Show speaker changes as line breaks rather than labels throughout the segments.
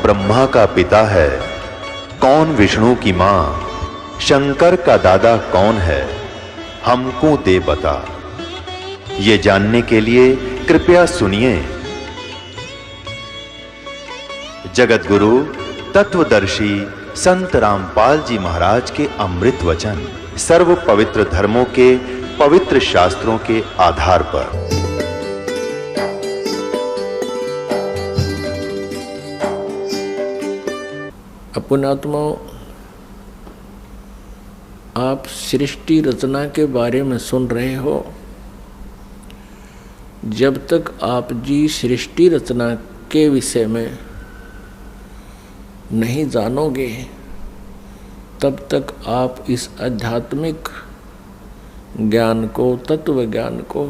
ब्रह्मा का पिता है, कौन विष्णु की मां, शंकर का दादा कौन है, हमको दे बता। ये जानने के लिए कृपया सुनिए। जगत गुरु तत्वदर्शी संत रामपाल जी महाराज के अमृत वचन सर्व पवित्र धर्मों के पवित्र शास्त्रों के आधार पर।
पुण्यात्माओं, आप सृष्टि रचना के बारे में सुन रहे हो। जब तक आप जी सृष्टि रचना के विषय में नहीं जानोगे, तब तक आप इस आध्यात्मिक ज्ञान को, तत्व ज्ञान को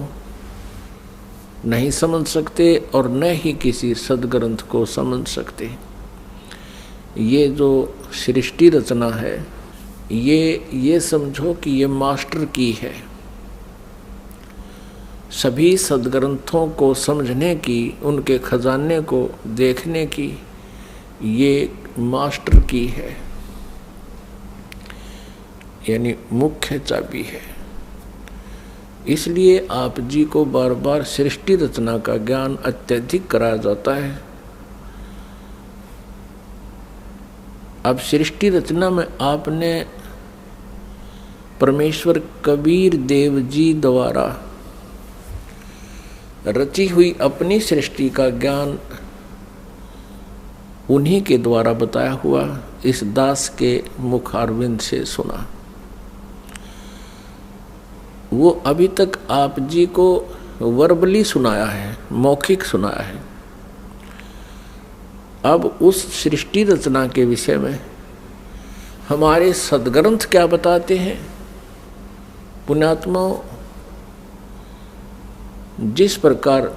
नहीं समझ सकते और न ही किसी सदग्रंथ को समझ सकते। ये जो सृष्टि रचना है, ये समझो कि ये मास्टर की है। सभी सदग्रंथों को समझने की, उनके खजाने को देखने की ये मास्टर की है, यानी मुख्य चाबी है। इसलिए आप जी को बार बार सृष्टि रचना का ज्ञान अत्यधिक कराया जाता है। अब सृष्टि रचना में आपने परमेश्वर कबीर देव जी द्वारा रची हुई अपनी सृष्टि का ज्ञान उन्हीं के द्वारा बताया हुआ इस दास के मुखारविंद से सुना। वो अभी तक आप जी को वर्बली सुनाया है, मौखिक सुनाया है। अब उस सृष्टि रचना के विषय में हमारे सदग्रंथ क्या बताते हैं। पुण्यात्माओं, जिस प्रकार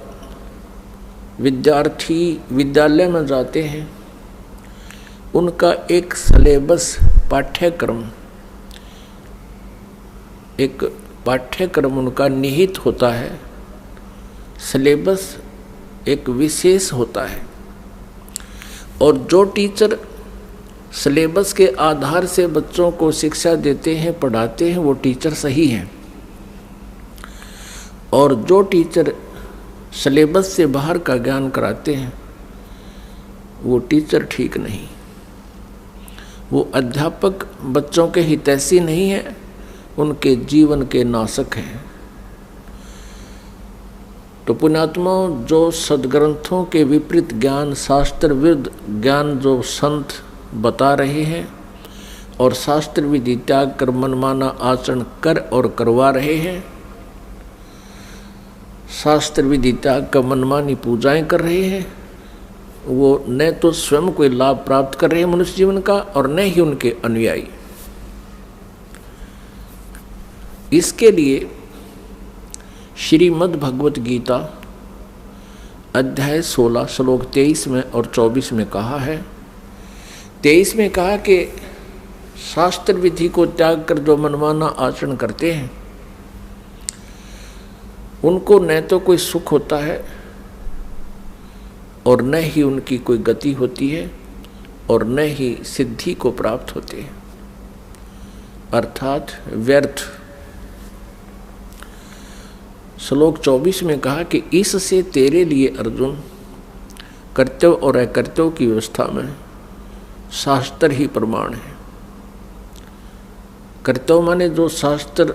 विद्यार्थी विद्यालय में जाते हैं, उनका एक सिलेबस पाठ्यक्रम उनका निहित होता है। सिलेबस एक विशेष होता है और जो टीचर सिलेबस के आधार से बच्चों को शिक्षा देते हैं, पढ़ाते हैं, वो टीचर सही हैं। और जो टीचर सिलेबस से बाहर का ज्ञान कराते हैं, वो टीचर ठीक नहीं। वो अध्यापक बच्चों के हितैषी नहीं है, उनके जीवन के नाशक हैं। तो पुण्यात्माओं, जो सदग्रंथों के विपरीत ज्ञान, शास्त्र विरुद्ध ज्ञान जो संत बता रहे हैं और शास्त्र विधि त्याग कर मनमाना आचरण कर और करवा रहे हैं, शास्त्र विधि त्याग कर मनमानी पूजाएं कर रहे हैं, वो न तो स्वयं कोई लाभ प्राप्त कर रहे हैं मनुष्य जीवन का और न ही उनके अनुयायी। इसके लिए श्रीमद् भगवत गीता अध्याय 16 श्लोक 23 में और 24 में कहा है। 23 में कहा कि शास्त्र विधि को त्याग कर जो मनमाना आचरण करते हैं, उनको न तो कोई सुख होता है और न ही उनकी कोई गति होती है और न ही सिद्धि को प्राप्त होती है, अर्थात व्यर्थ। श्लोक 24 में कहा कि इससे तेरे लिए अर्जुन कर्तव्य और अकर्तव्य की व्यवस्था में शास्त्र ही प्रमाण है। कर्तव्य माने जो शास्त्र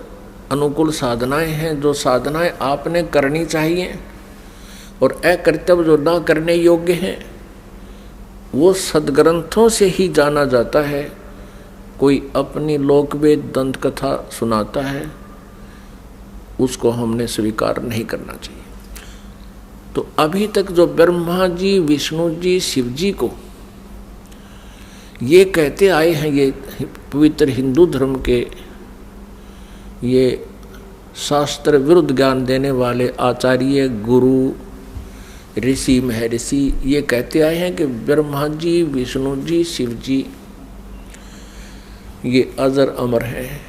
अनुकूल साधनाएं हैं, जो साधनाएं आपने करनी चाहिए, और अकर्तव्य जो ना करने योग्य हैं, वो सदग्रंथों से ही जाना जाता है। कोई अपनी लोकवेद दंत कथा सुनाता है, उसको हमने स्वीकार नहीं करना चाहिए। तो अभी तक जो ब्रह्मा जी, विष्णु जी, शिव जी को ये कहते आए हैं, ये पवित्र हिंदू धर्म के ये शास्त्र विरुद्ध ज्ञान देने वाले आचार्य, गुरु, ऋषि, महर्षि, ये कहते आए हैं कि ब्रह्मा जी, विष्णु जी, शिव जी ये अजर अमर हैं,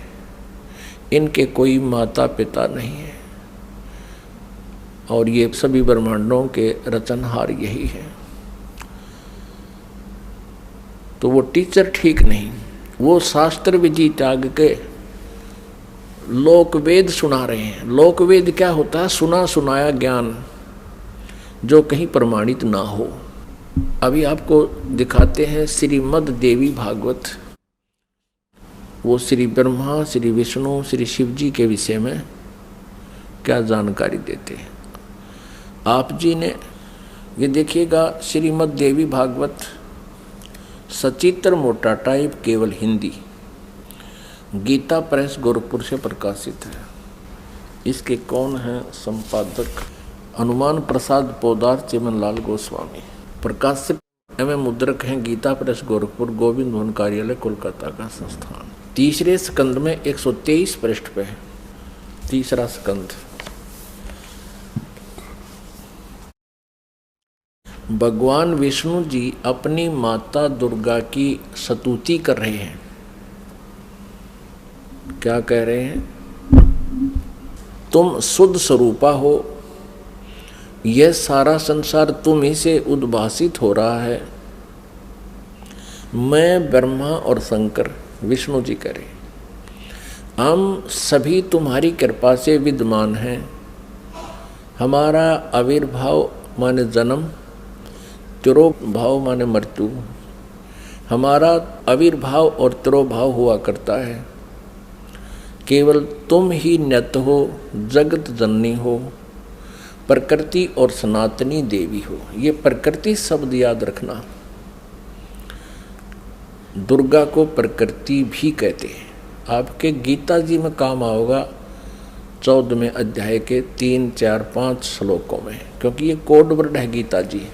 इनके कोई माता पिता नहीं है और ये सभी ब्रह्मांडों के रचनहार यही है। तो वो टीचर ठीक नहीं, वो शास्त्र विधि त्याग के लोकवेद सुना रहे हैं। लोकवेद क्या होता है? सुना सुनाया ज्ञान जो कहीं प्रमाणित ना हो। अभी आपको दिखाते हैं श्रीमद् देवी भागवत। वो श्री ब्रह्मा, श्री विष्णु, श्री शिव जी के विषय में क्या जानकारी देते हैं। आप जी ने ये देखिएगा, श्रीमद् देवी भागवत सचित्र मोटा टाइप, केवल हिंदी, गीता प्रेस गोरखपुर से प्रकाशित है। इसके कौन हैं संपादक? हनुमान प्रसाद पोदार, चिमनलाल गोस्वामी। प्रकाशित एवं मुद्रक हैं गीता प्रेस गोरखपुर, गोविंद भवन कार्यालय, कोलकाता का संस्थान। तीसरे स्कंद में 123 पृष्ठ पे है, तीसरा स्कंद। भगवान विष्णु जी अपनी माता दुर्गा की स्तुति कर रहे हैं। क्या कह रहे हैं? तुम शुद्ध स्वरूपा हो, यह सारा संसार तुम ही से उद्भासित हो रहा है। मैं, ब्रह्मा और शंकर, विष्णु जी कह रहे, हम सभी तुम्हारी कृपा से विद्यमान हैं। हमारा आविर्भाव माने जन्म, तिरोभाव माने मृत्यु, हमारा आविर्भाव और तिरोभाव हुआ करता है। केवल तुम ही नित्य हो, जगत जननी हो, प्रकृति और सनातनी देवी हो। ये प्रकृति शब्द याद रखना। दुर्गा को प्रकृति भी कहते हैं। आपके गीता जी में काम आओगा 14वें अध्याय के 3, 4, 5 श्लोकों में, क्योंकि ये कोड वर्ड है गीता जी।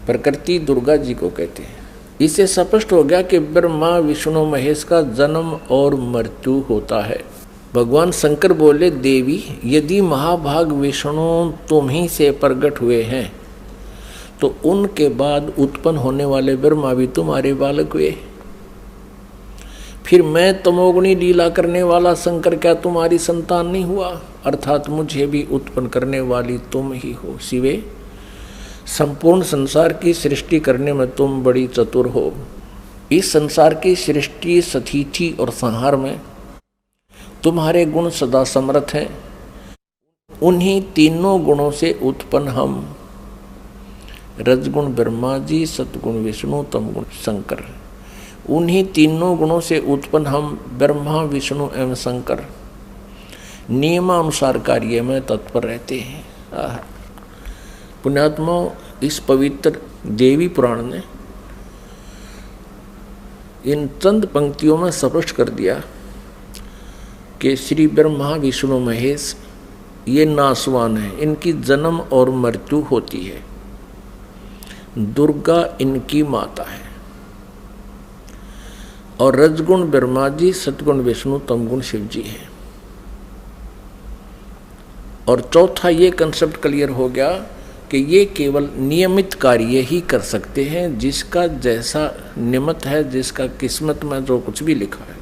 प्रकृति दुर्गा जी को कहते हैं। इससे स्पष्ट हो गया कि ब्रह्मा विष्णु महेश का जन्म और मृत्यु होता है। भगवान शंकर बोले, देवी यदि महाभाग विष्णु तुम ही से प्रकट हुए हैं तो उनके बाद उत्पन्न होने वाले ब्रह्मा भी तुम्हारे बालक हुए। फिर मैं तमोगुणी लीला करने वाला शंकर क्या तुम्हारी संतान नहीं हुआ? अर्थात मुझे भी उत्पन्न करने वाली तुम ही हो। शिवे, संपूर्ण संसार की सृष्टि करने में तुम बड़ी चतुर हो। इस संसार की सृष्टि, स्थिति और संहार में तुम्हारे गुण सदा समर्थ हैं। उन्हीं तीनों गुणों से उत्पन्न हम, रजगुण ब्रह्मा जी, सतगुण विष्णु, तमगुण शंकर, उन्हीं तीनों गुणों से उत्पन्न हम ब्रह्मा विष्णु एवं शंकर नियमानुसार कार्य में तत्पर रहते हैं। पुण्यात्मा, इस पवित्र देवी पुराण ने इन चंद पंक्तियों में स्पष्ट कर दिया कि श्री ब्रह्मा विष्णु महेश ये नासवान है, इनकी जन्म और मृत्यु होती है। दुर्गा इनकी माता है और रजगुण ब्रह्मा जी, सतगुण विष्णु, तमगुण शिव जी है। और चौथा ये कंसेप्ट क्लियर हो गया कि ये केवल नियमित कार्य ही कर सकते हैं। जिसका जैसा नियमित है, जिसका किस्मत में जो कुछ भी लिखा है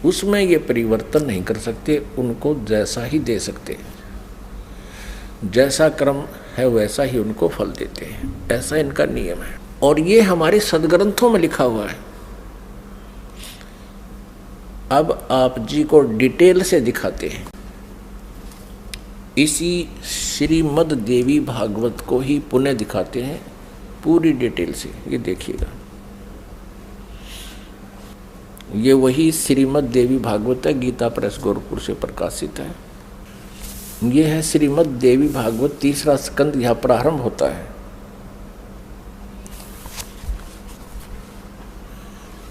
उसमें ये परिवर्तन नहीं कर सकते, उनको जैसा ही दे सकते हैं। जैसा कर्म है वैसा ही उनको फल देते हैं, ऐसा इनका नियम है। और ये हमारे सदग्रंथों में लिखा हुआ है। अब आप जी को डिटेल से दिखाते हैं। इसी श्रीमद् देवी भागवत को ही पुनः दिखाते हैं पूरी डिटेल से। ये देखिएगा, ये वही श्रीमद् देवी भागवत है, गीता प्रेस गोरखपुर से प्रकाशित है। ये है श्रीमद् देवी भागवत, तीसरा स्कंद यहाँ प्रारंभ होता है।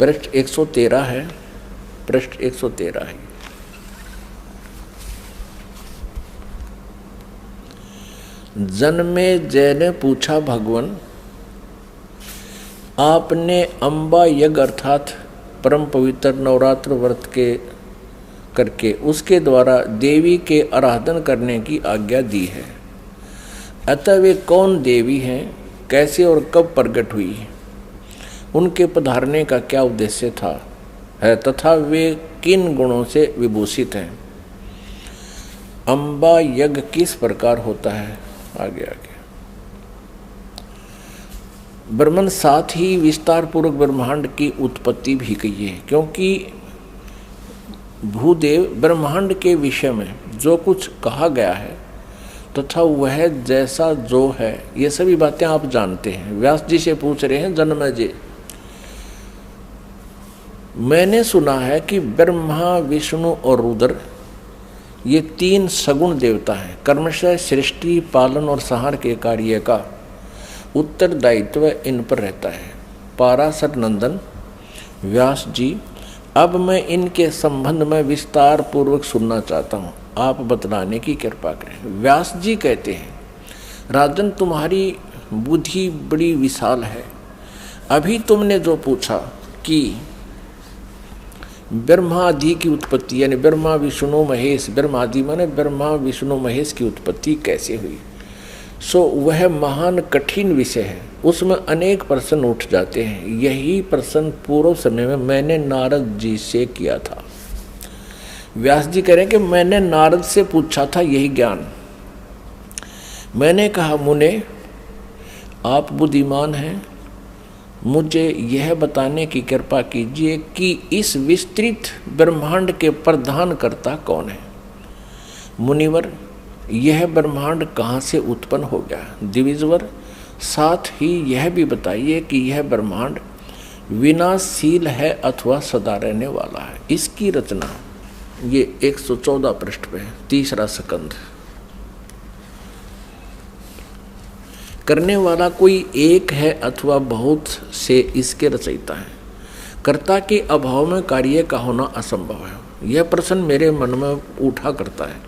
पृष्ठ 113 है, पृष्ठ 113 है। जन्मे जय ने पूछा, भगवान आपने अम्बा यज्ञ अर्थात परम पवित्र नवरात्र व्रत के करके उसके द्वारा देवी के आराधन करने की आज्ञा दी है। अतः वे कौन देवी हैं, कैसे और कब प्रकट हुई, उनके पधारने का क्या उद्देश्य था है, तथा वे किन गुणों से विभूषित हैं। अम्बा यज्ञ किस प्रकार होता है? आगे ब्रह्मन साथ ही विस्तार पूर्वक ब्रह्मांड की उत्पत्ति भी कही है, क्योंकि भूदेव ब्रह्मांड के विषय में जो कुछ कहा गया है तथा वह जैसा जो है, ये सभी बातें आप जानते हैं। व्यास जी से पूछ रहे हैं जन्मेजय, मैंने सुना है कि ब्रह्मा, विष्णु और रुद्र ये 3 सगुण देवता हैं। कर्मशः सृष्टि, पालन और संहार के कार्य का उत्तरदायित्व इन पर रहता है। पाराशर नंदन व्यास जी, अब मैं इनके संबंध में विस्तार पूर्वक सुनना चाहता हूँ, आप बतलाने की कृपा करें। व्यास जी कहते हैं, राजन तुम्हारी बुद्धि बड़ी विशाल है। अभी तुमने जो पूछा कि ब्रह्मादि की उत्पत्ति, यानी ब्रह्मा विष्णु महेश, ब्रह्मादि माने ब्रह्मा विष्णु महेश की उत्पत्ति कैसे हुई, सो वह महान कठिन विषय है, उसमें अनेक प्रश्न उठ जाते हैं। यही प्रश्न पूर्व समय में मैंने नारद जी से किया था। व्यास जी कह रहे हैं कि मैंने नारद से पूछा था यही ज्ञान। मैंने कहा, मुने आप बुद्धिमान हैं, मुझे यह बताने की कृपा कीजिए कि इस विस्तृत ब्रह्मांड के प्रधान कर्ता कौन है। मुनिवर, यह ब्रह्मांड कहाँ से उत्पन्न हो गया। द्विजवर, साथ ही यह भी बताइए कि यह ब्रह्मांड विनाशशील है अथवा सदा रहने वाला है। इसकी रचना ये 114 पृष्ठ पे है, 3रा स्कंध। करने वाला कोई एक है अथवा बहुत से इसके रचयिता है। कर्ता के अभाव में कार्य का होना असंभव है। यह प्रश्न मेरे मन में उठा करता है।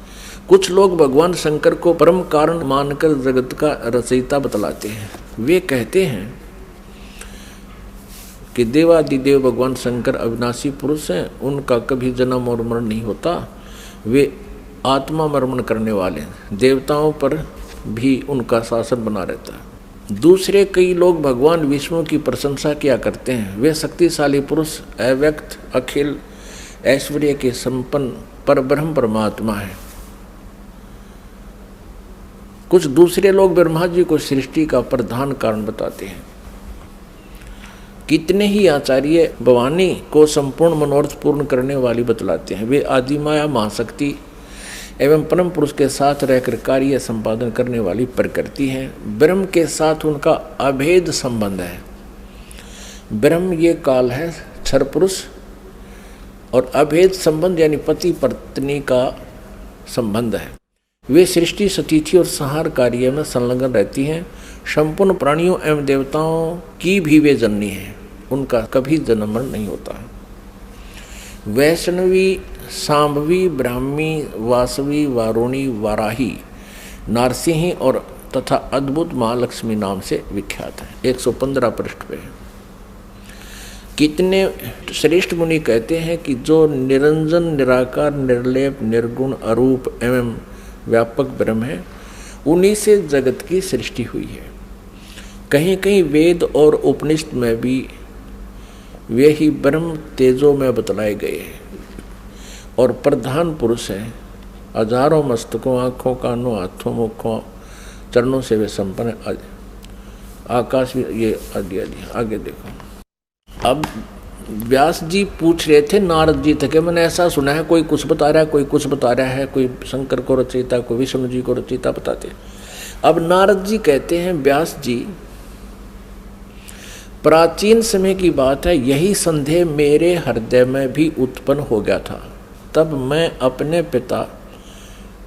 कुछ लोग भगवान शंकर को परम कारण मानकर जगत का रचयिता बतलाते हैं। वे कहते हैं कि देवादिदेव भगवान शंकर अविनाशी पुरुष हैं, उनका कभी जन्म और मरण नहीं होता, वे आत्मा मर्मण करने वाले हैं, देवताओं पर भी उनका शासन बना रहता है। दूसरे कई लोग भगवान विष्णु की प्रशंसा किया करते हैं। वे शक्तिशाली पुरुष, अव्यक्त, अखिल ऐश्वर्य के संपन्न परब्रह्म परमात्मा है। कुछ दूसरे लोग ब्रह्मा जी को सृष्टि का प्रधान कारण बताते हैं। कितने ही आचार्य भवानी को संपूर्ण मनोरथ पूर्ण करने वाली बतलाते हैं। वे आदिमाया महाशक्ति एवं परम पुरुष के साथ रहकर कार्य संपादन करने वाली प्रकृति है। ब्रह्म के साथ उनका अभेद संबंध है। ब्रह्म ये काल है, क्षर पुरुष, और अभेद संबंध यानी पति पत्नी का संबंध है। वे सृष्टि, स्थिति और संहार कार्य में संलग्न रहती हैं। संपूर्ण प्राणियों एवं देवताओं की भी वे जननी है, उनका कभी जन्म मरण नहीं होता। वैष्णवी, सांभवी, ब्राह्मी, वासवी, वारुणी, वाराही, नारसिंही और तथा अद्भुत महालक्ष्मी नाम से विख्यात है। 115 पृष्ठ पे। कितने श्रेष्ठ मुनि कहते हैं कि जो निरंजन, निराकार, निर्लेप, निर्गुण, अरूप एवं व्यापक ब्रह्म है, उन्हीं से जगत की सृष्टि हुई है। कहीं कहीं वेद और उपनिषद में भी वे ही ब्रह्म तेजो में बतलाए गए हैं और प्रधान पुरुष हैं। हजारों मस्तकों, आँखों, कानों, हाथों, मुखों, चरणों से वे संपन्न आकाश भी, ये आगे देखो। अब व्यास जी पूछ रहे थे नारद जी तक, मैंने ऐसा सुना है कोई कुछ बता रहा है, कोई कुछ बता रहा है, कोई शंकर को रचयिता, कोई विष्णु जी को रचयिता बताते हैं। अब नारद जी कहते हैं, व्यास जी, प्राचीन समय की बात है, यही संदेह मेरे हृदय में भी उत्पन्न हो गया था। तब मैं अपने पिता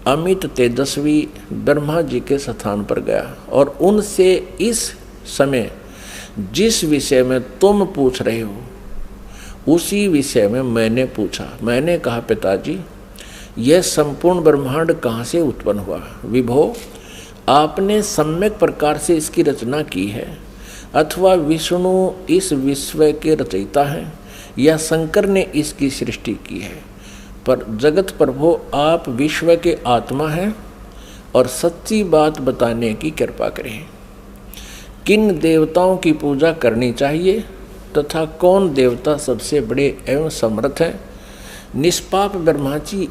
अमित तेजस्वी ब्रह्मा जी के स्थान पर गया और उनसे इस समय जिस विषय में तुम पूछ रहे हो उसी विषय में मैंने पूछा। मैंने कहा, पिताजी, यह संपूर्ण ब्रह्मांड कहाँ से उत्पन्न हुआ। विभो, आपने सम्यक प्रकार से इसकी रचना की है अथवा विष्णु इस विश्व के रचयिता हैं या शंकर ने इसकी सृष्टि की है, पर जगत प्रभु आप विश्व के आत्मा हैं और सच्ची बात बताने की कृपा करें। किन देवताओं की पूजा करनी चाहिए तथा कौन देवता सबसे बड़े एवं समर्थ हैं। निष्पाप ब्रह्मा जी,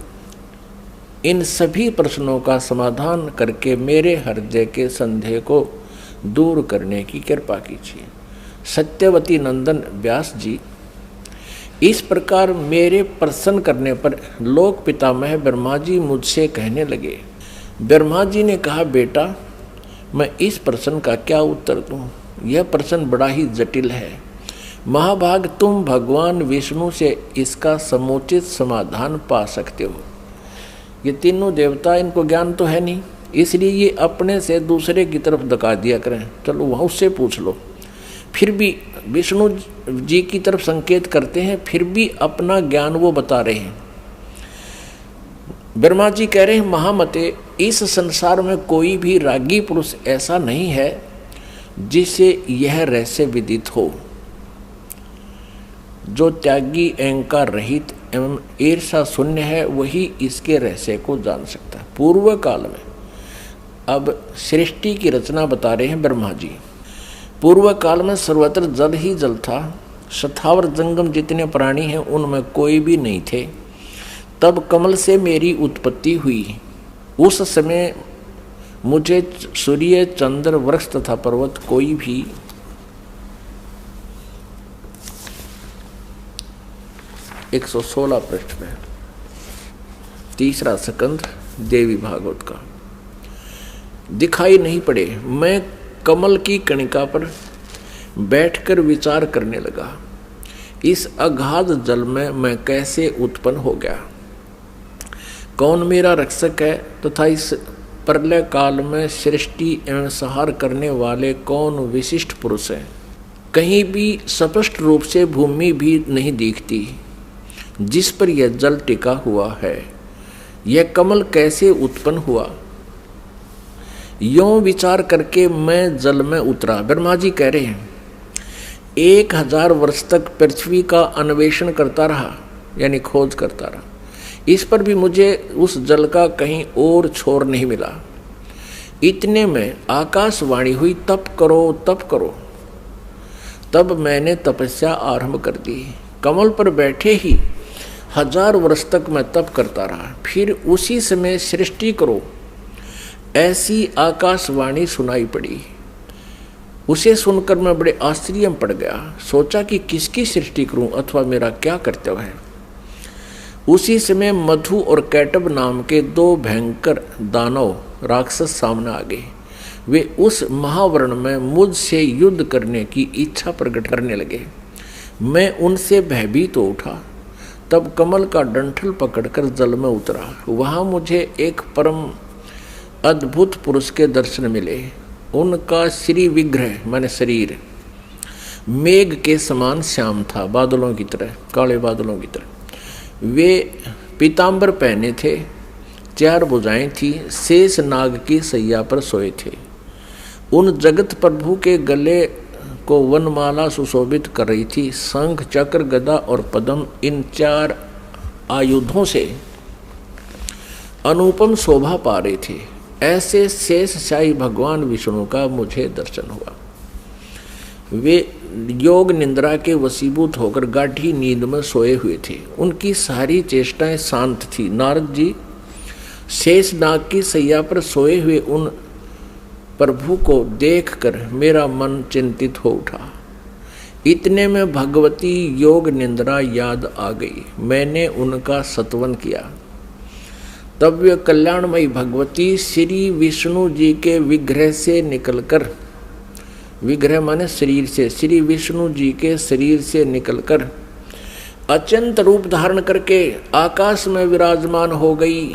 इन सभी प्रश्नों का समाधान करके मेरे हृदय के संदेह को दूर करने की कृपा कीजिए। सत्यवती नंदन व्यास जी, इस प्रकार मेरे प्रसन्न करने पर लोक पितामह ब्रह्मा जी मुझसे कहने लगे। ब्रह्मा जी ने कहा, बेटा मैं इस प्रश्न का क्या उत्तर दूं? यह प्रश्न बड़ा ही जटिल है। महाभाग, तुम भगवान विष्णु से इसका समुचित समाधान पा सकते हो। ये तीनों देवता, इनको ज्ञान तो है नहीं, इसलिए ये अपने से दूसरे की तरफ धका दिया करें। चलो वहाँ उससे पूछ लो। फिर भी विष्णु जी की तरफ संकेत करते हैं, फिर भी अपना ज्ञान वो बता रहे हैं। ब्रह्मा जी कह रहे हैं, महामते, इस संसार में कोई भी रागी पुरुष ऐसा नहीं है जिसे यह रहस्य विदित हो। जो त्यागी, अहंकार रहित एवं ईर्षा शून्य है, वही इसके रहस्य को जान सकता है। पूर्व काल में, अब सृष्टि की रचना बता रहे हैं ब्रह्मा जी। पूर्व काल में सर्वत्र जल ही जल था। शतावर जंगम जितने प्राणी हैं उनमें कोई भी नहीं थे। तब कमल से मेरी उत्पत्ति हुई। उस समय मुझे सूर्य, चंद्र, वृक्ष तथा पर्वत कोई भी 116 पृष्ठ में, तीसरा स्कंद देवी भागवत का, दिखाई नहीं पड़े। मैं कमल की कणिका पर बैठकर विचार करने लगा, इस अगाध जल में मैं कैसे उत्पन्न हो गया, कौन मेरा रक्षक है तथा इस प्रलय काल में सृष्टि एवं संहार करने वाले कौन विशिष्ट पुरुष हैं। कहीं भी स्पष्ट रूप से भूमि भी नहीं दिखती जिस पर यह जल टिका हुआ है। यह कमल कैसे उत्पन्न हुआ, यों विचार करके मैं जल में उतरा। ब्रह्मा जी कह रहे हैं, 1000 वर्ष तक पृथ्वी का अन्वेषण करता रहा, यानी खोज करता रहा। इस पर भी मुझे उस जल का कहीं और छोर नहीं मिला। इतने में आकाशवाणी हुई, तप करो तप करो। तब मैंने तपस्या आरंभ कर दी। कमल पर बैठे ही 1000 वर्ष तक मैं तप करता रहा। फिर उसी समय सृष्टि करो, ऐसी आकाशवाणी सुनाई पड़ी। उसे सुनकर मैं बड़े आश्चर्य में पड़ गया। सोचा कि किसकी सृष्टि करूं अथवा मेरा क्या कर्तव्य है। उसी समय मधु और कैटब नाम के 2 भयंकर दानव राक्षस सामने आ गए। वे उस महावर्ण में मुझसे युद्ध करने की इच्छा प्रकट करने लगे। मैं उनसे भयभीत हो उठा। तब कमल का डंठल पकड़कर जल में उतरा। वहाँ मुझे एक परम अद्भुत पुरुष के दर्शन मिले। उनका श्री विग्रह माने शरीर मेघ के समान श्याम था, बादलों की तरह, काले बादलों की तरह। वे पीतांबर पहने थे, 4 भुजाएं थी, शेष नाग की सैया पर सोए थे। उन जगत प्रभु के गले को वनमाला सुशोभित कर रही थी। शंख, चक्र, गदा और पद्म, इन 4 आयुधों से अनुपम शोभा पा रहे थे। ऐसे शेष शाही भगवान विष्णु का मुझे दर्शन हुआ। वे योग निंद्रा के वशीभूत होकर गाढ़ी नींद में सोए हुए थे। उनकी सारी चेष्टाएं शांत थी। नारद जी शेष नाग की सैया पर सोए हुए उन प्रभु को देखकर मेरा मन चिंतित हो उठा। इतने में भगवती योग निंद्रा याद आ गई। मैंने उनका सत्वन किया। तब वे कल्याणमयी भगवती श्री विष्णु जी के विग्रह से निकलकर, विग्रह माने शरीर से, श्री विष्णु जी के शरीर से निकलकर अत्यंत रूप धारण करके आकाश में विराजमान हो गई।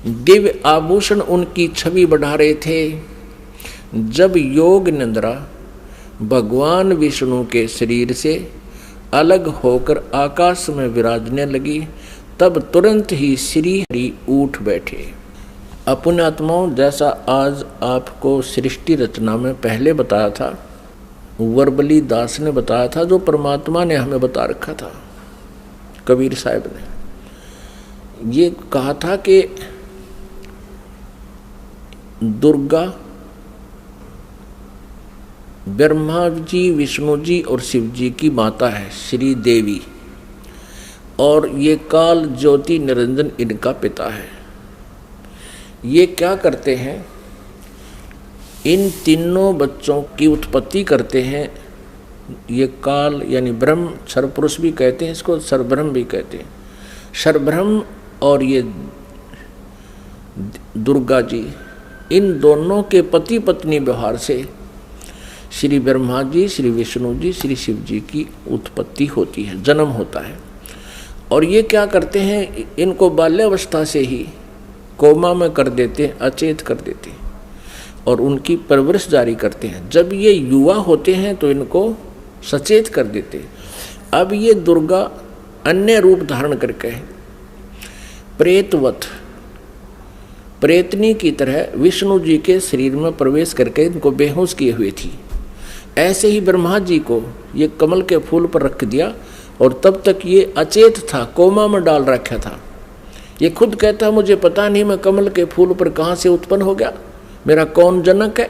दिव्य आभूषण उनकी छवि बढ़ा रहे थे। जब योग निंद्रा भगवान विष्णु के शरीर से अलग होकर आकाश में विराजने लगी, तब तुरंत ही श्री हरि उठ बैठे। अपने आत्माओं, जैसा आज आपको सृष्टि रचना में पहले बताया था, वर्बली दास ने बताया था, जो परमात्मा ने हमें बता रखा था, कबीर साहब ने ये कहा था कि दुर्गा, ब्रह्मा जी, विष्णु जी और शिव जी की माता है श्री देवी, और ये काल ज्योति निरंजन इनका पिता है। ये क्या करते हैं, इन तीनों बच्चों की उत्पत्ति करते हैं ये काल यानी ब्रह्म, सर्वपुरुष भी कहते हैं इसको, सर्वब्रह्म भी कहते हैं। सर्वब्रह्म और ये दुर्गा जी, इन दोनों के पति पत्नी व्यवहार से श्री ब्रह्मा जी, श्री विष्णु जी, श्री शिव जी की उत्पत्ति होती है, जन्म होता है। और ये क्या करते हैं, इनको बाल्यावस्था से ही कोमा में कर देते हैं, अचेत कर देते हैं और उनकी परवरिश जारी करते हैं। जब ये युवा होते हैं तो इनको सचेत कर देते हैं। अब ये दुर्गा अन्य रूप धारण करके प्रेतवत, प्रेतनी की तरह विष्णु जी के शरीर में प्रवेश करके इनको बेहोश किए हुए थी। ऐसे ही ब्रह्मा जी को ये कमल के फूल पर रख दिया और तब तक ये अचेत था, कोमा में डाल रखा था। ये खुद कहता मुझे पता नहीं मैं कमल के फूल पर कहाँ से उत्पन्न हो गया, मेरा कौन जनक है।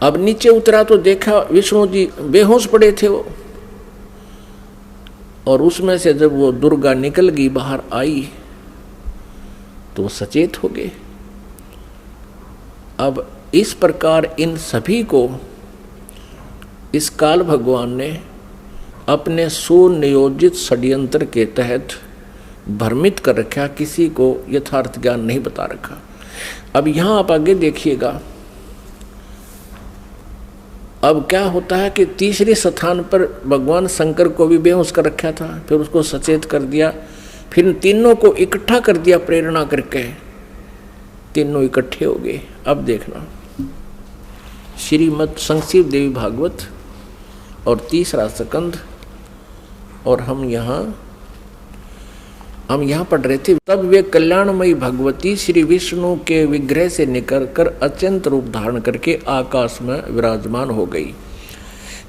अब नीचे उतरा तो देखा विष्णु जी बेहोश पड़े थे वो, और उसमें से जब वो दुर्गा निकल गई, बाहर आई तो सचेत हो गए। अब इस प्रकार इन सभी को इस काल भगवान ने अपने सुनियोजित षड्यंत्र के तहत भ्रमित कर रखा, किसी को यथार्थ ज्ञान नहीं बता रखा। अब यहाँ आप आगे देखिएगा, अब क्या होता है कि तीसरे स्थान पर भगवान शंकर को भी बेहोश कर रखा था, फिर उसको सचेत कर दिया, फिर तीनों को इकट्ठा कर दिया प्रेरणा करके, तीनों इकट्ठे हो गए। अब देखना श्रीमद् संक्षिप्त देवी भागवत और तीसरा स्कंद, और हम यहाँ पढ़ रहे थे। तब वे कल्याणमयी भगवती श्री विष्णु के विग्रह से निकलकर अत्यंत रूप धारण करके आकाश में विराजमान हो गई।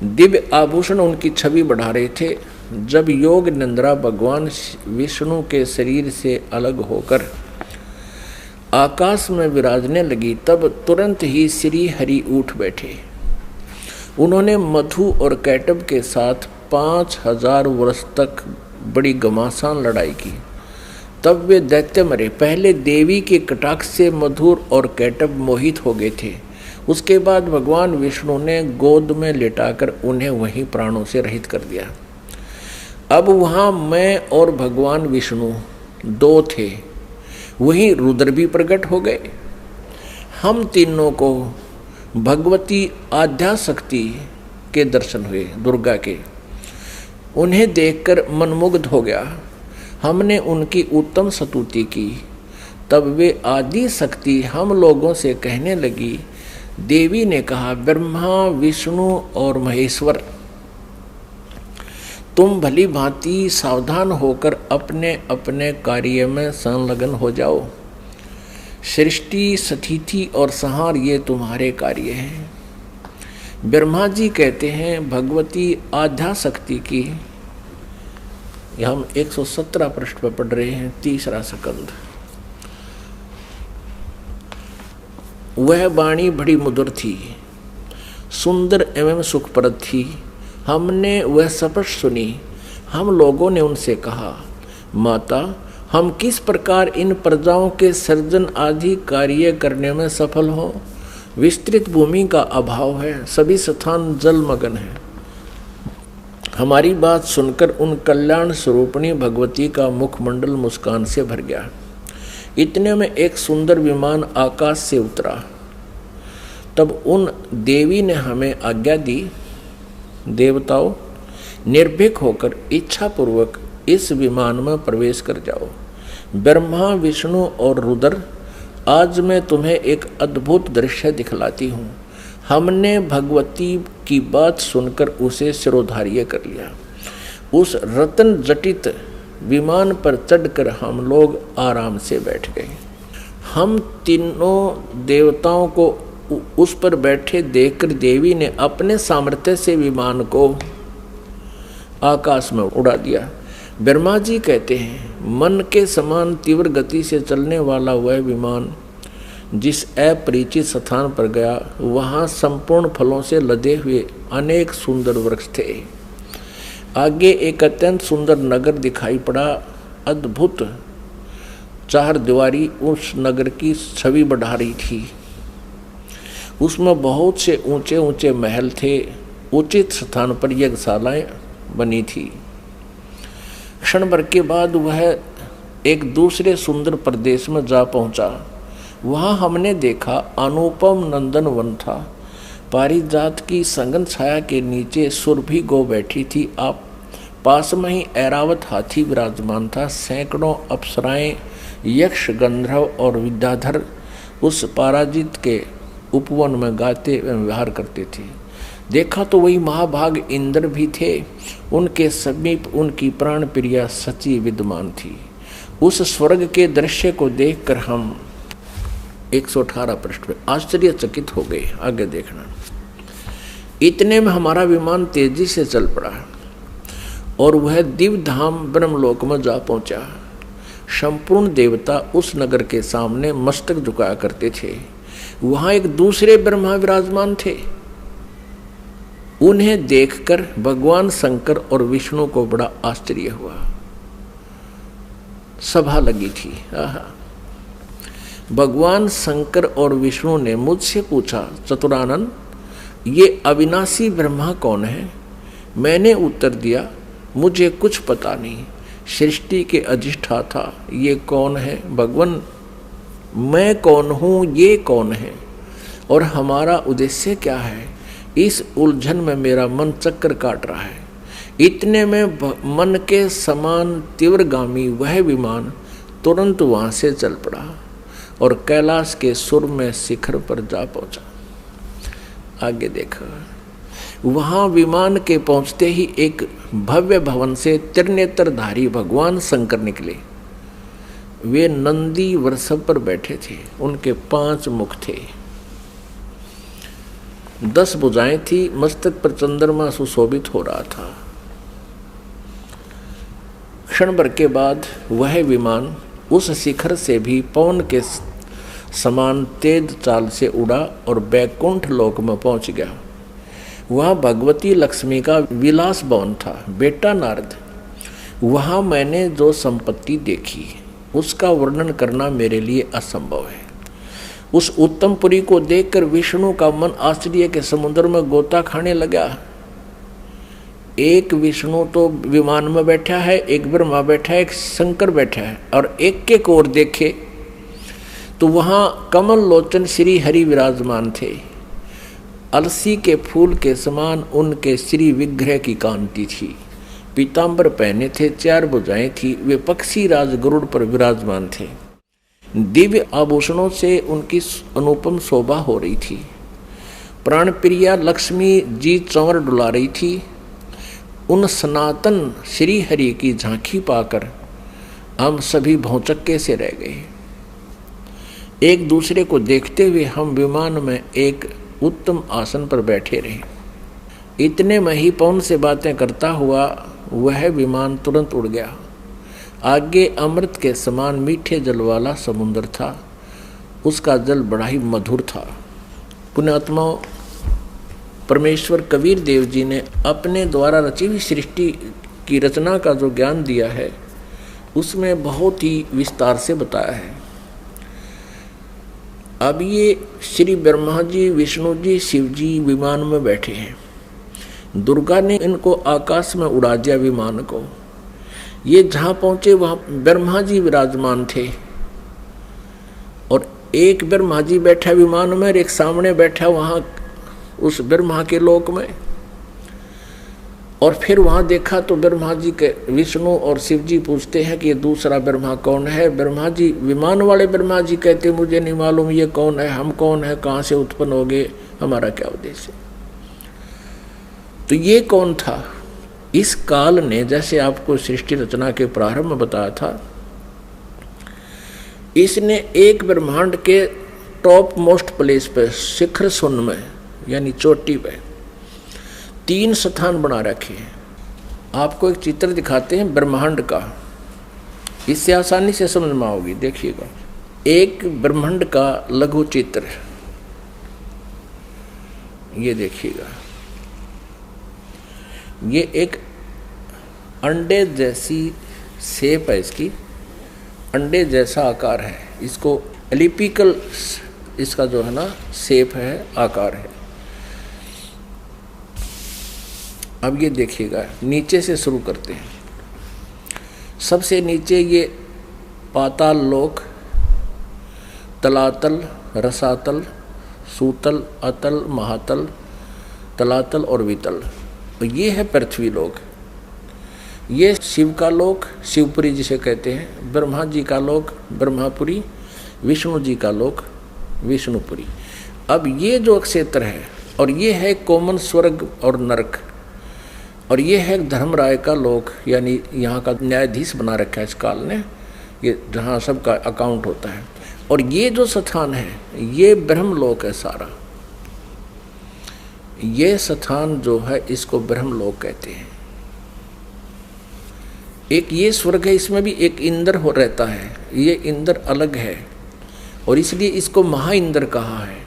दिव्य आभूषण उनकी छवि बढ़ा रहे थे। जब योग निंद्रा भगवान विष्णु के शरीर से अलग होकर आकाश में विराजने लगी, तब तुरंत ही श्री हरि उठ बैठे। उन्होंने मधु और कैटब के साथ 5000 वर्ष तक बड़ी घमासान लड़ाई की। तब वे दैत्य मरे। पहले देवी के कटाक्ष से मधुर और कैटब मोहित हो गए थे। उसके बाद भगवान विष्णु ने गोद में लेटाकर उन्हें वहीं प्राणों से रहित कर दिया। अब वहाँ मैं और भगवान विष्णु दो थे, वहीं रुद्र भी प्रकट हो गए। हम तीनों को भगवती आद्याशक्ति के दर्शन हुए, दुर्गा के। उन्हें देखकर मनमुग्ध हो गया। हमने उनकी उत्तम स्तुति की। तब वे आदि शक्ति हम लोगों से कहने लगी। देवी ने कहा, ब्रह्मा विष्णु और महेश्वर, तुम भली भांति सावधान होकर अपने अपने कार्य में संलग्न हो जाओ। सृष्टि, स्थिति और संहार ये तुम्हारे कार्य हैं। ब्रह्मा जी कहते हैं भगवती आद्याशक्ति की, हम 117 पृष्ठ पर पढ़ रहे हैं, तीसरा स्कंद। वह वाणी बड़ी मधुर थी, सुंदर एवं सुखप्रद थी। हमने वह स्पष्ट सुनी। हम लोगों ने उनसे कहा, माता, हम किस प्रकार इन प्रजाओं के सर्जन आदि कार्य करने में सफल हो? विस्तृत भूमि का अभाव है, सभी स्थान जलमग्न है। हमारी बात सुनकर उन कल्याण स्वरूपिणी भगवती का मुखमंडल मुस्कान से भर गया। इतने में एक सुंदर विमान आकाश से उतरा। तब उन देवी ने हमें आज्ञा दी, देवताओं, निर्भीक होकर इच्छापूर्वक इस विमान में प्रवेश कर जाओ। ब्रह्मा विष्णु और रुद्र, आज मैं तुम्हें एक अद्भुत दृश्य दिखलाती हूँ। हमने भगवती की बात सुनकर उसे शिरोधार्य कर लिया। उस रत्न जटित विमान पर चढ़कर हम लोग आराम से बैठ गए। हम तीनों देवताओं को उस पर बैठे देखकर देवी ने अपने सामर्थ्य से विमान को आकाश में उड़ा दिया। ब्रह्मा जी कहते हैं, मन के समान तीव्र गति से चलने वाला वह विमान जिस अपरिचित स्थान पर गया, वहाँ संपूर्ण फलों से लदे हुए अनेक सुंदर वृक्ष थे। आगे एक अत्यंत सुंदर नगर दिखाई पड़ा। अद्भुत चार दीवारी उस नगर की छवि बढ़ा रही थी। उसमें बहुत से ऊंचे ऊंचे महल थे, उचित स्थान पर यज्ञशालाएं बनी थी। क्षण भर के बाद वह एक दूसरे सुंदर प्रदेश में जा पहुंचा। वहां हमने देखा अनुपम नंदन वन था। पारिजात की संगन छाया के नीचे सुरभि गो बैठी थी। आप पास में ही ऐरावत हाथी विराजमान था। सैकड़ों अप्सराएं, यक्ष, गंधर्व और विद्याधर उस पराजित के उपवन में गाते व्यवहार करते थे। देखा तो वही महाभाग इंद्र भी थे। उनके समीप उनकी प्राण प्रिया सची विद्यमान थी। उस स्वर्ग के दृश्य को देखकर हम 118 पृष्ठ पे आश्चर्यचकित हो गए। आगे देखना। इतने में हमारा विमान तेजी से चल पड़ा और वह दिव्य धाम ब्रह्मलोक में जा पहुंचा। संपूर्ण देवता उस नगर के सामने मस्तक झुकाया करते थे। वहां एक दूसरे ब्रह्मा विराजमान थे। उन्हें देखकर भगवान शंकर और विष्णु को बड़ा आश्चर्य हुआ। सभा लगी थी। भगवान शंकर और विष्णु ने मुझसे पूछा, चतुरानन, ये अविनाशी ब्रह्मा कौन है? मैंने उत्तर दिया, मुझे कुछ पता नहीं। सृष्टि के अधिष्ठाता ये कौन है? भगवान, मैं कौन हूँ, ये कौन है और हमारा उद्देश्य क्या है? इस उलझन में मेरा मन चक्कर काट रहा है। इतने में मन के समान तीव्रगामी वह विमान तुरंत वहां से चल पड़ा और कैलाश के सुर में शिखर पर जा पहुंचा। आगे देखा। वहां विमान के पहुंचते ही एक भव्य भवन से त्रिनेत्रधारी भगवान शंकर निकले। वे नंदी वृषभ पर बैठे थे। उनके 5 मुख थे, 10 भुजाएं थी। मस्तक पर चंद्रमा सुशोभित हो रहा था। क्षण भर के बाद वह विमान उस शिखर से भी पवन के समान तेज चाल से उड़ा और बैकुंठ लोक में पहुंच गया। वहाँ भगवती लक्ष्मी का विलास भवन था। बेटा नारद, वहाँ मैंने जो संपत्ति देखी उसका वर्णन करना मेरे लिए असंभव है। उस उत्तम पुरी को देखकर विष्णु का मन आश्चर्य के समुद्र में गोता खाने लगा। एक विष्णु तो विमान में बैठा है, एक ब्रह्मा बैठा है, एक शंकर बैठा है और एक के ओर देखे तो वहाँ कमल लोचन श्री हरि विराजमान थे। अलसी के फूल के समान उनके श्री विग्रह की कांति थी। पीतांबर पहने थे, 4 भुजाएं थी। वे पक्षी राज गरुड़ पर विराजमान थे। दिव्य आभूषणों से उनकी अनुपम शोभा हो रही थी। प्राण प्रिया लक्ष्मी जी चंवर डुला रही थी। उन सनातन श्री हरि की झांकी पाकर हम सभी भौचक्के से रह गए। एक दूसरे को देखते हुए हम विमान में एक उत्तम आसन पर बैठे रहे। इतने में ही पवन से बातें करता हुआ वह विमान तुरंत उड़ गया। आगे अमृत के समान मीठे जल वाला समुद्र था। उसका जल बड़ा ही मधुर था। पुण्यात्माओं, परमेश्वर कबीर देव जी ने अपने द्वारा रची हुई सृष्टि की रचना का जो ज्ञान दिया है उसमें बहुत ही विस्तार से बताया है। अब ये श्री ब्रह्मा जी, विष्णु जी, शिव जी विमान में बैठे हैं। दुर्गा ने इनको आकाश में उड़ा दिया विमान को। ये जहाँ पहुँचे वहाँ ब्रह्मा जी विराजमान थे और एक ब्रह्मा जी बैठा विमान में और एक सामने बैठा वहाँ उस ब्रह्मा के लोक में। और फिर वहाँ देखा तो ब्रह्मा जी के विष्णु और शिव जी पूछते हैं कि ये दूसरा ब्रह्मा कौन है? ब्रह्मा जी, विमान वाले ब्रह्मा जी कहते मुझे नहीं मालूम ये कौन है, हम कौन है, कहाँ से उत्पन्न हो गए, हमारा क्या उद्देश्य? तो ये कौन था? इस काल ने, जैसे आपको सृष्टि रचना के प्रारंभ में बताया था, इसने एक ब्रह्मांड के टॉप मोस्ट प्लेस पे, शिखर शून्य में यानी चोटी पे 3 स्थान बना रखे हैं। आपको एक चित्र दिखाते हैं ब्रह्मांड का, इससे आसानी से समझ में आओगी। देखिएगा, एक ब्रह्मांड का लघु चित्र, ये देखिएगा। ये एक अंडे जैसी शेप है, इसकी अंडे जैसा आकार है। इसको एलिपिकल इसका जो है ना शेप है, आकार है। अब ये देखिएगा, नीचे से शुरू करते हैं। सबसे नीचे ये पाताल लोक, तलातल, रसातल, सूतल, अतल, महातल, तलातल और वितल, ये है पृथ्वी लोक। ये शिव का लोक, शिवपुरी जिसे कहते हैं, ब्रह्मा जी का लोक ब्रह्मापुरी, विष्णु जी का लोक विष्णुपुरी। अब ये जो क्षेत्र है, और ये है कोमन स्वर्ग और नरक, और ये है धर्मराय का लोक, यानी यहाँ का न्यायाधीश बना रखा है इस काल ने, ये जहाँ सबका अकाउंट होता है। और ये जो स्थान है ये ब्रह्मलोक है सारा। ये स्थान जो है इसको ब्रह्मलोक कहते हैं। एक ये स्वर्ग है, इसमें भी एक इंद्र हो रहता है, ये इंद्र अलग है और इसलिए इसको महाइंद्र कहा है।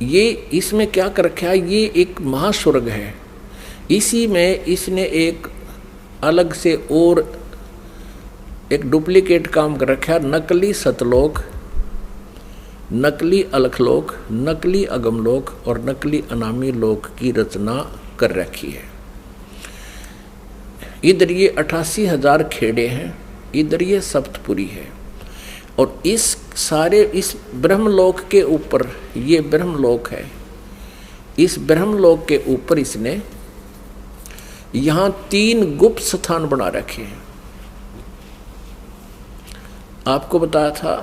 ये इसमें क्या कर रखा है, ये एक महास्वर्ग है। इसी में इसने एक अलग से और एक डुप्लीकेट काम कर रखा है, नकली सतलोक, नकली अलखलोक, नकली अगमलोक और नकली अनामी लोक की रचना कर रखी है। इधर ये 88,000 खेड़े हैं, इधर ये सप्तपुरी है। और इस सारे इस ब्रह्मलोक के ऊपर, ये ब्रह्मलोक है, इस ब्रह्मलोक के ऊपर इसने यहाँ 3 गुप्त स्थान बना रखे हैं। आपको बताया था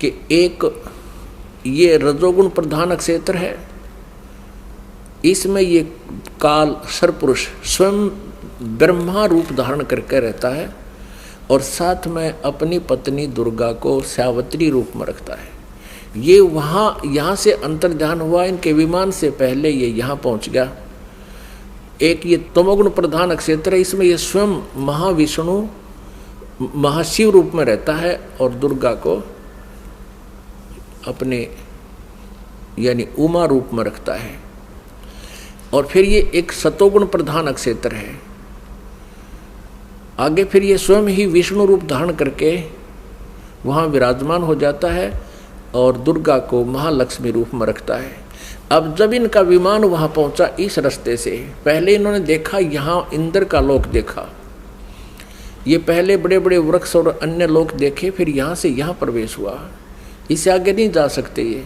कि एक ये रजोगुण प्रधान क्षेत्र है, इसमें ये काल सरपुरुष स्वयं ब्रह्मा रूप धारण करके रहता है और साथ में अपनी पत्नी दुर्गा को सावित्री रूप में रखता है। ये वहाँ यहाँ से अंतर्ध्यान हुआ, इनके विमान से पहले ये यहाँ पहुँच गया। एक ये तमोगुण प्रधान क्षेत्र है, इसमें ये स्वयं महाविष्णु महाशिव रूप में रहता है और दुर्गा को अपने यानी उमा रूप में रखता है। और फिर ये एक सतोगुण प्रधान क्षेत्र है। आगे फिर ये स्वयं ही विष्णु रूप धारण करके वहाँ विराजमान हो जाता है और दुर्गा को महालक्ष्मी रूप में रखता है। अब जब इनका विमान वहाँ पहुँचा इस रास्ते से, पहले इन्होंने देखा यहाँ इंद्र का लोक देखा, ये पहले बड़े बड़े वृक्ष और अन्य लोक देखे, फिर यहाँ से यहाँ प्रवेश हुआ। इससे आगे नहीं जा सकते ये।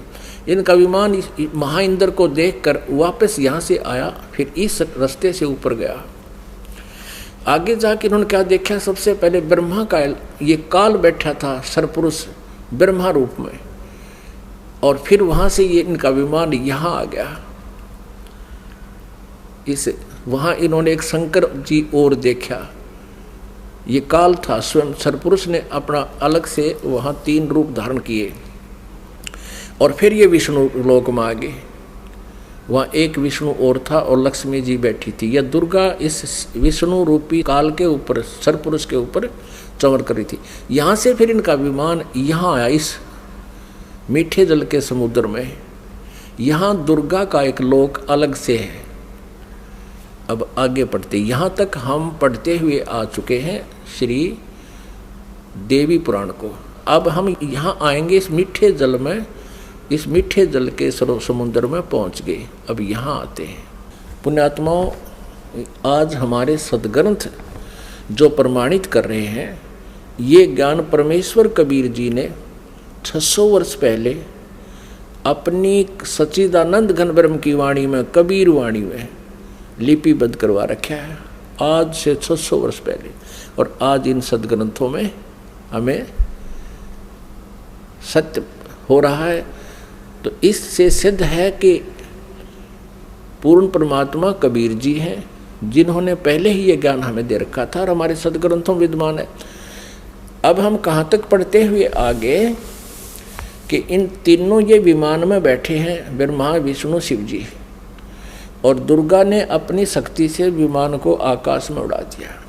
इनका विमान महाइंद्र को देखकर वापस यहाँ से आया, फिर इस रास्ते से ऊपर गया। आगे जाके इन्होंने क्या देखा, सबसे पहले ब्रह्मा का ये काल बैठा था सरपुरुष ब्रह्मा रूप में, और फिर वहाँ से ये इनका विमान यहाँ आ गया। इस वहाँ इन्होंने एक शंकर जी और देखा, ये काल था, स्वयं सरपुरुष ने अपना अलग से वहाँ 3 रूप धारण किए। और फिर ये विष्णु लोक में आ गए, वहाँ एक विष्णु और था और लक्ष्मी जी बैठी थी। यह दुर्गा इस विष्णु रूपी काल के ऊपर, सरपुरुष के ऊपर चमर कर रही थी। यहाँ से फिर इनका विमान यहाँ आया, इस मीठे जल के समुद्र में। यहाँ दुर्गा का एक लोक अलग से है। अब आगे पढ़ते, यहाँ तक हम पढ़ते हुए आ चुके हैं श्री देवी पुराण को। अब हम यहाँ आएंगे इस मीठे जल में, इस मीठे जल के समुद्र में पहुँच गए। अब यहाँ आते हैं पुण्यात्माओं, आज हमारे सदग्रंथ जो प्रमाणित कर रहे हैं, ये ज्ञान परमेश्वर कबीर जी ने 600 वर्ष पहले अपनी सच्चिदानंद घन ब्रह्म की वाणी में, कबीर वाणी में लिपिबद्ध करवा रखा है, आज से 600 वर्ष पहले। और आज इन सदग्रंथों में हमें सत्य हो रहा है। तो इससे सिद्ध है कि पूर्ण परमात्मा कबीर जी हैं, जिन्होंने पहले ही ये ज्ञान हमें दे रखा था और हमारे सदग्रंथों विद्यमान है। अब हम कहाँ तक पढ़ते हुए आगे कि इन तीनों ये विमान में बैठे हैं, ब्रह्मा विष्णु शिव जी, और दुर्गा ने अपनी शक्ति से विमान को आकाश में उड़ा दिया।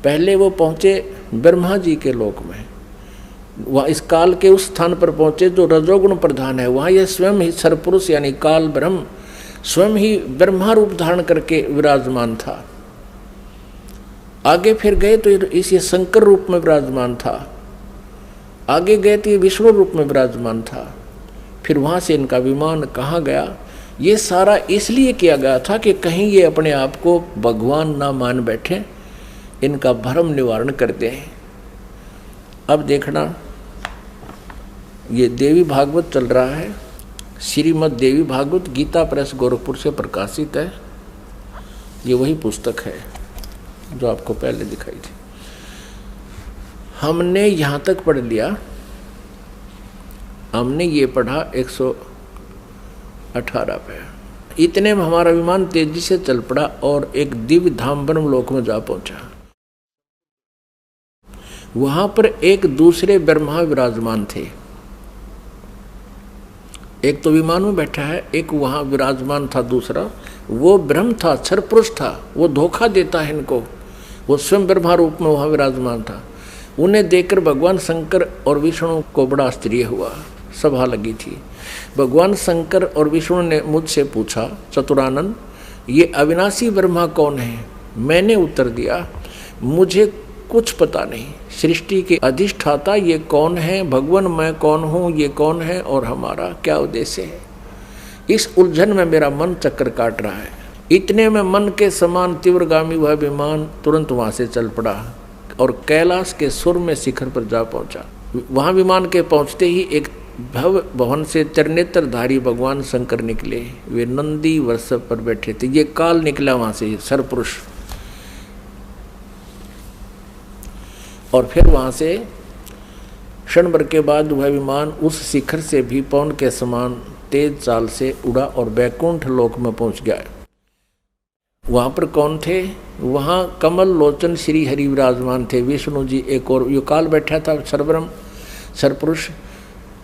पहले वो पहुँचे ब्रह्मा जी के लोक में, वहाँ इस काल के उस स्थान पर पहुँचे जो रजोगुण प्रधान है। वहाँ यह स्वयं ही सरपुरुष यानी काल ब्रह्म स्वयं ही ब्रह्मा रूप धारण करके विराजमान था। आगे फिर गए तो इस ये शंकर रूप में विराजमान था। आगे गए तो ये विष्णु रूप में विराजमान था। फिर वहाँ से इनका विमान कहाँ गया, ये सारा इसलिए किया गया था कि कहीं ये अपने आप को भगवान ना मान बैठे, इनका भ्रम निवारण कर दें। अब देखना, ये देवी भागवत चल रहा है, श्रीमद् देवी भागवत, गीता प्रेस गोरखपुर से प्रकाशित है। ये वही पुस्तक है जो आपको पहले दिखाई थी। हमने यहाँ तक पढ़ लिया, हमने ये पढ़ा 118 पे। इतने में हमारा विमान तेजी से चल पड़ा और एक दिव्य धाम ब्रह्मलोक में जा पहुंचा। वहां पर एक दूसरे ब्रह्मा विराजमान थे। एक तो विमान में बैठा है, एक वहां विराजमान था दूसरा, वो ब्रह्म था, क्षर पुरुष था, वो धोखा देता है इनको, वो स्वयं ब्रह्मा रूप में वहां विराजमान था। उन्हें देखकर भगवान शंकर और विष्णु को बड़ा आश्चर्य हुआ, सभा लगी थी। भगवान शंकर और विष्णु ने मुझसे पूछा, चतुरानन ये अविनाशी ब्रह्मा कौन है? मैंने उत्तर दिया, मुझे कुछ पता नहीं। सृष्टि के अधिष्ठाता ये कौन है? भगवान मैं कौन हूँ? ये कौन है? और हमारा क्या उद्देश्य है? इस उलझन में मेरा मन चक्कर काट रहा है। इतने में मन के समान तीव्रगामी वह विमान तुरंत वहाँ से चल पड़ा और कैलाश के सुर में शिखर पर जा पहुँचा। वहाँ विमान के पहुँचते ही एक भव्य भवन से त्रिनेत्रधारी भगवान शंकर निकले। वे नंदी वृषभ पर बैठे थे। ये काल निकला वहाँ से, सरपुरुष। और फिर वहाँ से क्षण भर के बाद वह विमान उस शिखर से भी पवन के समान तेज चाल से उड़ा और बैकुंठ लोक में पहुँच गया। वहाँ पर कौन थे? वहाँ कमल लोचन श्री हरि विराजमान थे, विष्णु जी एक और युकाल बैठा था, सरब्रह्म सरपुरुष,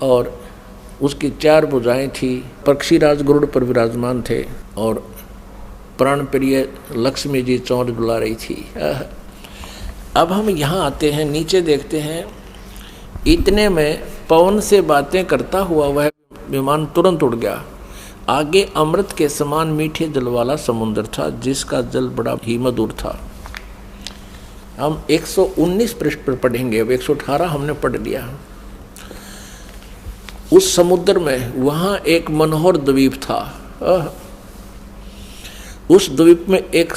और उसकी 4 भुजाएं थी। पक्षीराज गरुड़ पर विराजमान थे और प्राण प्रिय लक्ष्मी जी चौंच बुला रही थी। अब हम यहाँ आते हैं, नीचे देखते हैं। इतने में पवन से बातें करता हुआ वह विमान तुरंत उड़ गया। आगे अमृत के समान मीठे जल वाला समुद्र था, जिसका जल बड़ा ही मधुर था। हम 119 पृष्ठ पर पढ़ेंगे, अब 118 हमने पढ़ लिया। उस समुद्र में वहाँ एक मनोहर द्वीप था। उस द्वीप में एक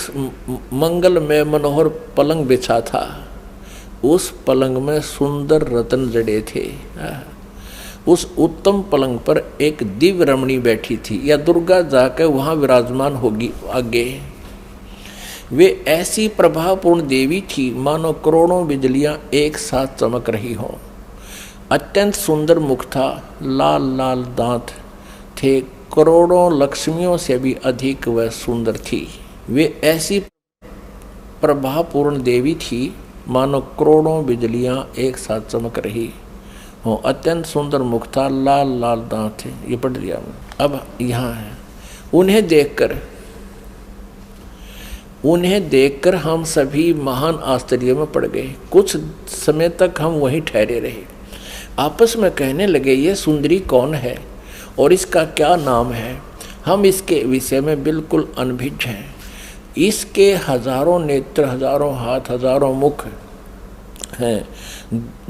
मंगल में मनोहर पलंग बिछा था। उस पलंग में सुंदर रत्न जड़े थे। उस उत्तम पलंग पर एक दिव्य रमणी बैठी थी, या दुर्गा जाकर वहाँ विराजमान होगी आगे। वे ऐसी प्रभावपूर्ण देवी थी मानो करोड़ों बिजलियां एक साथ चमक रही हों। अत्यंत सुंदर मुख था, लाल लाल दांत थे, करोड़ों लक्ष्मियों से भी अधिक वह सुंदर थी। वे ऐसी प्रभावपूर्ण देवी थी मानो करोड़ों बिजलियां एक साथ चमक रही हो। अत्यंत सुंदर मुख था, लाल लाल दांत थे। ये पढ़ लिया। अब यहाँ है, उन्हें देखकर हम सभी महान आश्चर्य में पड़ गए। कुछ समय तक हम वहीं ठहरे रहे, आपस में कहने लगे, ये सुंदरी कौन है और इसका क्या नाम है? हम इसके विषय में बिल्कुल अनभिज्ञ हैं। इसके हजारों नेत्र, हजारों हाथ, हजारों मुख हैं।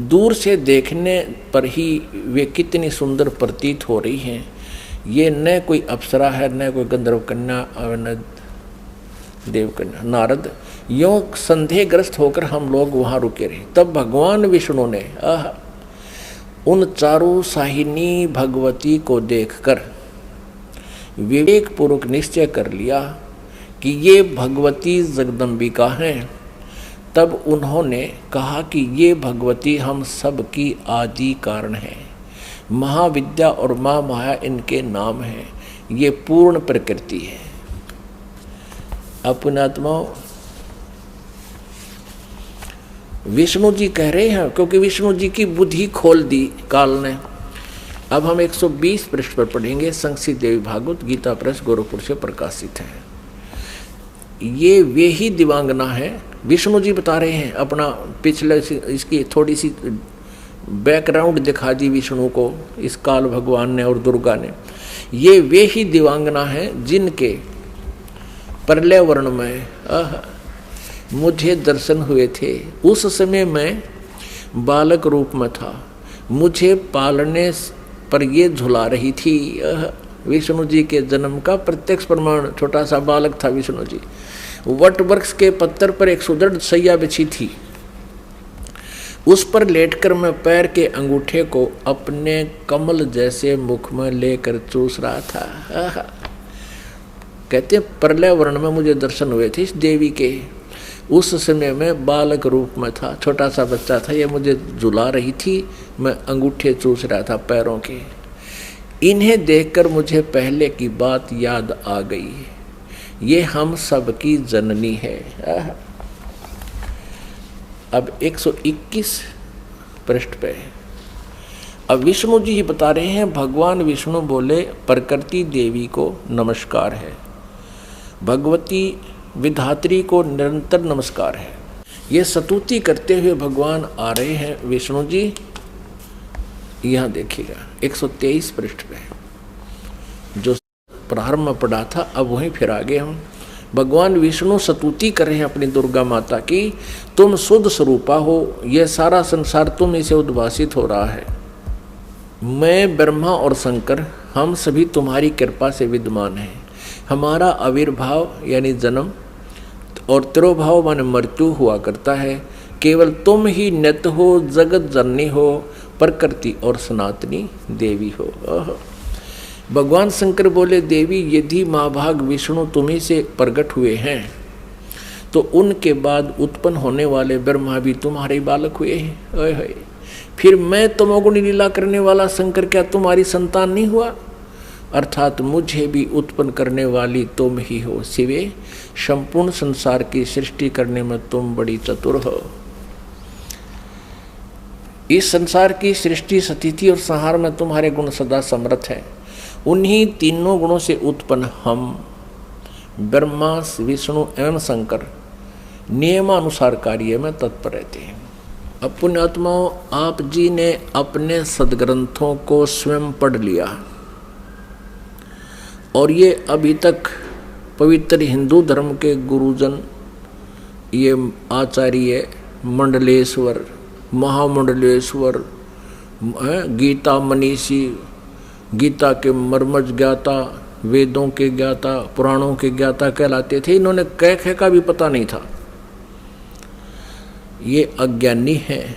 दूर से देखने पर ही वे कितनी सुंदर प्रतीत हो रही हैं। ये न कोई अप्सरा है, न कोई गंधर्व कन्या और न देव कन्या। नारद यों संदेहग्रस्त होकर हम लोग वहाँ रुके रहे। तब भगवान विष्णु ने उन चारों साहिनी भगवती को देखकर विवेक पूर्वक निश्चय कर लिया कि ये भगवती जगदम्बिका हैं। तब उन्होंने कहा कि ये भगवती हम सब की आदि कारण है। महाविद्या और माँ माया इनके नाम हैं। ये पूर्ण प्रकृति है। अपने आत्माओं, विष्णु जी कह रहे हैं, क्योंकि विष्णु जी की बुद्धि खोल दी काल ने। अब हम 120 पृष्ठ पर पढ़ेंगे। संक्षिप्त देवी भागवत, गीता प्रेस गोरखपुर से प्रकाशित है। ये वे ही दिवांगना है। विष्णु जी बता रहे हैं अपना पिछले, इसकी थोड़ी सी बैकग्राउंड दिखा दी विष्णु को इस काल भगवान ने और दुर्गा ने। ये वे ही दिवांगना है जिनके प्रलय वर्ण में मुझे दर्शन हुए थे। उस समय मैं बालक रूप में था। मुझे पालने पर ये झुला रही थी। विष्णु जी के जन्म का प्रत्यक्ष प्रमाण, छोटा सा बालक था विष्णु जी। वट वृक्ष के पत्तर पर एक सुदृढ़ सैया बिछी थी, उस पर लेटकर मैं पैर के अंगूठे को अपने कमल जैसे मुख में लेकर चूस रहा था। कहते हैं प्रलय वर्ण में मुझे दर्शन हुए थे इस देवी के। उस समय में बालक रूप में था, छोटा सा बच्चा था, ये मुझे झुला रही थी, मैं अंगूठे चूस रहा था पैरों के। इन्हें देखकर मुझे पहले की बात याद आ गई, ये हम सब की जननी है। अब 121 पृष्ठ पे अब विष्णु जी ही बता रहे हैं। भगवान विष्णु बोले, प्रकृति देवी को नमस्कार है, भगवती विधात्री को निरंतर नमस्कार है। ये स्तुति करते हुए भगवान आ रहे हैं विष्णु जी। यहाँ देखिएगा 123 पृष्ठ पे जो प्रारंभ में पढ़ा था, अब वहीं फिर आगे हम। भगवान विष्णु स्तुति कर रहे हैं अपनी दुर्गा माता की, तुम शुद्ध स्वरूपा हो, यह सारा संसार तुम इसे उद्भासित हो रहा है। मैं ब्रह्मा और शंकर हम सभी तुम्हारी कृपा से विद्यमान हैं। हमारा आविर्भाव यानी जन्म और तिरोभाव माने मृत्यु हुआ करता है। केवल तुम ही नित्य हो, जगत जननी हो, प्रकृति और सनातनी देवी हो। भगवान शंकर बोले, देवी यदि महाभाग विष्णु तुम्ही से प्रकट हुए हैं तो उनके बाद उत्पन्न होने वाले ब्रह्मा भी तुम्हारे बालक हुए हैं। ओए फिर मैं तमोगुणी लीला करने वाला शंकर क्या तुम्हारी संतान नहीं हुआ? अर्थात मुझे भी उत्पन्न करने वाली तुम ही हो। शिवे, संपूर्ण संसार की सृष्टि करने में तुम बड़ी चतुर हो। इस संसार की सृष्टि, स्थिति और संहार में तुम्हारे गुण सदा समर्थ हैं। उन्हीं तीनों गुणों से उत्पन्न हम ब्रह्मा, विष्णु एवं शंकर नियमानुसार कार्य में तत्पर रहते हैं। अब पुण्यात्माओं, आप जी ने अपने सदग्रंथों को स्वयं पढ़ लिया और ये अभी तक पवित्र हिंदू धर्म के गुरुजन, ये आचार्य मंडलेश्वर, महामंडलेश्वर, गीता मनीषी, गीता के मर्मज ज्ञाता, वेदों के ज्ञाता, पुराणों के ज्ञाता कहलाते थे। इन्होंने कह का भी पता नहीं था। ये अज्ञानी हैं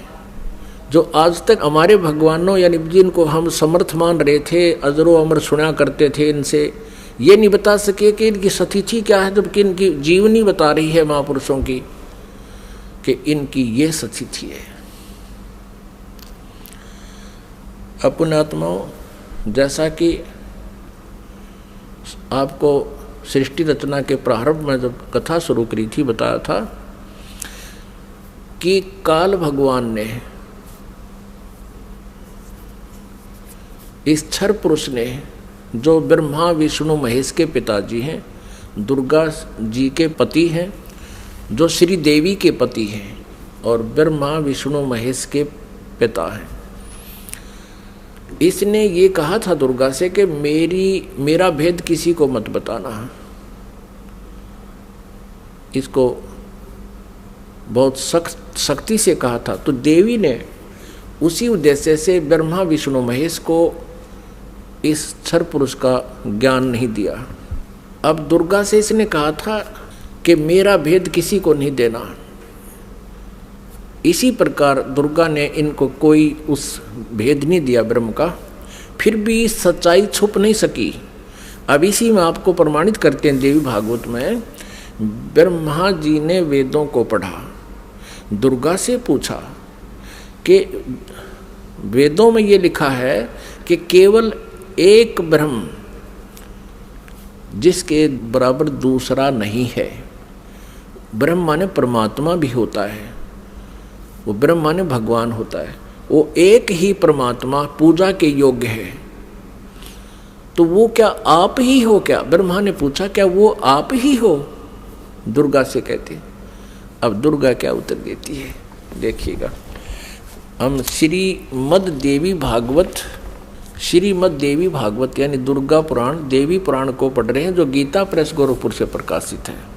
जो आज तक हमारे भगवानों यानी जिनको हम समर्थ मान रहे थे, अजरो अमर सुना करते थे, इनसे ये नहीं बता सके कि इनकी स्थिति क्या है, जबकि इनकी जीवनी बता रही है महापुरुषों की कि इनकी ये स्थिति है। पुण्यात्माओं, जैसा कि आपको सृष्टि रचना के प्रारंभ में जब कथा शुरू करी थी बताया था कि काल भगवान ने, इस क्षर पुरुष ने, जो ब्रह्मा विष्णु महेश के पिताजी हैं, दुर्गा जी के पति हैं, जो श्री देवी के पति हैं और ब्रह्मा विष्णु महेश के पिता हैं, इसने ये कहा था दुर्गा से कि मेरा भेद किसी को मत बताना। इसको बहुत सख्ती से कहा था। तो देवी ने उसी उद्देश्य से ब्रह्मा विष्णु महेश को इस क्षर पुरुष का ज्ञान नहीं दिया। अब दुर्गा से इसने कहा था कि मेरा भेद किसी को नहीं देना। इसी प्रकार दुर्गा ने इनको कोई उस भेद नहीं दिया ब्रह्म का, फिर भी सच्चाई छुप नहीं सकी। अब इसी में आपको प्रमाणित करते हैं देवी भागवत में, ब्रह्मा जी ने वेदों को पढ़ा, दुर्गा से पूछा कि वेदों में ये लिखा है कि केवल एक ब्रह्म जिसके बराबर दूसरा नहीं है। ब्रह्म माने परमात्मा भी होता है, वो ब्रह्म माने भगवान होता है, वो एक ही परमात्मा पूजा के योग्य है। तो वो क्या आप ही हो क्या? ब्रह्मा ने पूछा, क्या वो आप ही हो? दुर्गा से कहती। अब दुर्गा क्या उत्तर देती है देखिएगा। हम श्रीमद् देवी भागवत यानी दुर्गा पुराण, देवी पुराण को पढ़ रहे हैं, जो गीता प्रेस गोरखपुर से प्रकाशित है।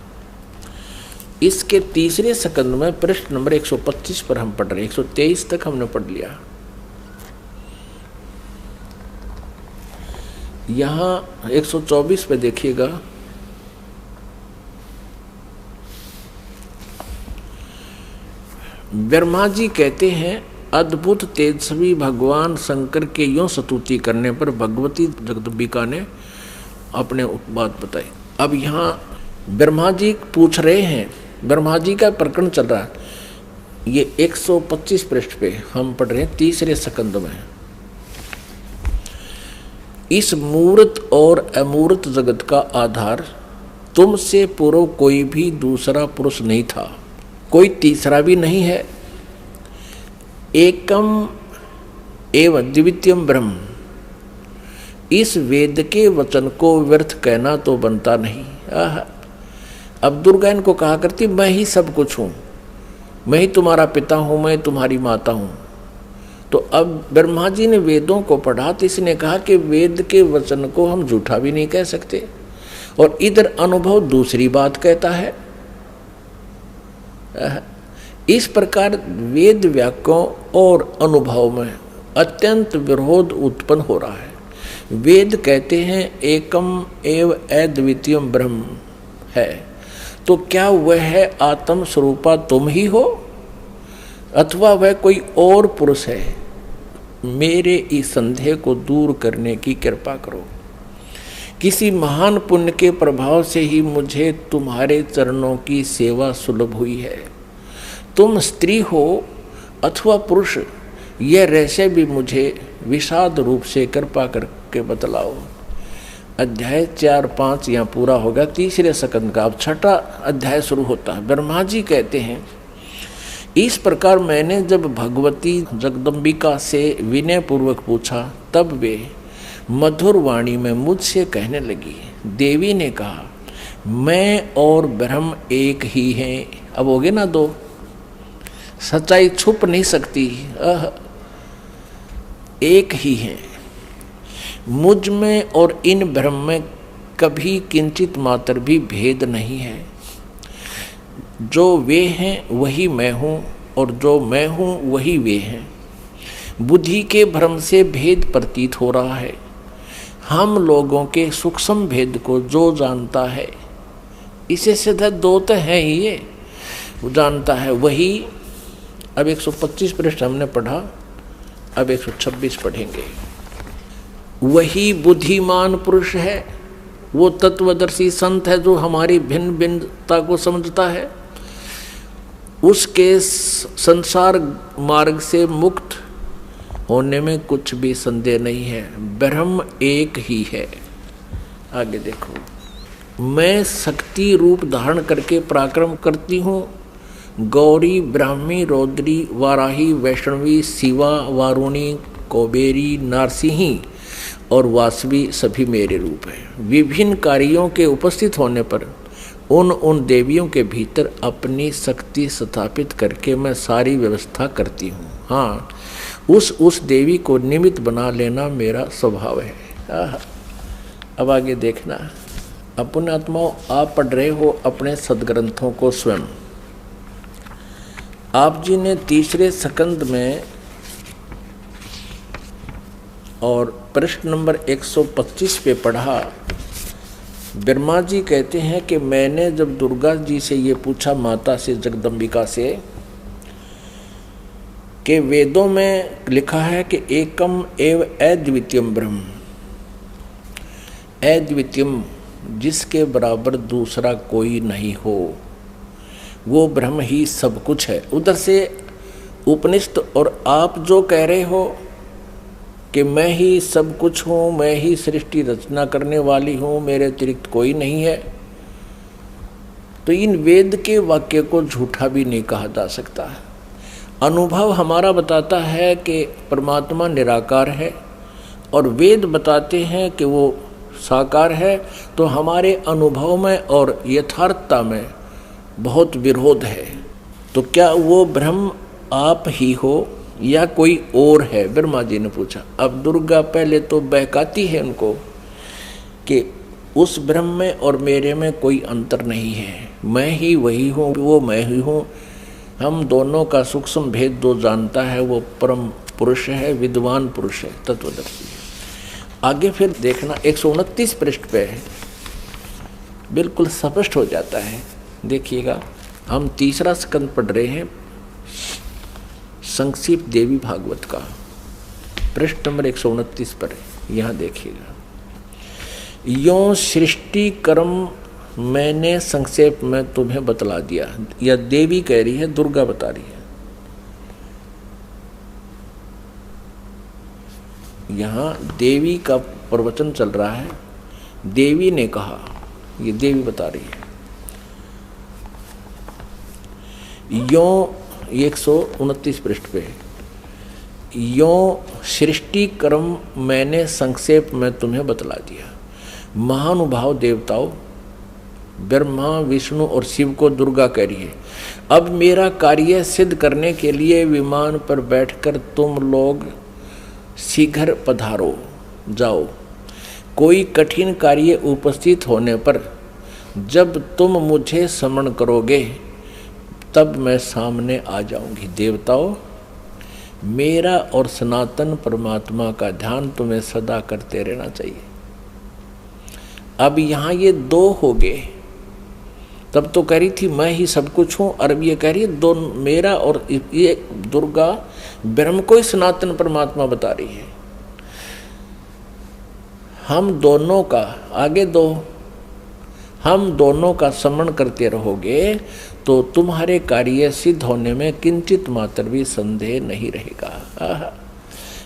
इसके तीसरे स्कंद में पृष्ठ नंबर 125 पर हम पढ़ रहे हैं। 123 तक हमने पढ़ लिया। यहाँ 124 पे देखिएगा, ब्रह्मा जी कहते हैं अद्भुत तेजस्वी भगवान शंकर के यूं स्तुति करने पर भगवती जगदम्बिका ने अपने बात बताई। अब यहाँ ब्रह्मा जी पूछ रहे हैं, ब्रह्मा जी का प्रकरण चल रहा है, ये 125 पृष्ठ पे हम पढ़ रहे हैं, तीसरे स्कंद में। इस मूर्त और अमूर्त जगत का आधार तुमसे पूर्व कोई भी दूसरा पुरुष नहीं था, कोई तीसरा भी नहीं है। एकम एव द्वितीयम ब्रह्म, इस वेद के वचन को व्यर्थ कहना तो बनता नहीं। अब दुर्गा इनको कहा करती मैं ही सब कुछ हूँ, मैं ही तुम्हारा पिता हूँ, मैं तुम्हारी माता हूँ। तो अब ब्रह्मा जी ने वेदों को पढ़ा तो इसने कहा कि वेद के वचन को हम झूठा भी नहीं कह सकते, और इधर अनुभव दूसरी बात कहता है। इस प्रकार वेद वाक्यों और अनुभव में अत्यंत विरोध उत्पन्न हो रहा है। वेद कहते हैं एकम एव अद्वितीयम ब्रह्म है, तो क्या वह है आत्म स्वरूपा तुम ही हो अथवा वह कोई और पुरुष है? मेरे इस संदेह को दूर करने की कृपा करो। किसी महान पुण्य के प्रभाव से ही मुझे तुम्हारे चरणों की सेवा सुलभ हुई है। तुम स्त्री हो अथवा पुरुष, यह रहस्य भी मुझे विषाद रूप से कृपा करके बतलाओ। अध्याय 4-5 यहाँ पूरा होगा, तीसरे स्कंद का अब छठा अध्याय शुरू होता है। ब्रह्मा जी कहते हैं इस प्रकार मैंने जब भगवती जगदम्बिका से विनय पूर्वक पूछा, तब वे मधुर वाणी में मुझसे कहने लगी। देवी ने कहा मैं और ब्रह्म एक ही हैं। अब हो गए ना दो, सच्चाई छुप नहीं सकती, एक ही हैं। मुझ में और इन ब्रह्म में कभी किंचित मात्र भी भेद नहीं है। जो वे हैं वही मैं हूँ, और जो मैं हूँ वही वे हैं। बुद्धि के भ्रम से भेद प्रतीत हो रहा है। हम लोगों के सूक्ष्म भेद को जो जानता है, इसे सीधा दो तो है ही, ये वो जानता है वही। अब 125 पृष्ठ हमने पढ़ा, अब 126 पढ़ेंगे। वही बुद्धिमान पुरुष है, वो तत्वदर्शी संत है जो हमारी भिन्न भिन्नता को समझता है। उसके संसार मार्ग से मुक्त होने में कुछ भी संदेह नहीं है। ब्रह्म एक ही है। आगे देखो, मैं शक्ति रूप धारण करके पराक्रम करती हूँ। गौरी, ब्राह्मी, रौद्री, वाराही, वैष्णवी, शिवा, वारुणी, कुबेरी, नारसिंही और वासवी सभी मेरे रूप हैं। विभिन्न कार्यों के उपस्थित होने पर उन देवियों के भीतर अपनी शक्ति स्थापित करके मैं सारी व्यवस्था करती हूँ। हाँ, उस देवी को निमित्त बना लेना मेरा स्वभाव है। अब आगे देखना, अपने आत्माओं, आप पढ़ रहे हो अपने सदग्रंथों को स्वयं। आप जी ने तीसरे स्कंद में और प्रश्न नंबर 125 पे पढ़ा। ब्रह्मा जी कहते हैं कि मैंने जब दुर्गा जी से ये पूछा, माता से, जगदम्बिका से, कि वेदों में लिखा है कि एकम एव अद्वितीयम ब्रह्म, अद्वितीयम जिसके बराबर दूसरा कोई नहीं हो, वो ब्रह्म ही सब कुछ है। उधर से उपनिषद और आप जो कह रहे हो कि मैं ही सब कुछ हूँ, मैं ही सृष्टि रचना करने वाली हूँ, मेरे अतिरिक्त कोई नहीं है, तो इन वेद के वाक्य को झूठा भी नहीं कहा जा सकता। अनुभव हमारा बताता है कि परमात्मा निराकार है और वेद बताते हैं कि वो साकार है, तो हमारे अनुभव में और यथार्थता में बहुत विरोध है। तो क्या वो ब्रह्म आप ही हो या कोई और है? ब्रह्मा जी ने पूछा। अब दुर्गा पहले तो बहकाती है उनको कि उस ब्रह्म में और मेरे में कोई अंतर नहीं है, मैं ही वही हूँ, वो मैं ही हूँ। हम दोनों का सूक्ष्म भेद जो जानता है वो परम पुरुष है, विद्वान पुरुष है, तत्वदर्शी है। आगे फिर देखना 129 पृष्ठ पे है, बिल्कुल स्पष्ट हो जाता है। देखिएगा, हम तीसरा स्कंद पढ़ रहे हैं, संक्षिप्त देवी भागवत का, पृष्ठ नंबर 129 पर है। यहाँ देखिएगा, यों सृष्टि कर्म मैंने संक्षेप में तुम्हें बतला दिया। यह देवी कह रही है, दुर्गा बता रही है। यहाँ देवी का प्रवचन चल रहा है, देवी ने कहा, ये देवी बता रही है। यों 129 पृष्ठ पे, यों सृष्टि कर्म मैंने संक्षेप में तुम्हें बतला दिया। महानुभाव देवताओं, ब्रह्मा विष्णु और शिव को दुर्गा कह रही है, अब मेरा कार्य सिद्ध करने के लिए विमान पर बैठकर तुम लोग शीघ्र पधारो जाओ। कोई कठिन कार्य उपस्थित होने पर जब तुम मुझे स्मरण करोगे तब मैं सामने आ जाऊंगी। देवताओं, मेरा और सनातन परमात्मा का ध्यान तुम्हें सदा करते रहना चाहिए। अब यहाँ ये दो हो गए, तब तो कह रही थी मैं ही सब कुछ हूँ, और अब ये कह रही है दो, मेरा और ये दुर्गा ब्रह्म को ही सनातन परमात्मा बता रही है। हम दोनों का आगे दो, हम दोनों का स्मरण करते रहोगे तो तुम्हारे कार्य सिद्ध होने में किंचित मात्र भी संदेह नहीं रहेगा।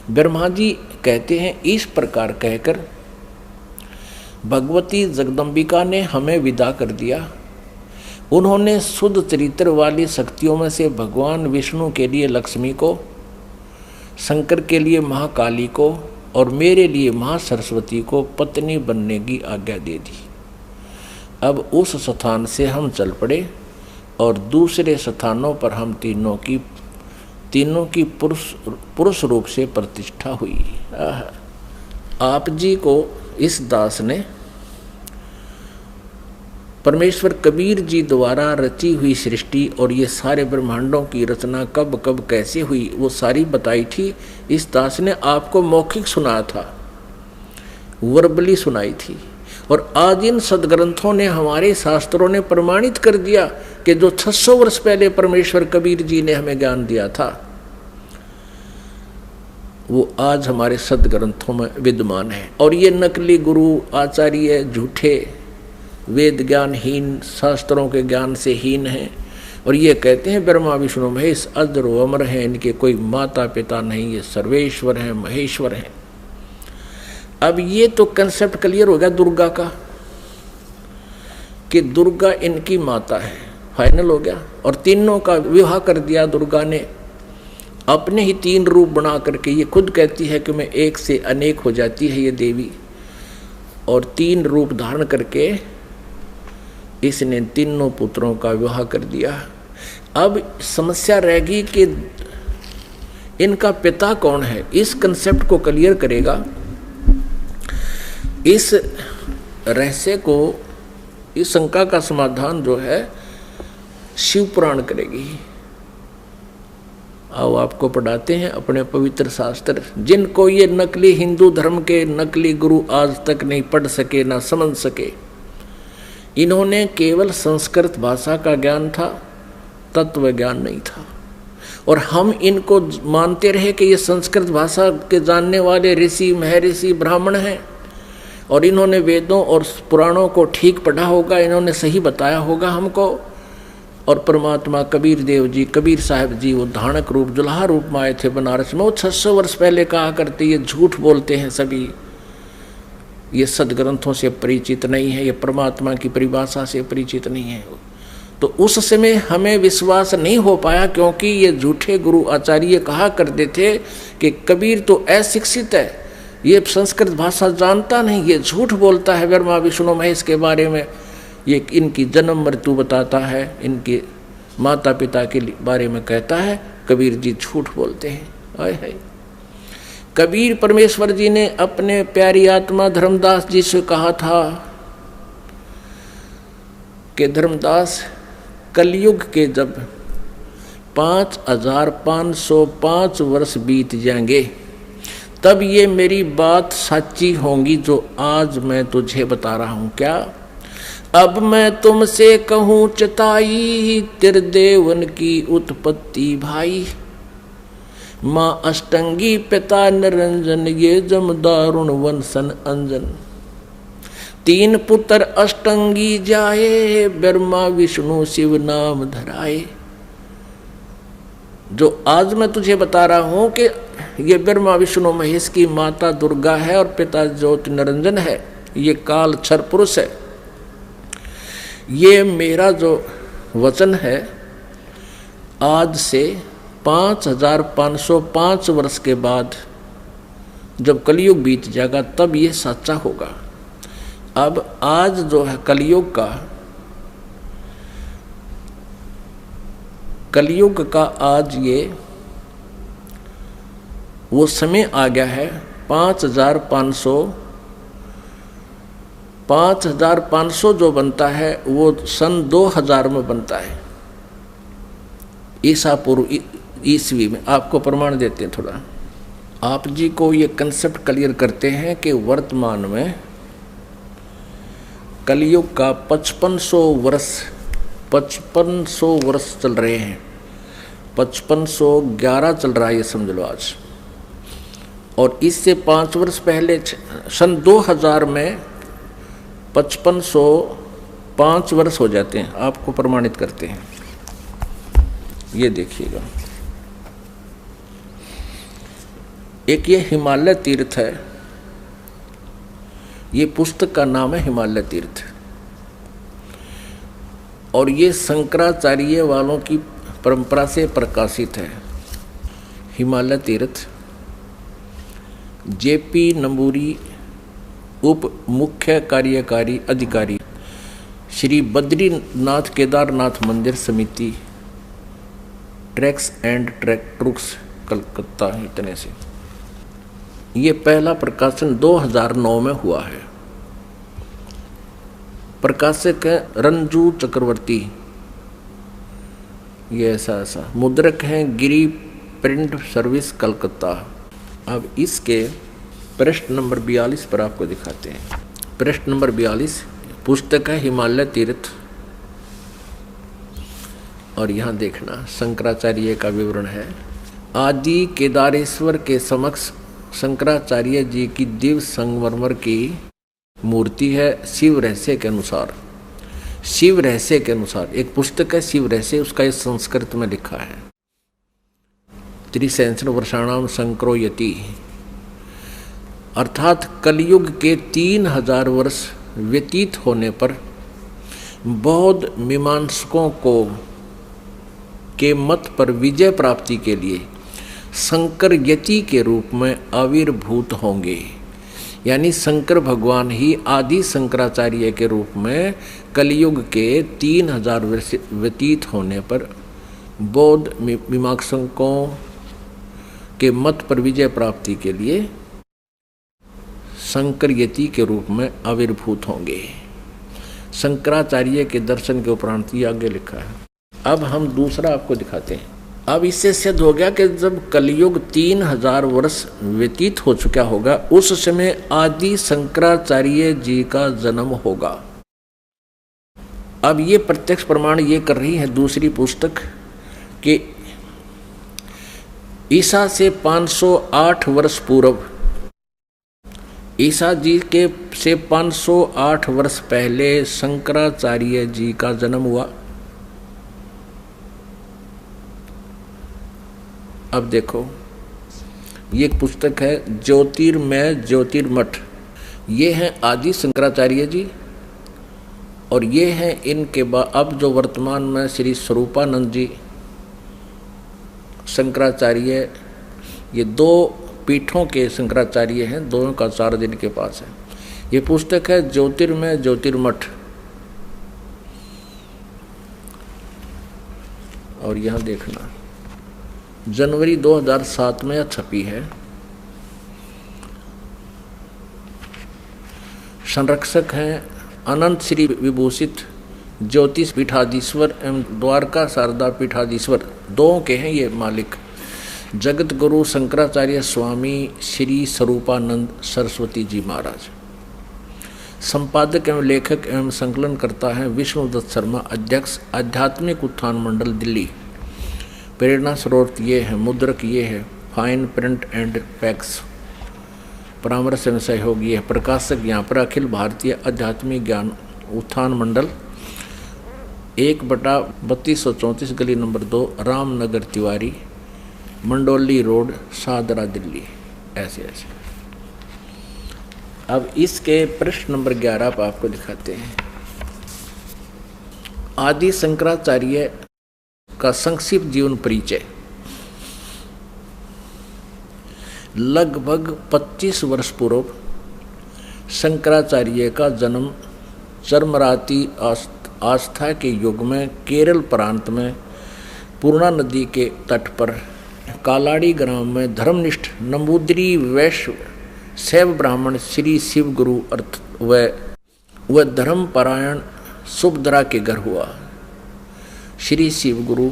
ब्रह्मा जी कहते हैं, इस प्रकार कहकर भगवती जगदम्बिका ने हमें विदा कर दिया। उन्होंने शुद्ध चरित्र वाली शक्तियों में से भगवान विष्णु के लिए लक्ष्मी को, शंकर के लिए महाकाली को और मेरे लिए महासरस्वती को पत्नी बनने की आज्ञा दे दी। अब उस स्थान से हम चल पड़े और दूसरे स्थानों पर हम तीनों की पुरुष रूप से प्रतिष्ठा हुई। आप जी को इस दास ने परमेश्वर कबीर जी द्वारा रची हुई सृष्टि और ये सारे ब्रह्मांडों की रचना कब कब कैसे हुई वो सारी बताई थी। इस दास ने आपको मौखिक सुनाया था, वर्बली सुनाई थी, और आज इन सदग्रंथों ने, हमारे शास्त्रों ने प्रमाणित कर दिया कि जो 600 वर्ष पहले परमेश्वर कबीर जी ने हमें ज्ञान दिया था वो आज हमारे सदग्रंथों में विद्यमान है। और ये नकली गुरु आचार्य झूठे, वेद ज्ञानहीन, शास्त्रों के ज्ञान से हीन हैं, और ये कहते हैं ब्रह्मा विष्णु महेश अजर व अमर हैं, इनके कोई माता पिता नहीं, ये सर्वेश्वर हैं, महेश्वर हैं। अब ये तो कंसेप्ट क्लियर हो गया दुर्गा का कि दुर्गा इनकी माता है, फाइनल हो गया। और तीनों का विवाह कर दिया दुर्गा ने, अपने ही 3 रूप बना करके। ये खुद कहती है कि मैं एक से अनेक हो जाती है ये देवी, और 3 रूप धारण करके इसने तीनों पुत्रों का विवाह कर दिया। अब समस्या रहेगी कि इनका पिता कौन है। इस कंसेप्ट को क्लियर करेगा, इस रहस्य को, इस शंका का समाधान जो है शिव पुराण करेगी। आओ आपको पढ़ाते हैं अपने पवित्र शास्त्र, जिनको ये नकली हिंदू धर्म के नकली गुरु आज तक नहीं पढ़ सके, ना समझ सके। इन्होंने केवल संस्कृत भाषा का ज्ञान था, तत्व ज्ञान नहीं था। और हम इनको मानते रहे कि ये संस्कृत भाषा के जानने वाले ऋषि, महर्षि, ब्राह्मण हैं, और इन्होंने वेदों और पुराणों को ठीक पढ़ा होगा, इन्होंने सही बताया होगा हमको। और परमात्मा कबीर देव जी, कबीर साहब जी, वो धानक रूप, जुल्हा रूप में आए थे बनारस में। वो 600 वर्ष पहले कहा करते, ये झूठ बोलते हैं सभी, ये सदग्रंथों से परिचित नहीं है, ये परमात्मा की परिभाषा से परिचित नहीं है। तो उस समय हमें विश्वास नहीं हो पाया, क्योंकि ये झूठे गुरु आचार्य कहा करते थे कि कबीर तो अशिक्षित है, ये संस्कृत भाषा जानता नहीं, ये झूठ बोलता है ब्रह्मा विष्णु महेश के बारे में, ये इनकी जन्म मृत्यु बताता है, इनके माता पिता के बारे में कहता है। कबीर जी झूठ बोलते हैं। आए है कबीर परमेश्वर जी ने अपने प्यारी आत्मा धर्मदास जी से कहा था कि धर्मदास, कलयुग के जब 5505 वर्ष बीत जाएंगे तब ये मेरी बात सच्ची होंगी जो आज मैं तुझे बता रहा हूं। क्या? अब मैं तुमसे कहूं चताई, त्रिदेवन की उत्पत्ति भाई। माँ अष्टंगी पिता निरंजन, ये जम दारुण वंशन अंजन। तीन पुत्र अष्टंगी जाए, ब्रह्मा विष्णु शिव नाम धराए। जो आज मैं तुझे बता रहा हूं कि ये ब्रह्मा विष्णु महेश की माता दुर्गा है और पिता ज्योति निरंजन है, ये काल क्षर पुरुष है। ये मेरा जो वचन है आज से 5505 वर्ष के बाद जब कलयुग बीत जाएगा तब ये सच्चा होगा। अब आज जो है कलयुग का आज ये वो समय आ गया है। 5500 जो बनता है वो सन 2000 में बनता है, ईसा पूर्व ईस्वी में। आपको प्रमाण देते हैं थोड़ा, आप जी को ये कंसेप्ट क्लियर करते हैं कि वर्तमान में कलयुग का 5500 वर्ष चल रहे हैं। 5511 चल रहा है ये समझ लो आज। और इससे 5 वर्ष पहले सन 2000 में 5505 वर्ष हो जाते हैं। आपको प्रमाणित करते हैं, ये देखिएगा। एक ये हिमालय तीर्थ है, ये पुस्तक का नाम है हिमालय तीर्थ। और ये शंकराचार्य वालों की परंपरा से प्रकाशित है। हिमालय तीर्थ जेपी नंबूरी उप मुख्य कार्यकारी अधिकारी, श्री बद्रीनाथ केदारनाथ मंदिर समिति, ट्रैक्स एंड ट्रुक्स, कलकत्ता। इतने से ये पहला प्रकाशन 2009 में हुआ है। प्रकाशक है रंजू चक्रवर्ती, ये ऐसा मुद्रक हैं गिरी प्रिंट सर्विस कलकत्ता। अब इसके पृष्ठ नंबर 42 पर आपको दिखाते हैं। पृष्ठ नंबर 42 पुस्तक है हिमालय तीर्थ। और यहाँ देखना शंकराचार्य का विवरण है। आदि केदारेश्वर के समक्ष शंकराचार्य जी की दिव्य संगमरमर की मूर्ति है। शिव रहस्य के अनुसार, शिव रहस्य के अनुसार एक पुस्तक है शिव रहस्य, उसका ये संस्कृत में लिखा है। त्रिसहस्र वर्षाणाम शंकरो यति, अर्थात कलयुग के 3000 वर्ष व्यतीत होने पर बौद्ध मीमांसकों को के मत पर विजय प्राप्ति के लिए शंकर यति के रूप में आविर्भूत होंगे। यानी शंकर भगवान ही आदि शंकराचार्य के रूप में कलयुग के 3000 वर्ष व्यतीत होने पर बौद्ध मीमांसकों के मत पर विजय प्राप्ति के लिए शंकर यति के रूप में आविर्भूत होंगे। शंकराचार्य के दर्शन के उपरांत ये आगे लिखा है। अब हम दूसरा आपको दिखाते हैं। अब इससे सिद्ध हो गया कि जब कलयुग 3000 वर्ष व्यतीत हो चुका होगा उस समय आदि शंकराचार्य जी का जन्म होगा। अब ये प्रत्यक्ष प्रमाण ये कर रही है दूसरी पुस्तक कि ईसा से 508 वर्ष पूर्व, ईसा जी के से 508 वर्ष पहले शंकराचार्य जी का जन्म हुआ। अब देखो ये एक पुस्तक है ज्योतिर्मय ज्योतिर्मठ। ये हैं आदि शंकराचार्य जी और ये हैं इनके बाद अब जो वर्तमान में श्री स्वरूपानंद जी शंकराचार्य, ये दो पीठों के शंकराचार्य हैं, दोनों का आचार्य इनके पास है। ये पुस्तक है ज्योतिर्मय ज्योतिर्मठ। और यहाँ देखना जनवरी 2007 में यह छपी है। संरक्षक हैं अनंत श्री विभूषित ज्योतिष पीठाधीश्वर एवं द्वारका शारदा पीठाधीश्वर, दो के हैं ये मालिक। जगत गुरु शंकराचार्य स्वामी श्री स्वरूपानंद सरस्वती जी महाराज। संपादक एवं लेखक एवं संकलन करता है विष्णुदत्त शर्मा, अध्यक्ष आध्यात्मिक उत्थान मंडल दिल्ली। प्रेरणा स्रोत ये है, मुद्रक ये है फाइन प्रिंट एंड पैक्स। परामर्श एवं सहयोग ये है, प्रकाशक यहाँ पर अखिल भारतीय आध्यात्मिक ज्ञान उत्थान मंडल 1/3234 गली नंबर 2 रामनगर तिवारी मंडोली रोड शाहदरा दिल्ली। ऐसे ऐसे। अब इसके पृष्ठ नंबर 11 पर आपको दिखाते हैं। आदि शंकराचार्य का संक्षिप्त जीवन परिचय। लगभग 25 वर्ष पूर्व शंकराचार्य का जन्म चरमराती आस्था के युग में केरल प्रांत में पूर्णा नदी के तट पर कालाड़ी ग्राम में धर्मनिष्ठ नंबूदरी वैश्य शैव ब्राह्मण श्री शिव गुरु अर्थ व धर्मपरायण सुभद्रा के घर हुआ। श्री शिव गुरु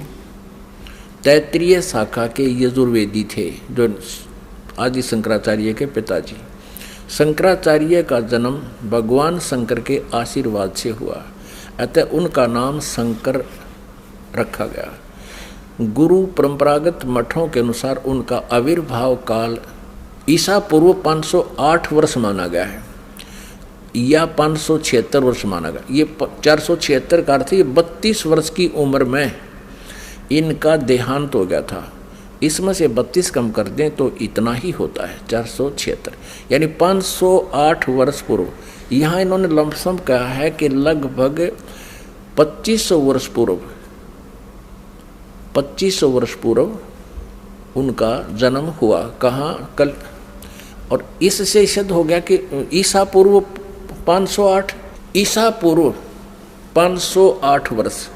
तैत्रीय शाखा के यजुर्वेदी थे, जो आदि शंकराचार्य के पिताजी। शंकराचार्य का जन्म भगवान शंकर के आशीर्वाद से हुआ, अतः उनका नाम शंकर रखा गया। गुरु परंपरागत मठों के अनुसार उनका आविर्भाव काल ईसा पूर्व 508 वर्ष माना गया है या 576 वर्ष माना गया। ये 476 का अर्थ, ये 32 वर्ष की उम्र में इनका देहांत हो गया था। इसमें से 32 कम कर दें तो इतना ही होता है 476, यानी 508 वर्ष पूर्व। यहाँ इन्होंने लमसम कहा है कि लगभग 2500 वर्ष पूर्व 2500 वर्ष पूर्व उनका जन्म हुआ। कहाँ? कल। और इससे सिद्ध हो गया कि ईसा पूर्व 508, ईसा पूर्व 508 वर्ष।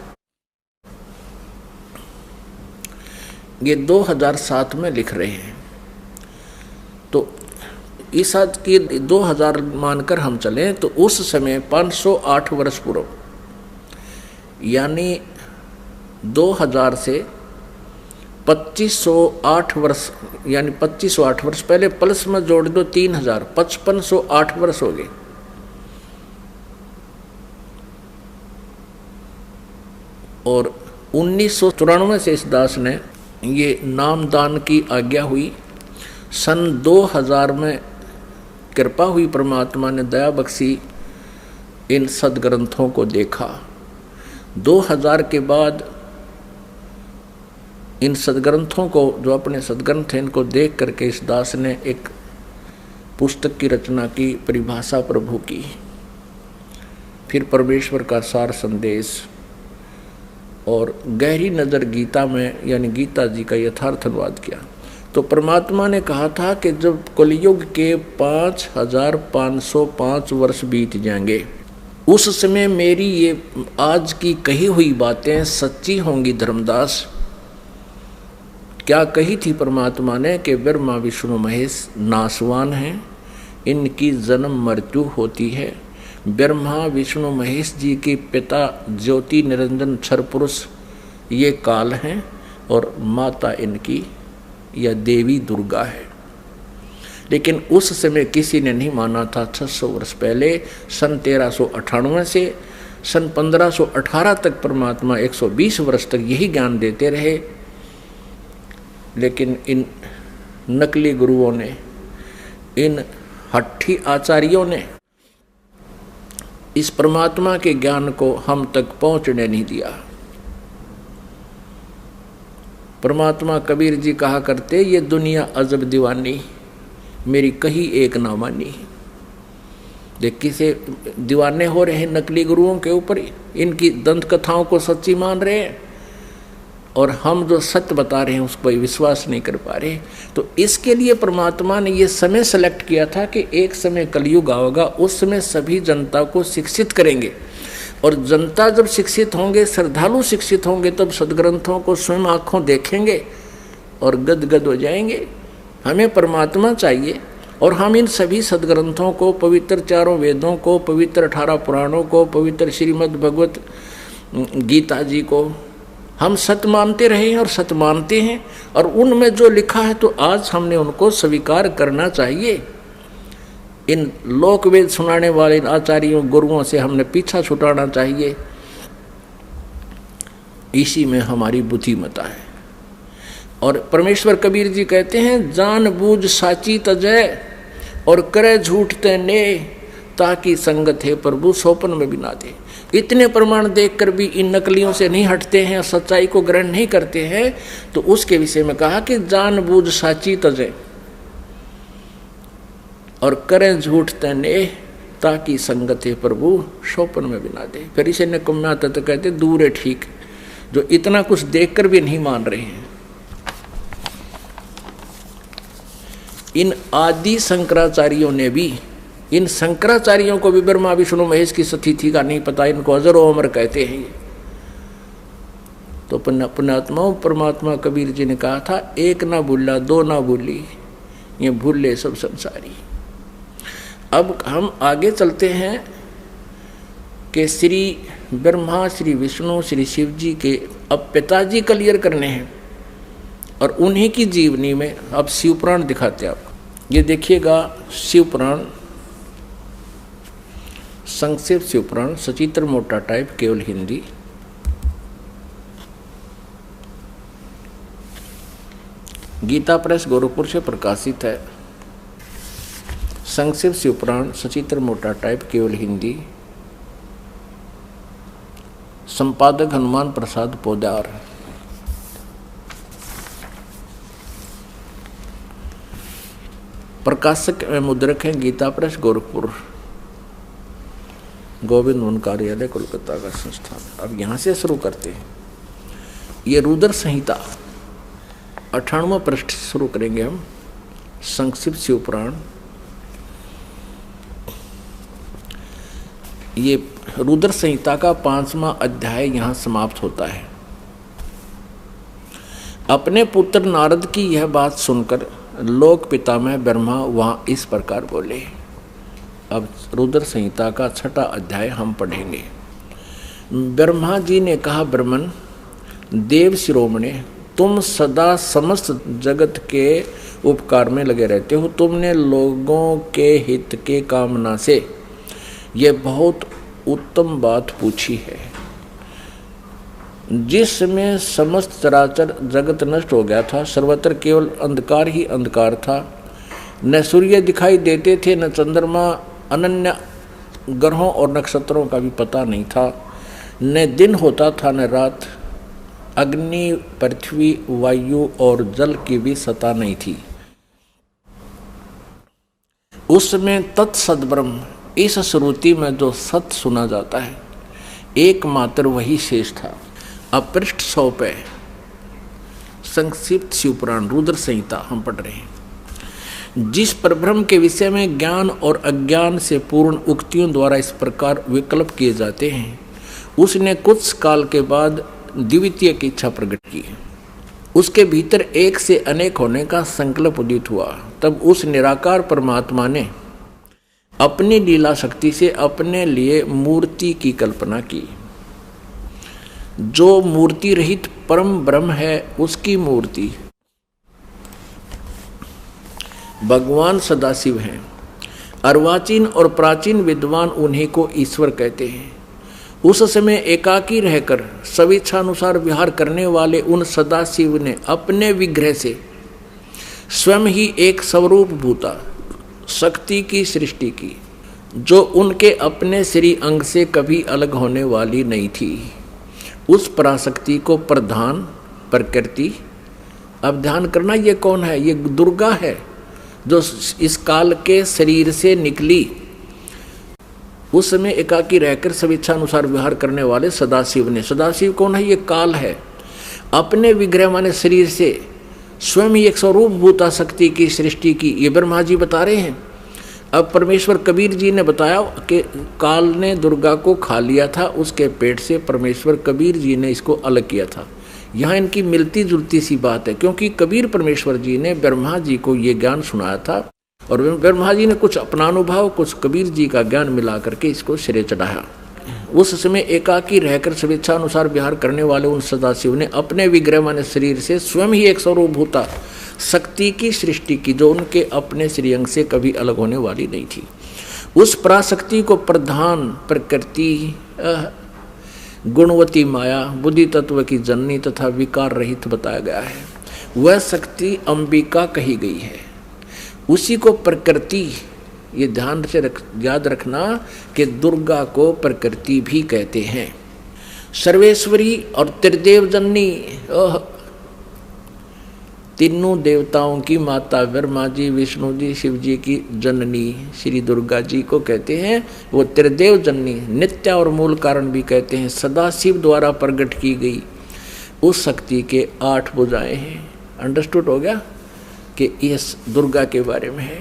ये 2007 में लिख रहे हैं, तो ईसा की 2000 मानकर हम चलें तो उस समय 508 वर्ष पूर्व, यानी 2000 से 2508 वर्ष, यानी 2508 वर्ष पहले प्लस में जोड़ दो 3000, 5508 वर्ष हो गए। और 1994 से इस दास ने ये नामदान की आज्ञा हुई। सन 2000 में कृपा हुई, परमात्मा ने दया बख्शी, इन सदग्रंथों को देखा। 2000 के बाद इन सदग्रंथों को, जो अपने सदग्रंथ हैं, इनको देख करके इस दास ने एक पुस्तक की रचना की, परिभाषा प्रभु की, फिर परमेश्वर का सार संदेश, और गहरी नज़र गीता में, यानी गीता जी का यथार्थ अनुवाद किया। तो परमात्मा ने कहा था कि जब कलयुग के 5505 वर्ष बीत जाएंगे, उस समय मेरी ये आज की कही हुई बातें सच्ची होंगी। धर्मदास, क्या कही थी परमात्मा ने कि ब्रह्मा विष्णु महेश नासवान हैं, इनकी जन्म मृत्यु होती है। ब्रह्मा विष्णु महेश जी के पिता ज्योति निरंजन क्षर पुरुष ये काल हैं, और माता इनकी या देवी दुर्गा है। लेकिन उस समय किसी ने नहीं माना था। 600 वर्ष पहले सन 1398 से सन 1518 तक परमात्मा 120 वर्ष तक यही ज्ञान देते रहे। लेकिन इन नकली गुरुओं ने, इन हट्ठी आचार्यों ने इस परमात्मा के ज्ञान को हम तक पहुंचने नहीं दिया। परमात्मा कबीर जी कहा करते, ये दुनिया अजब दीवानी, मेरी कही एक ना मानी। देख किसे दीवाने हो रहे हैं नकली गुरुओं के ऊपर, इनकी दंत कथाओं को सच्ची मान रहे हैं, और हम जो सत्य बता रहे हैं उस पर विश्वास नहीं कर पा रहे। तो इसके लिए परमात्मा ने ये समय सेलेक्ट किया था कि एक समय कलयुग आएगा, उस समय सभी जनता को शिक्षित करेंगे, और जनता जब शिक्षित होंगे, श्रद्धालु शिक्षित होंगे, तब सदग्रंथों को स्वयं आँखों देखेंगे और गदगद हो जाएंगे। हमें परमात्मा चाहिए, और हम इन सभी सदग्रंथों को, पवित्र चारों वेदों को, पवित्र 18 पुराणों को, पवित्र श्रीमद् भगवत गीता जी को हम सत्य मानते रहे हैं और सत्य मानते हैं, और उनमें जो लिखा है तो आज हमने उनको स्वीकार करना चाहिए। इन लोकवेद सुनाने वाले इन आचार्यों गुरुओं से हमने पीछा छुटाना चाहिए। इसी में हमारी बुद्धिमता है। और परमेश्वर कबीर जी कहते हैं, जान बूझ साची तजय और करे झूठ तने, ताकि संगत है प्रभु सोपन में बिना दे। इतने प्रमाण देखकर भी इन नकलियों से नहीं हटते हैं, सच्चाई को ग्रहण नहीं करते हैं, तो उसके विषय में कहा कि जान बूझ साची तजय और करें झूठ तने, ताकि संगत है प्रभु सोपन में बिना दे। फिर इसे निकम्मा तत्व कहते दूर है ठीक, जो इतना कुछ देखकर भी नहीं मान रहे हैं। इन आदि शंकराचार्यों ने भी, इन शंकराचार्यों को भी ब्रह्मा विष्णु महेश की स्थिति का नहीं पता, इनको अजर अमर कहते हैं। तो पुण्यात्मा परमात्मा कबीर जी ने कहा था, एक ना भूला दो ना भूली, ये भूले सब संसारी। अब हम आगे चलते हैं कि श्री ब्रह्मा, श्री विष्णु, श्री शिव जी के अब पिताजी क्लियर करने हैं, और उन्हीं की जीवनी में अब शिव पुराण दिखाते हैं आपको। ये देखिएगा शिव पुराण, संक्षिप्त शिव पुराण, सचित्र मोटा टाइप, केवल हिंदी। गीता प्रेस गोरखपुर से प्रकाशित है। संक्षिप्त शिव पुराण, सचित्र मोटा टाइप, केवल हिंदी। संपादक हनुमान प्रसाद पोदार। प्रकाशक एवं मुद्रक हैं गीता प्रेस गोरखपुर, गोविंद वन कार्यालय कोलकाता का संस्थान। अब यहाँ से शुरू करते हैं। ये रुद्र संहिता 98वां पृष्ठ शुरू करेंगे हम। संक्षिप्त शिव पुराण, ये रुद्र संहिता का 5वां अध्याय यहाँ समाप्त होता है। अपने पुत्र नारद की यह बात सुनकर लोक पितामह ब्रह्मा वहाँ इस प्रकार बोले। अब रुद्र संहिता का 6वां अध्याय हम पढ़ेंगे। ब्रह्मा जी ने कहा, ब्रह्मन देव शिरोमणे, तुम सदा समस्त जगत के उपकार में लगे रहते हो। तुमने लोगों के हित के कामना से ये बहुत उत्तम बात पूछी है। जिसमें समस्त चराचर जगत नष्ट हो गया था, सर्वत्र केवल अंधकार ही अंधकार था। न सूर्य दिखाई देते थे, न चंद्रमा, अनन्य ग्रहों और नक्षत्रों का भी पता नहीं था। न दिन होता था न रात। अग्नि, पृथ्वी, वायु और जल की भी सत्ता नहीं थी। उसमें तत्सद ब्रह्म, इस श्रुति में जो सत्य सुना जाता है, एकमात्र वही शेष था। अब पृष्ठ 100 पे संक्षिप्त शिवपुराण रुद्र संहिता हम पढ़ रहे हैं। जिस परब्रह्म के विषय में ज्ञान और अज्ञान से पूर्ण उक्तियों द्वारा इस प्रकार विकल्प किए जाते हैं, उसने कुछ काल के बाद द्वितीय की इच्छा प्रकट की। उसके भीतर एक से अनेक होने का संकल्प उदित हुआ। तब उस निराकार परमात्मा ने अपनी लीला शक्ति से अपने लिए मूर्ति की कल्पना की। जो मूर्ति रहित परम ब्रह्म है, उसकी मूर्ति भगवान सदाशिव हैं। अर्वाचीन और प्राचीन विद्वान उन्हीं को ईश्वर कहते हैं। उस समय एकाकी रहकर स्वेच्छानुसार विहार करने वाले उन सदाशिव ने अपने विग्रह से स्वयं ही एक स्वरूप भूता शक्ति की सृष्टि की, जो उनके अपने श्री अंग से कभी अलग होने वाली नहीं थी। उस पराशक्ति को प्रधान प्रकृति, अब ध्यान करना, ये कौन है? ये दुर्गा है, जो इस काल के शरीर से निकली। उस समय एकाकी रहकर स्वेच्छानुसार विहार करने वाले सदाशिव ने, सदाशिव कौन है? ये काल है। अपने विग्रह माने शरीर से स्वयं ही एक स्वरूप भूता शक्ति की सृष्टि की, ये ब्रह्मा जी बता रहे हैं। अब परमेश्वर कबीर जी ने बताया कि काल ने दुर्गा को खा लिया था, उसके पेट से परमेश्वर कबीर जी ने इसको अलग किया था। यहाँ इनकी मिलती जुलती सी बात है, क्योंकि कबीर परमेश्वर जी ने ब्रह्मा जी को ये ज्ञान सुनाया था, और ब्रह्मा जी ने कुछ अपना अनुभव, कुछ कबीर जी का ज्ञान मिला करके इसको सिरे चढ़ाया। उस समय एकाकी रहकर स्वेच्छा अनुसार विहार करने वाले उन सदाशिव ने अपने विग्रह माने शरीर से स्वयं ही एक स्वरूपभूता शक्ति की सृष्टि की, जो उनके अपने श्रीअंग से कभी अलग होने वाली नहीं थी। उस पराशक्ति को प्रधान प्रकृति गुणवती माया बुद्धि तत्व की जननी तथा विकार रहित बताया गया है। वह शक्ति अंबिका कही गई है। उसी को प्रकृति, ये ध्यान से याद रखना कि दुर्गा को प्रकृति भी कहते हैं। सर्वेश्वरी और त्रिदेव जननी, तीनों देवताओं की माता ब्रह्मा जी, विष्णु जी, शिव जी की जननी श्री दुर्गा जी को कहते हैं। वो त्रिदेव जननी, नित्य और मूल कारण भी कहते हैं। सदाशिव द्वारा प्रकट की गई उस शक्ति के 8 भुजाएं हैं। अंडरस्टूड हो गया कि इस दुर्गा के बारे में है।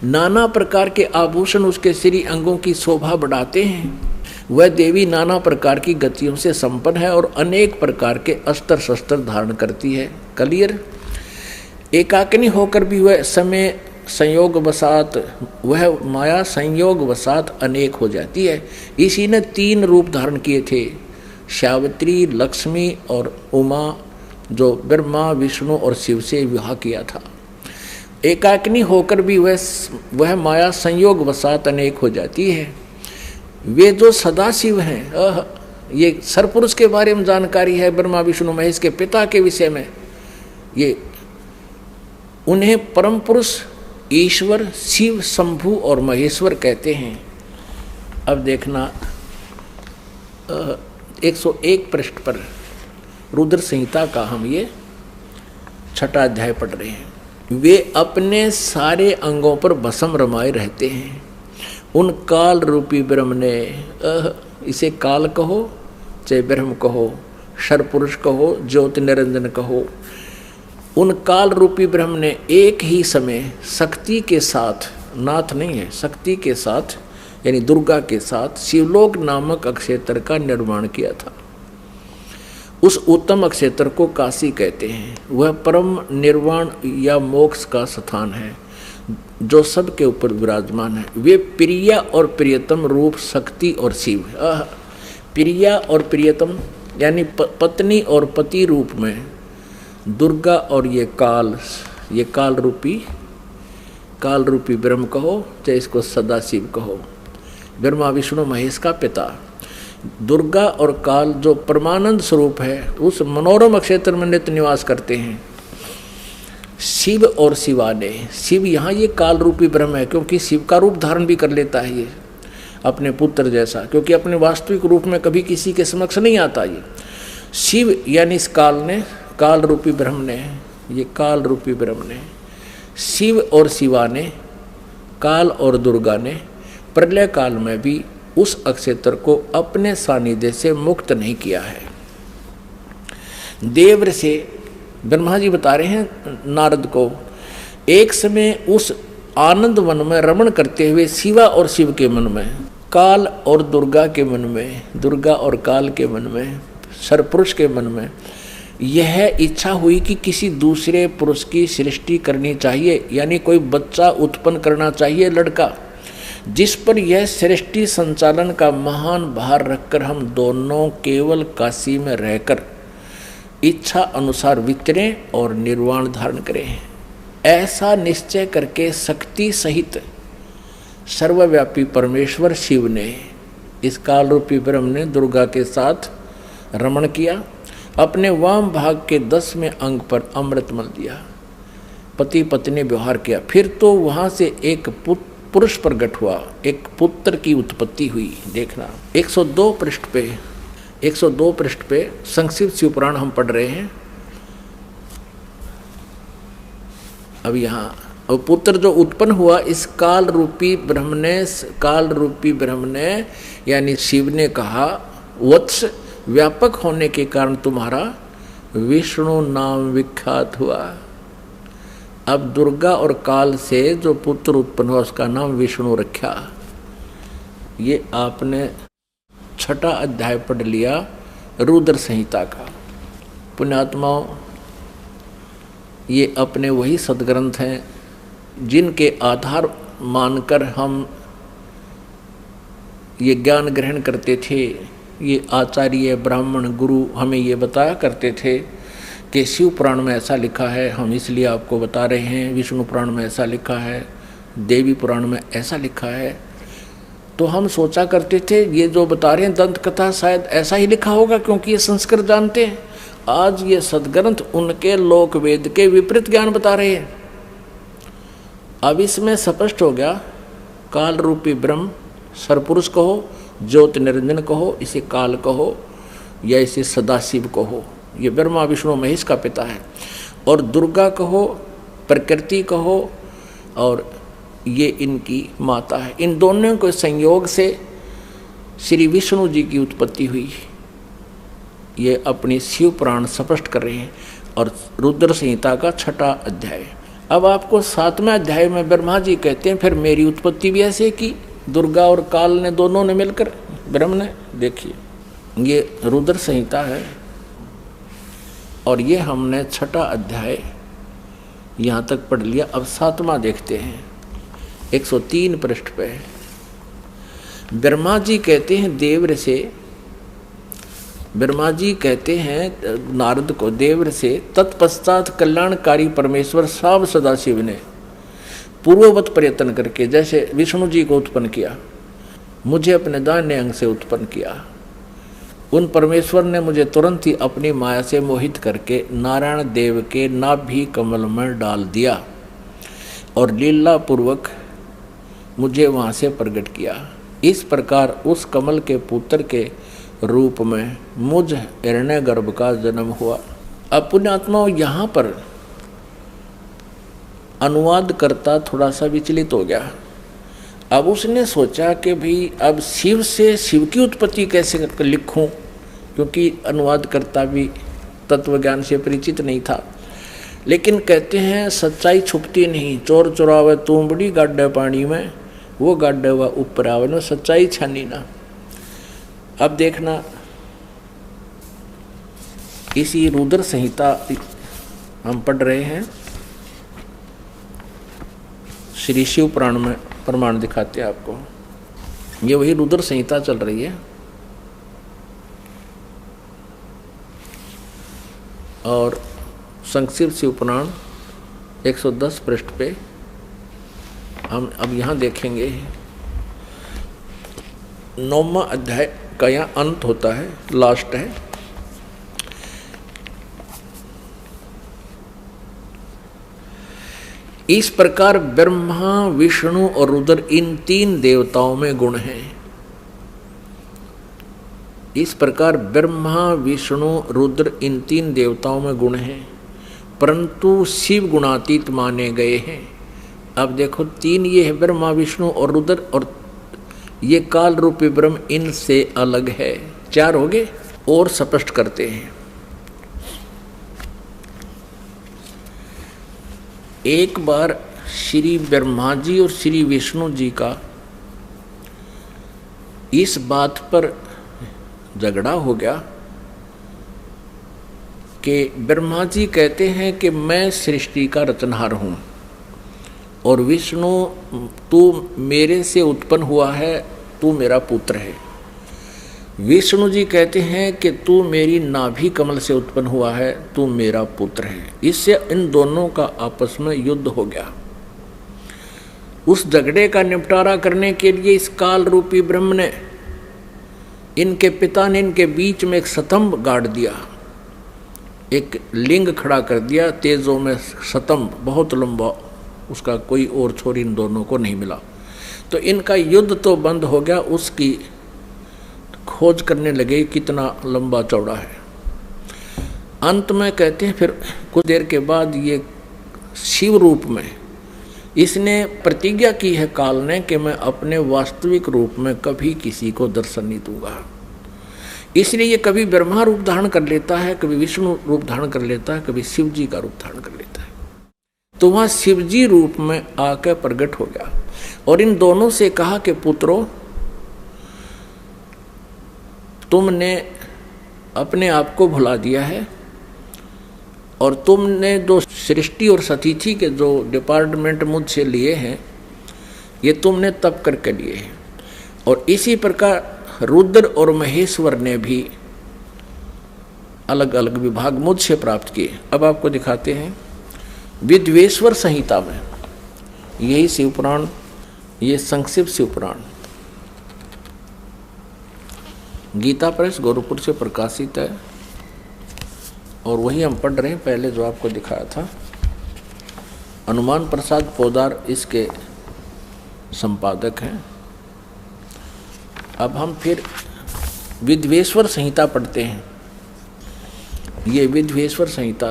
नाना प्रकार के आभूषण उसके श्री अंगों की शोभा बढ़ाते हैं। वह देवी नाना प्रकार की गतियों से संपन्न है और अनेक प्रकार के अस्त्र शस्त्र धारण करती है। क्लियर? एकाकिनी होकर भी वह समय संयोग वसात, वह माया संयोग वसात अनेक हो जाती है। इसी ने 3 रूप धारण किए थे, सावित्री, लक्ष्मी और उमा, जो ब्रह्मा विष्णु और शिव से विवाह किया था। एकाकिनी होकर भी वह माया संयोग वसात अनेक हो जाती है। वे जो सदाशिव हैं, ये सरपुरुष के बारे में जानकारी है, ब्रह्मा विष्णु महेश के पिता के विषय में। ये उन्हें परम पुरुष ईश्वर शिव शंभु और महेश्वर कहते हैं। अब देखना 101 पृष्ठ पर रुद्र संहिता का हम ये 6वां अध्याय पढ़ रहे हैं। वे अपने सारे अंगों पर भस्म रमाए रहते हैं। उन काल रूपी ब्रह्म ने, इसे काल कहो चाहे ब्रह्म कहो, सर्वपुरुष कहो, ज्योति निरंजन कहो, उन काल रूपी ब्रह्म ने एक ही समय शक्ति के साथ, नाथ नहीं है, शक्ति के साथ यानी दुर्गा के साथ शिवलोक नामक अक्षेत्र का निर्माण किया था। उस उत्तम अक्षेत्र को काशी कहते हैं। वह परम निर्वाण या मोक्ष का स्थान है जो सबके ऊपर विराजमान है। वे प्रिया और प्रियतम रूप शक्ति और शिव, प्रिया और प्रियतम यानी पत्नी और पति रूप में दुर्गा और ये काल रूपी ब्रह्म कहो चाहे इसको सदाशिव कहो, ब्रह्मा विष्णु महेश का पिता। दुर्गा और काल जो परमानंद स्वरूप है उस मनोरम क्षेत्र में नित्य निवास करते हैं। शिव और शिवाने, शिव यहाँ ये काल रूपी ब्रह्म है क्योंकि शिव का रूप धारण भी कर लेता है ये अपने पुत्र जैसा, क्योंकि अपने वास्तविक रूप में कभी किसी के समक्ष नहीं आता। ये शिव यानी इस काल रूपी ब्रह्म ने, ये काल रूपी ब्रह्म ने, शिव और शिवा ने, काल और दुर्गा ने प्रलय काल में भी उस अक्षेत्र को अपने सानिध्य से मुक्त नहीं किया है। देव से ब्रह्मा जी बता रहे हैं नारद को, एक समय उस आनंद वन में रमण करते हुए शिवा और शिव के मन में, काल और दुर्गा के मन में, दुर्गा और काल के मन में, सरपुरुष के मन में यह इच्छा हुई कि किसी दूसरे पुरुष की सृष्टि करनी चाहिए, यानी कोई बच्चा उत्पन्न करना चाहिए, लड़का, जिस पर यह सृष्टि संचालन का महान भार रखकर हम दोनों केवल काशी में रहकर इच्छा अनुसार विचरें और निर्वाण धारण करें। ऐसा निश्चय करके शक्ति सहित सर्वव्यापी परमेश्वर शिव ने, इस काल रूपी ब्रह्म ने दुर्गा के साथ रमण किया। अपने वाम भाग के 10वें अंग पर अमृत मल दिया, पति पत्नी व्यवहार किया। फिर तो वहाँ से एक पुरुष प्रकट हुआ, एक पुत्र की उत्पत्ति हुई। देखना 102 पृष्ठ पे संक्षिप्त शिव पुराण हम पढ़ रहे हैं। अब यहाँ पुत्र जो उत्पन्न हुआ इस काल रूपी ब्रह्म ने यानी शिव ने कहा, वत्स व्यापक होने के कारण तुम्हारा विष्णु नाम विख्यात हुआ। अब दुर्गा और काल से जो पुत्र उत्पन्न हुआ उसका नाम विष्णु रखा। ये आपने 6वां अध्याय पढ़ लिया रुद्र संहिता का। पुण्यात्माओं, ये अपने वही सदग्रंथ हैं जिनके आधार मानकर हम ये ज्ञान ग्रहण करते थे, ये आचार्य ब्राह्मण गुरु हमें ये बताया करते थे कि शिव पुराण में ऐसा लिखा है, हम इसलिए आपको बता रहे हैं, विष्णु पुराण में ऐसा लिखा है, देवी पुराण में ऐसा लिखा है। तो हम सोचा करते थे ये जो बता रहे हैं दंत कथा शायद ऐसा ही लिखा होगा, क्योंकि ये संस्कृत जानते हैं। आज ये सदग्रंथ उनके लोक वेद के विपरीत ज्ञान बता रहे हैं। अब इसमें स्पष्ट हो गया, काल रूपी ब्रह्म सरपुरुष कहो, ज्योति निरंजन कहो, इसे काल कहो या इसे सदाशिव कहो, ये ब्रह्मा विष्णु महेश का पिता है। और दुर्गा कहो, प्रकृति कहो, और ये इनकी माता है। इन दोनों के संयोग से श्री विष्णु जी की उत्पत्ति हुई, ये अपनी शिव पुराण स्पष्ट कर रहे हैं। और रुद्र संहिता का 6वां अध्याय। अब आपको 7वें अध्याय में ब्रह्मा जी कहते हैं फिर मेरी उत्पत्ति भी ऐसे की, दुर्गा और काल ने दोनों ने मिलकर, ब्रह्म ने। देखिए ये रुद्र संहिता है और ये हमने 6वां अध्याय यहाँ तक पढ़ लिया। अब 7वां देखते हैं, 103 पृष्ठ पे। ब्रह्मा जी कहते हैं देवर से, ब्रह्मा जी कहते हैं नारद को देवर से, तत्पश्चात कल्याणकारी परमेश्वर साव सदाशिव ने पूर्ववत प्रयत्न करके, जैसे विष्णु जी को उत्पन्न किया, मुझे अपने दाहिने अंग से उत्पन्न किया, उन परमेश्वर ने मुझे तुरंत ही अपनी माया से मोहित करके नारायण देव के नाभि कमल में डाल दिया और लीला पूर्वक मुझे वहाँ से प्रकट किया। इस प्रकार उस कमल के पुत्र के रूप में मुझ हिरण्यगर्भ का जन्म हुआ। अब पुण्यात्माओं यहाँ पर अनुवाद करता थोड़ा सा विचलित हो गया। अब उसने सोचा कि भाई अब शिव से शिव की उत्पत्ति कैसे लिखूं, क्योंकि अनुवाद करता भी तत्वज्ञान से परिचित नहीं था। लेकिन कहते हैं सच्चाई छुपती नहीं, चोर चुरावे तूंबड़ी गाड्डे पानी में, वो गाड्डे हुआ ऊपर आवे ना, सच्चाई छानी ना। अब देखना, इसी रुद्र संहिता हम पढ़ रहे हैं, श्री शिव पुराण में प्रमाण दिखाते हैं आपको। ये वही रुद्र संहिता चल रही है और संक्षिप्त शिव पुराण 110 पृष्ठ पे हम अब यहाँ देखेंगे 9वां अध्याय का यहाँ अंत होता है, लास्ट है। इस प्रकार ब्रह्मा विष्णु और रुद्र इन 3 देवताओं में गुण हैं। इस प्रकार ब्रह्मा विष्णु रुद्र इन 3 देवताओं में गुण हैं, परंतु शिव गुणातीत माने गए हैं। अब देखो 3 ये है, ब्रह्मा विष्णु और रुद्र, और ये काल रूपी ब्रह्म इनसे अलग है। 4 हो गए। और स्पष्ट करते हैं, एक बार श्री ब्रह्मा जी और श्री विष्णु जी का इस बात पर झगड़ा हो गया कि ब्रह्मा जी कहते हैं कि मैं सृष्टि का रचनहार हूँ और विष्णु तू मेरे से उत्पन्न हुआ है, तू मेरा पुत्र है। विष्णु जी कहते हैं कि तू मेरी नाभि कमल से उत्पन्न हुआ है, तू मेरा पुत्र है। इससे इन दोनों का आपस में युद्ध हो गया। उस झगड़े का निपटारा करने के लिए इस काल रूपी ब्रह्म ने, इनके पिता ने इनके बीच में एक स्तंभ गाड़ दिया, एक लिंग खड़ा कर दिया, तेजों में स्तंभ बहुत लंबा, उसका कोई और छोर इन दोनों को नहीं मिला। तो इनका युद्ध तो बंद हो गया, उसकी खोज करने लगे कितना लंबा चौड़ा है। अंत में कहते हैं फिर कुछ देर के बाद ये शिव रूप में इसने प्रतिज्ञा की है काल ने कि मैं अपने वास्तविक रूप में कभी किसी को दर्शन नहीं दूंगा। इसलिए ये कभी ब्रह्मा रूप धारण कर लेता है, कभी विष्णु रूप धारण कर लेता है, कभी शिव जी का रूप धारण कर लेता है। तो वहाँ शिव जी रूप में आकर प्रकट हो गया और इन दोनों से कहा कि पुत्रों, तुमने अपने आप को भुला दिया है और तुमने जो सृष्टि और सतिथि के जो डिपार्टमेंट मुझसे लिए हैं, ये तुमने तप करके लिए हैं। और इसी प्रकार रुद्र और महेश्वर ने भी अलग अलग विभाग मुझसे प्राप्त किए। अब आपको दिखाते हैं विद्वेश्वर संहिता में, यही शिवपुराण, ये संक्षिप्त शिवपुराण गीता प्रेस गोरखपुर से प्रकाशित है और वही हम पढ़ रहे हैं। पहले जो आपको दिखाया था, हनुमान प्रसाद पोदार इसके संपादक हैं। अब हम फिर विद्वेश्वर संहिता पढ़ते हैं। ये विद्वेश्वर संहिता,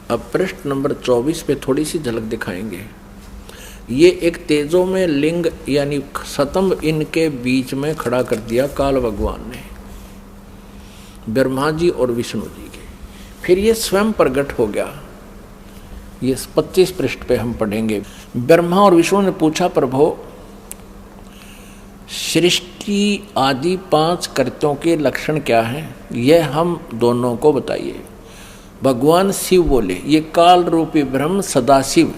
अब पृष्ठ नंबर 24 पे थोड़ी सी झलक दिखाएंगे। ये एक तेजो में लिंग यानी स्तंभ इनके बीच में खड़ा कर दिया काल भगवान ने, ब्रह्मा जी और विष्णु जी के। फिर ये स्वयं प्रकट हो गया। ये 25 पृष्ठ पे हम पढ़ेंगे। ब्रह्मा और विष्णु ने पूछा, प्रभु सृष्टि आदि 5 कृत्यों के लक्षण क्या हैं, यह हम दोनों को बताइए। भगवान शिव बोले, ये काल रूपी ब्रह्म सदाशिव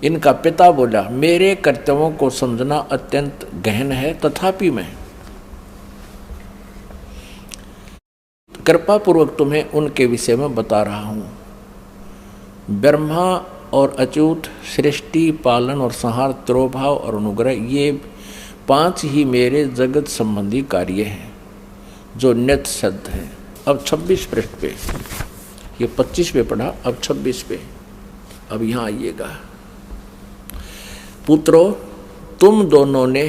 इनका पिता बोला, मेरे कर्तव्यों को समझना अत्यंत गहन है, तथापि मैं कृपा पूर्वक तुम्हें उनके विषय में बता रहा हूँ। ब्रह्मा और अच्युत, सृष्टि, पालन और संहार, तिरोभाव और अनुग्रह, ये 5 ही मेरे जगत संबंधी कार्य हैं जो नित्य सिद्ध हैं। अब 26 पृष्ठ पे, ये 25 पे पढ़ा, अब 26 पे, अब यहाँ आइएगा। पुत्रों, तुम दोनों ने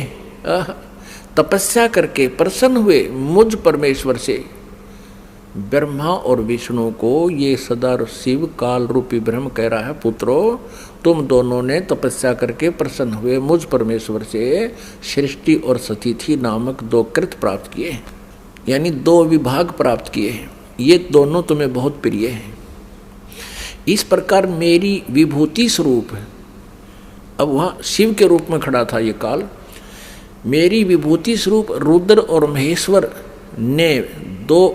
तपस्या करके प्रसन्न हुए मुझ परमेश्वर से। ब्रह्मा और विष्णु को ये सदा शिव काल रूपी ब्रह्म कह रहा है, पुत्रों तुम दोनों ने तपस्या करके प्रसन्न हुए मुझ परमेश्वर से सृष्टि और सतिथि नामक 2 कृत प्राप्त किए, यानी 2 विभाग प्राप्त किए हैं। ये दोनों तुम्हें बहुत प्रिय हैं। इस प्रकार मेरी विभूति स्वरूप है, अब वहाँ शिव के रूप में खड़ा था ये काल, मेरी विभूति स्वरूप रुद्र और महेश्वर ने 2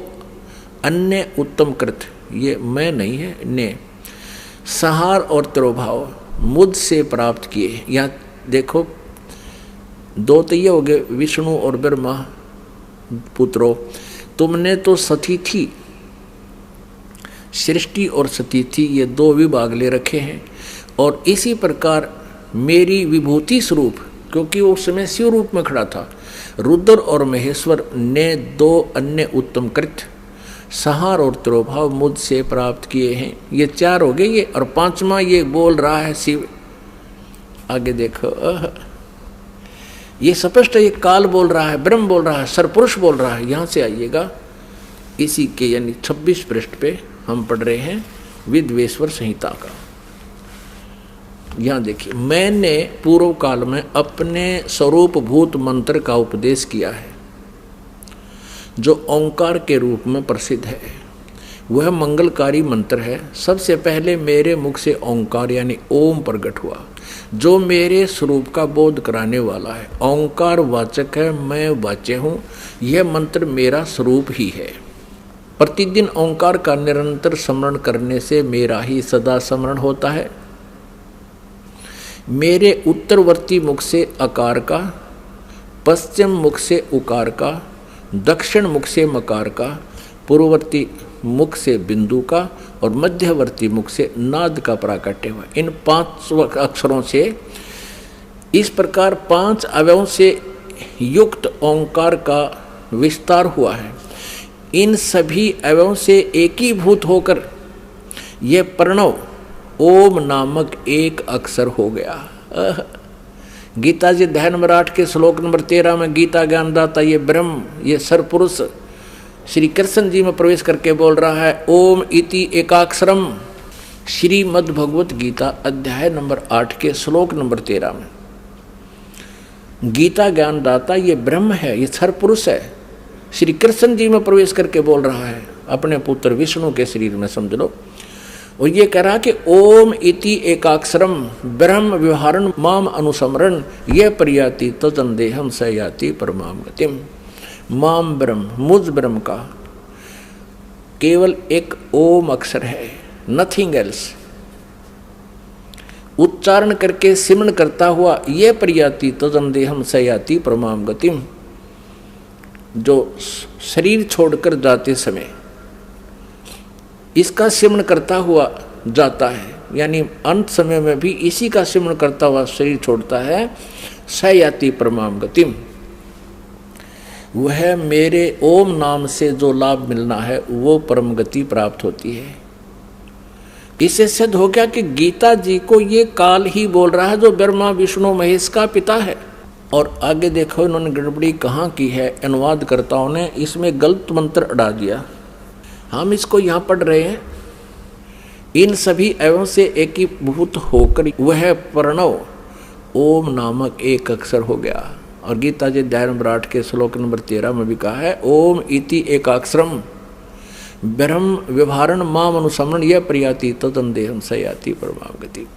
अन्य उत्तम कृत, ये मैं नहीं है, ने संहार और तिरोभाव मुझसे प्राप्त किए। यहाँ देखो 2 तो ये हो गए, विष्णु और ब्रह्मा। पुत्रों, तुमने तो सतिथि, सृष्टि और सतिथि ये 2 विभाग ले रखे हैं, और इसी प्रकार मेरी विभूति स्वरूप, क्योंकि वो उस समय शिव रूप में खड़ा था, रुद्र और महेश्वर ने 2 अन्य उत्तम कृत्य संहार और तिरोभाव मुझसे प्राप्त किए हैं। ये 4 हो गए ये, और 5वां ये बोल रहा है शिव। आगे देखो, ये स्पष्ट ये काल बोल रहा है, ब्रह्म बोल रहा है, सरपुरुष बोल रहा है। यहाँ से आइएगा, इसी के यानी 26 पृष्ठ पे हम पढ़ रहे हैं विद्वेश्वर संहिता का। यहाँ देखिए, मैंने पूर्व काल में अपने स्वरूप भूत मंत्र का उपदेश किया है, जो ओंकार के रूप में प्रसिद्ध है। वह मंगलकारी मंत्र है। सबसे पहले मेरे मुख से ओंकार यानी ओम प्रकट हुआ, जो मेरे स्वरूप का बोध कराने वाला है। ओंकार वाचक है, मैं वाच्य हूँ। यह मंत्र मेरा स्वरूप ही है। प्रतिदिन ओंकार का निरंतर स्मरण करने से मेरा ही सदा स्मरण होता है। मेरे उत्तरवर्ती मुख से अकार का, पश्चिम मुख से उकार का, दक्षिण मुख से मकार का, पूर्ववर्ती मुख से बिंदु का और मध्यवर्ती मुख से नाद का प्राकट्य हुआ। इन 5 अक्षरों से इस प्रकार 5 अवयवों से युक्त ओंकार का विस्तार हुआ है। इन सभी अवयवों से एकीभूत होकर यह प्रणव ओम नामक एक अक्षर हो गया। गीता जी अध्याय नंबर 8 के श्लोक नंबर 13 में गीता ज्ञानदाता ये ब्रह्म, ये सरपुरुष श्री कृष्ण जी में प्रवेश करके बोल रहा है, ओम इति एकाक्षरम। श्रीमद् भगवत गीता अध्याय नंबर 8 के श्लोक नंबर 13 में गीता ज्ञानदाता ये ब्रह्म है, ये सरपुरुष है, श्री कृष्ण जी में प्रवेश करके बोल रहा है, अपने पुत्र विष्णु के शरीर में, समझ लो। और ये कह रहा कि ओम इति एकाक्षरम ब्रह्म व्यवहारण माम अनुसमरण ये प्रयाति तजन देहम स याति परमाम गतिम। माम ब्रह्म, मुझ ब्रह्म का केवल एक ओम अक्षर है, नथिंग एल्स। उच्चारण करके सिमरण करता हुआ ये प्रयाति तजन देहम सयाति परमाम गतिम, जो शरीर छोड़कर जाते समय इसका सिमरण करता हुआ जाता है, यानी अंत समय में भी इसी का सिमरण करता हुआ शरीर छोड़ता है, सयाति परमाम गतिम, वह मेरे ओम नाम से जो लाभ मिलना है वो परम गति प्राप्त होती है। इससे सिद्ध हो गया कि गीता जी को ये काल ही बोल रहा है जो ब्रह्मा विष्णु महेश का पिता है। और आगे देखो इन्होंने गड़बड़ी कहाँ की है, अनुवादकर्ताओं ने इसमें गलत मंत्र अड़ा दिया। हम इसको यहाँ पढ़ रहे हैं, इन सभी एवं से एकीभूत होकर वह प्रणव ओम नामक एक अक्षर हो गया। और गीता जी अध्याय नंबर 8 के श्लोक नंबर 13 में भी कहा है ओम इति एकाक्षरम ब्रह्म व्यवहारण माम अनुसमरण यह प्रयाति तदन देहम सयाति परमाम गति।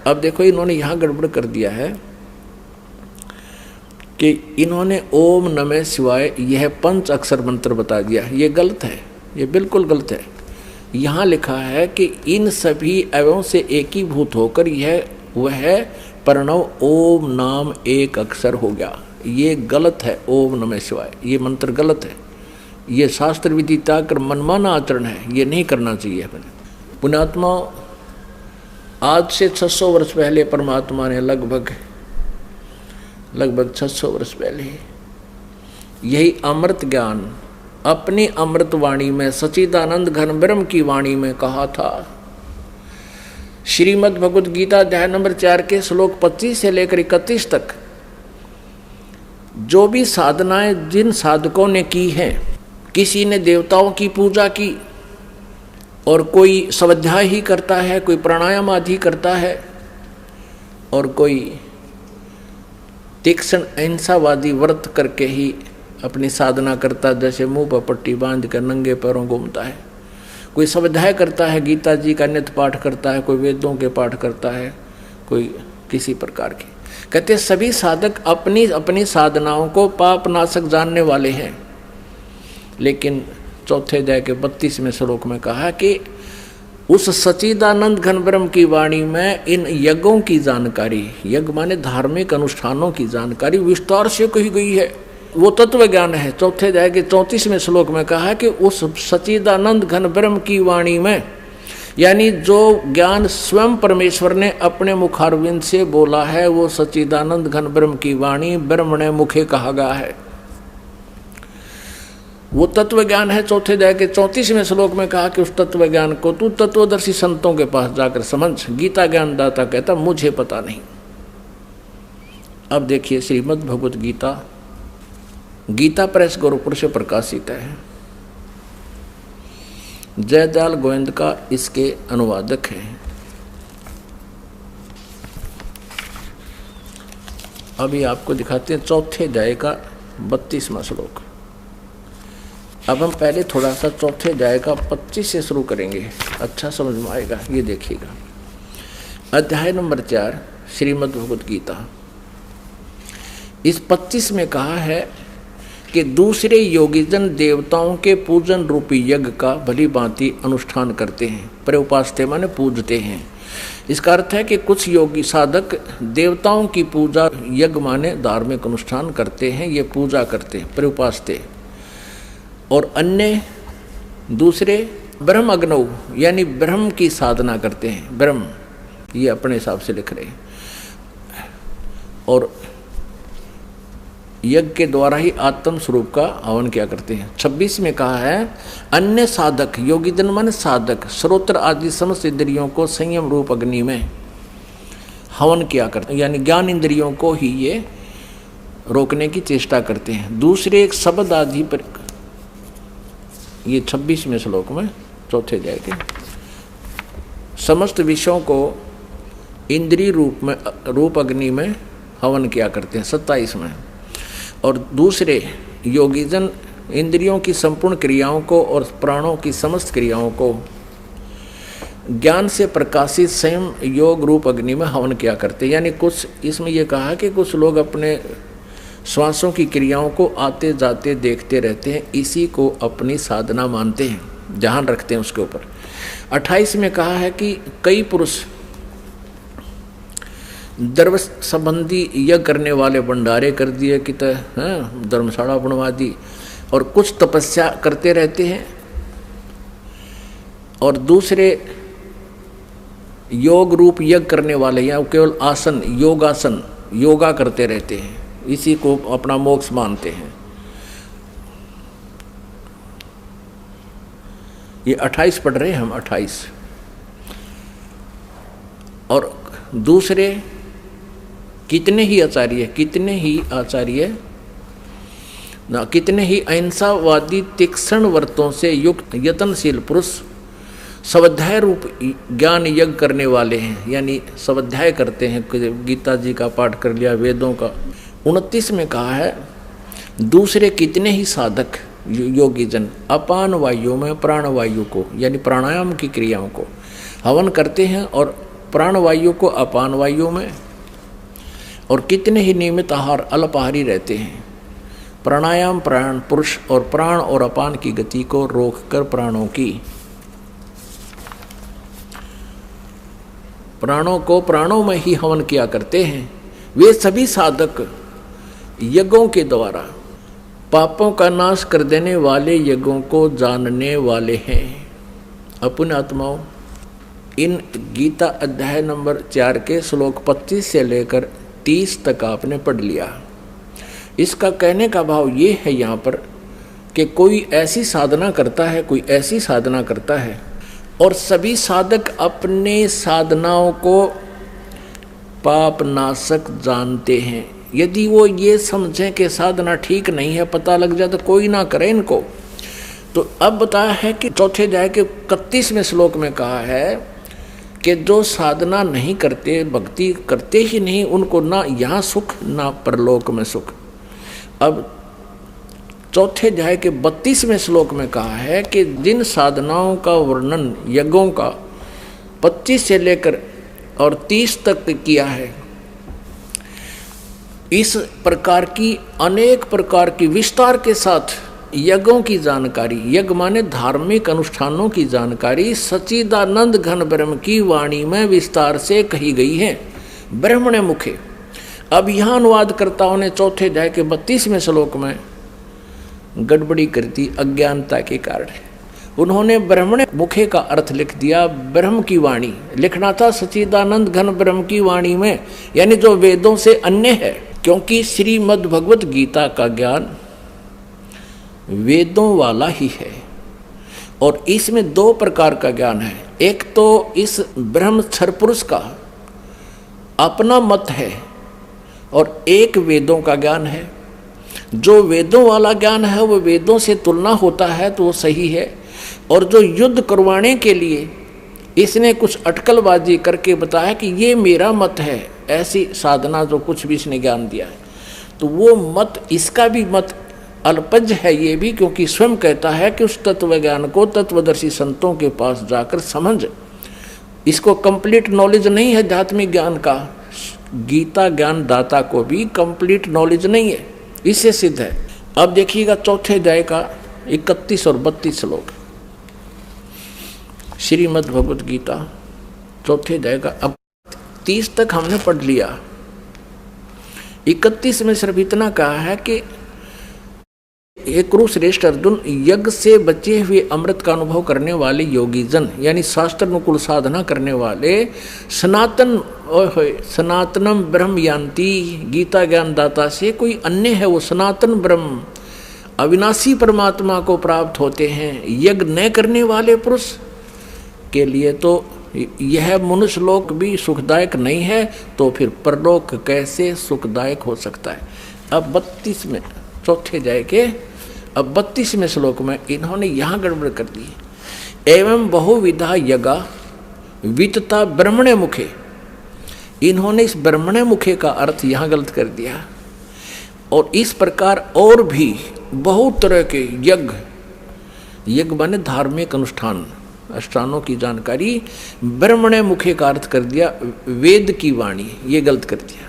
अब देखो इन्होंने यहाँ गड़बड़ कर दिया है कि इन्होंने ओम नमः शिवाय यह 5 अक्षर मंत्र बता दिया। ये गलत है, ये बिल्कुल गलत है। यहाँ लिखा है कि इन सभी एवं से एकीभूत होकर यह वह प्रणव ओम नाम एक अक्षर हो गया। ये गलत है, ओम नमः शिवाय ये मंत्र गलत है। ये शास्त्र विधि त्याग कर मनमाना आचरण है, ये नहीं करना चाहिए हमें। पुण्यात्मा, आज से 600 वर्ष पहले परमात्मा ने लगभग 600 वर्ष पहले यही अमृत ज्ञान अपनी अमृत वाणी में सच्चिदानंद घन ब्रह्म की वाणी में कहा था। श्रीमद् भगवद गीता अध्याय नंबर 4 के श्लोक 25 से लेकर 31 तक जो भी साधनाएं जिन साधकों ने की हैं, किसी ने देवताओं की पूजा की और कोई स्वाध्याय ही करता है, कोई प्राणायाम आदि करता है और कोई तीक्ष्ण अहिंसावादी व्रत करके ही अपनी साधना करता, जैसे मुंह पर पट्टी बांध कर नंगे पैरों घूमता है, कोई स्वाध्याय करता है, गीता जी का नित्य पाठ करता है, कोई वेदों के पाठ करता है, कोई किसी प्रकार की। कहते सभी साधक अपनी अपनी साधनाओं को पाप नाशक जानने वाले हैं। लेकिन चौथे अध्याय के 32वें श्लोक में कहा कि उस सच्चिदानंद घन ब्रह्म की वाणी में इन यज्ञों की जानकारी, यज्ञ माने धार्मिक अनुष्ठानों की जानकारी विस्तार से कही गई है। वो तत्व ज्ञान है। चौथे अध्याय के 34वें श्लोक में कहा कि उस सच्चिदानंद घन ब्रह्म की वाणी में, यानी जो ज्ञान स्वयं परमेश्वर ने अपने मुखारविंद से बोला है, वो सच्चिदानंद घन ब्रह्म की वाणी ब्रह्म ने मुखे कहा गया है, वो तत्व ज्ञान है। चौथे अध्याय के 34वें श्लोक में कहा कि उस तत्व ज्ञान को तू तत्वदर्शी संतों के पास जाकर समझ। गीता ज्ञानदाता कहता मुझे पता नहीं। अब देखिए श्रीमद् भगवद गीता, गीता प्रेस गोरखपुर से प्रकाशित है। जयदयाल गोविंद का इसके अनुवादक है। अभी आपको दिखाते हैं चौथे अध्याय का 32वां श्लोक। अब हम पहले थोड़ा सा चौथे अध्याय का 25 से शुरू करेंगे, अच्छा समझ में आएगा। ये देखिएगा, अध्याय नंबर 4 श्रीमद् भगवद गीता। इस 25 में कहा है कि दूसरे योगीजन देवताओं के पूजन रूपी यज्ञ का भली भांति अनुष्ठान करते हैं। प्रउपास्ते माने पूजते हैं। इसका अर्थ है कि कुछ योगी साधक देवताओं की पूजा, यज्ञ माने धार्मिक अनुष्ठान करते हैं, ये पूजा करते हैं प्रउपास्ते। और अन्य दूसरे ब्रह्म अग्नौ यानी ब्रह्म की साधना करते हैं। ब्रह्म ये अपने हिसाब से लिख रहे हैं और यज्ञ के द्वारा ही आत्म स्वरूप का हवन किया करते हैं। 26 में कहा है अन्य साधक, योगी जन माने साधक, श्रोत्र आदि समस्त इंद्रियों को संयम रूप अग्नि में हवन किया करते हैं, यानी ज्ञान इंद्रियों को ही ये रोकने की चेष्टा करते हैं। दूसरे एक शब्द आदि पर, ये 26वें श्लोक में चौथे अध्याय के, समस्त विषयों को इंद्रिय रूप अग्नि में हवन किया करते हैं 27 में। और दूसरे योगीजन इंद्रियों की संपूर्ण क्रियाओं को और प्राणों की समस्त क्रियाओं को ज्ञान से प्रकाशित स्वयं योग रूप अग्नि में हवन किया करते हैं। यानी कुछ इसमें यह कहा कि कुछ लोग अपने श्वासों की क्रियाओं को आते जाते देखते रहते हैं, इसी को अपनी साधना मानते हैं, ध्यान रखते हैं उसके ऊपर। 28 में कहा है कि कई पुरुष द्रव्य संबंधी यज्ञ करने वाले भंडारे कर दिए कि धर्मशाला बनवा दी, और कुछ तपस्या करते रहते हैं, और दूसरे योग रूप यज्ञ करने वाले या केवल आसन योगासन योगा करते रहते हैं, इसी को अपना मोक्ष मानते हैं। ये 28 पढ़ रहे हैं हम, 28। और दूसरे कितने ही आचार्य ना कितने ही अहिंसावादी तीक्ष्ण व्रतों से युक्त यत्नशील पुरुष स्वाध्याय रूप ज्ञान यज्ञ करने वाले हैं, यानी स्वाध्याय करते हैं। गीता जी का पाठ कर लिया, वेदों का। 29 में कहा है, दूसरे कितने ही साधक योगी जन अपान वायु में प्राण वायु को यानी प्राणायाम की क्रियाओं को हवन करते हैं, और प्राण वायु को अपान वायु में, और कितने ही नियमित आहार अल्पाहारी रहते हैं। प्राणायाम प्राण पुरुष और प्राण और अपान की गति को रोककर प्राणों को प्राणों में ही हवन किया करते हैं। वे सभी साधक यज्ञों के द्वारा पापों का नाश कर देने वाले यज्ञों को जानने वाले हैं। अपने आत्माओं, इन गीता अध्याय नंबर 4 के श्लोक 25 से लेकर 30 तक आपने पढ़ लिया। इसका कहने का भाव ये है यहाँ पर कि कोई ऐसी साधना करता है, और सभी साधक अपने साधनाओं को पाप नाशक जानते हैं। यदि वो ये समझें कि साधना ठीक नहीं है, पता लग जाए तो कोई ना करे इनको। तो अब बताया है कि चौथे अध्याय के 31वें श्लोक में कहा है कि जो साधना नहीं करते, भक्ति करते ही नहीं, उनको ना यहाँ सुख ना परलोक में सुख। अब चौथे अध्याय के 32वें श्लोक में कहा है कि जिन साधनाओं का वर्णन यज्ञों का 25 से लेकर और 30 तक किया है, इस प्रकार की अनेक प्रकार की विस्तार के साथ यज्ञों की जानकारी, यज्ञ माने धार्मिक अनुष्ठानों की जानकारी सच्चिदानंद घन ब्रह्म की वाणी में विस्तार से कही गई है, ब्रह्मणे मुखे। अब यहाँ अनुवादकर्ताओं ने चौथे अध्याय के 32वें श्लोक में गड़बड़ी कर दी अज्ञानता के कारण। उन्होंने ब्रह्मणे मुखे का अर्थ लिख दिया ब्रह्म की वाणी। लिखना था सच्चिदानंद घन ब्रह्म की वाणी में, यानी जो वेदों से अन्य है, क्योंकि श्रीमद् भगवत गीता का ज्ञान वेदों वाला ही है। और इसमें 2 प्रकार का ज्ञान है। एक तो इस ब्रह्म क्षर पुरुष का अपना मत है, और एक वेदों का ज्ञान है। जो वेदों वाला ज्ञान है वो वेदों से तुलना होता है तो वो सही है, और जो युद्ध करवाने के लिए इसने कुछ अटकलबाजी करके बताया कि ये मेरा मत है, ऐसी साधना जो कुछ भी इसने ज्ञान दिया है, तो वो मत, इसका भी मत अल्पज्ञ है ये भी, क्योंकि स्वयं कहता है कि उस तत्व ज्ञान को तत्वदर्शी संतों के पास जाकर समझ। इसको कंप्लीट नॉलेज नहीं है आध्यात्मिक ज्ञान का, गीता ज्ञान दाता को भी कंप्लीट नॉलेज नहीं है, इससे सिद्ध है। अब देखिएगा चौथे अध्याय का 31 और 32 श्लोक, श्रीमद् भगवत गीता चौथे अध्याय का। अब 30 तक हमने पढ़ लिया, 31 में सिर्फ इतना कहा है कि हे कुरुश्रेष्ठ अर्जुन, यज्ञ से बचे हुए अमृत का अनुभव करने वाले योगी जन, यानी शास्त्र अनुकूल साधना करने वाले सनातनम ब्रह्म यान्ति, गीता ज्ञान दाता से कोई अन्य है, वो सनातन ब्रह्म अविनाशी परमात्मा को प्राप्त होते हैं। यज्ञ न करने वाले पुरुष के लिए तो यह मनुष्य लोक भी सुखदायक नहीं है, तो फिर परलोक कैसे सुखदायक हो सकता है। अब 32 में चौथे अध्याय के अब 32वें श्लोक में इन्होंने यहाँ गड़बड़ कर दी, एवं बहुविधा यज्ञा वितता ब्रह्मणे मुखे। इन्होंने इस ब्रह्मणे मुखे का अर्थ यहाँ गलत कर दिया, और इस प्रकार और भी बहुत तरह के यज्ञ माने धार्मिक अनुष्ठानों की जानकारी, ब्रह्मणे मुखे का अर्थ कर दिया वेद की वाणी, ये गलत कर दिया।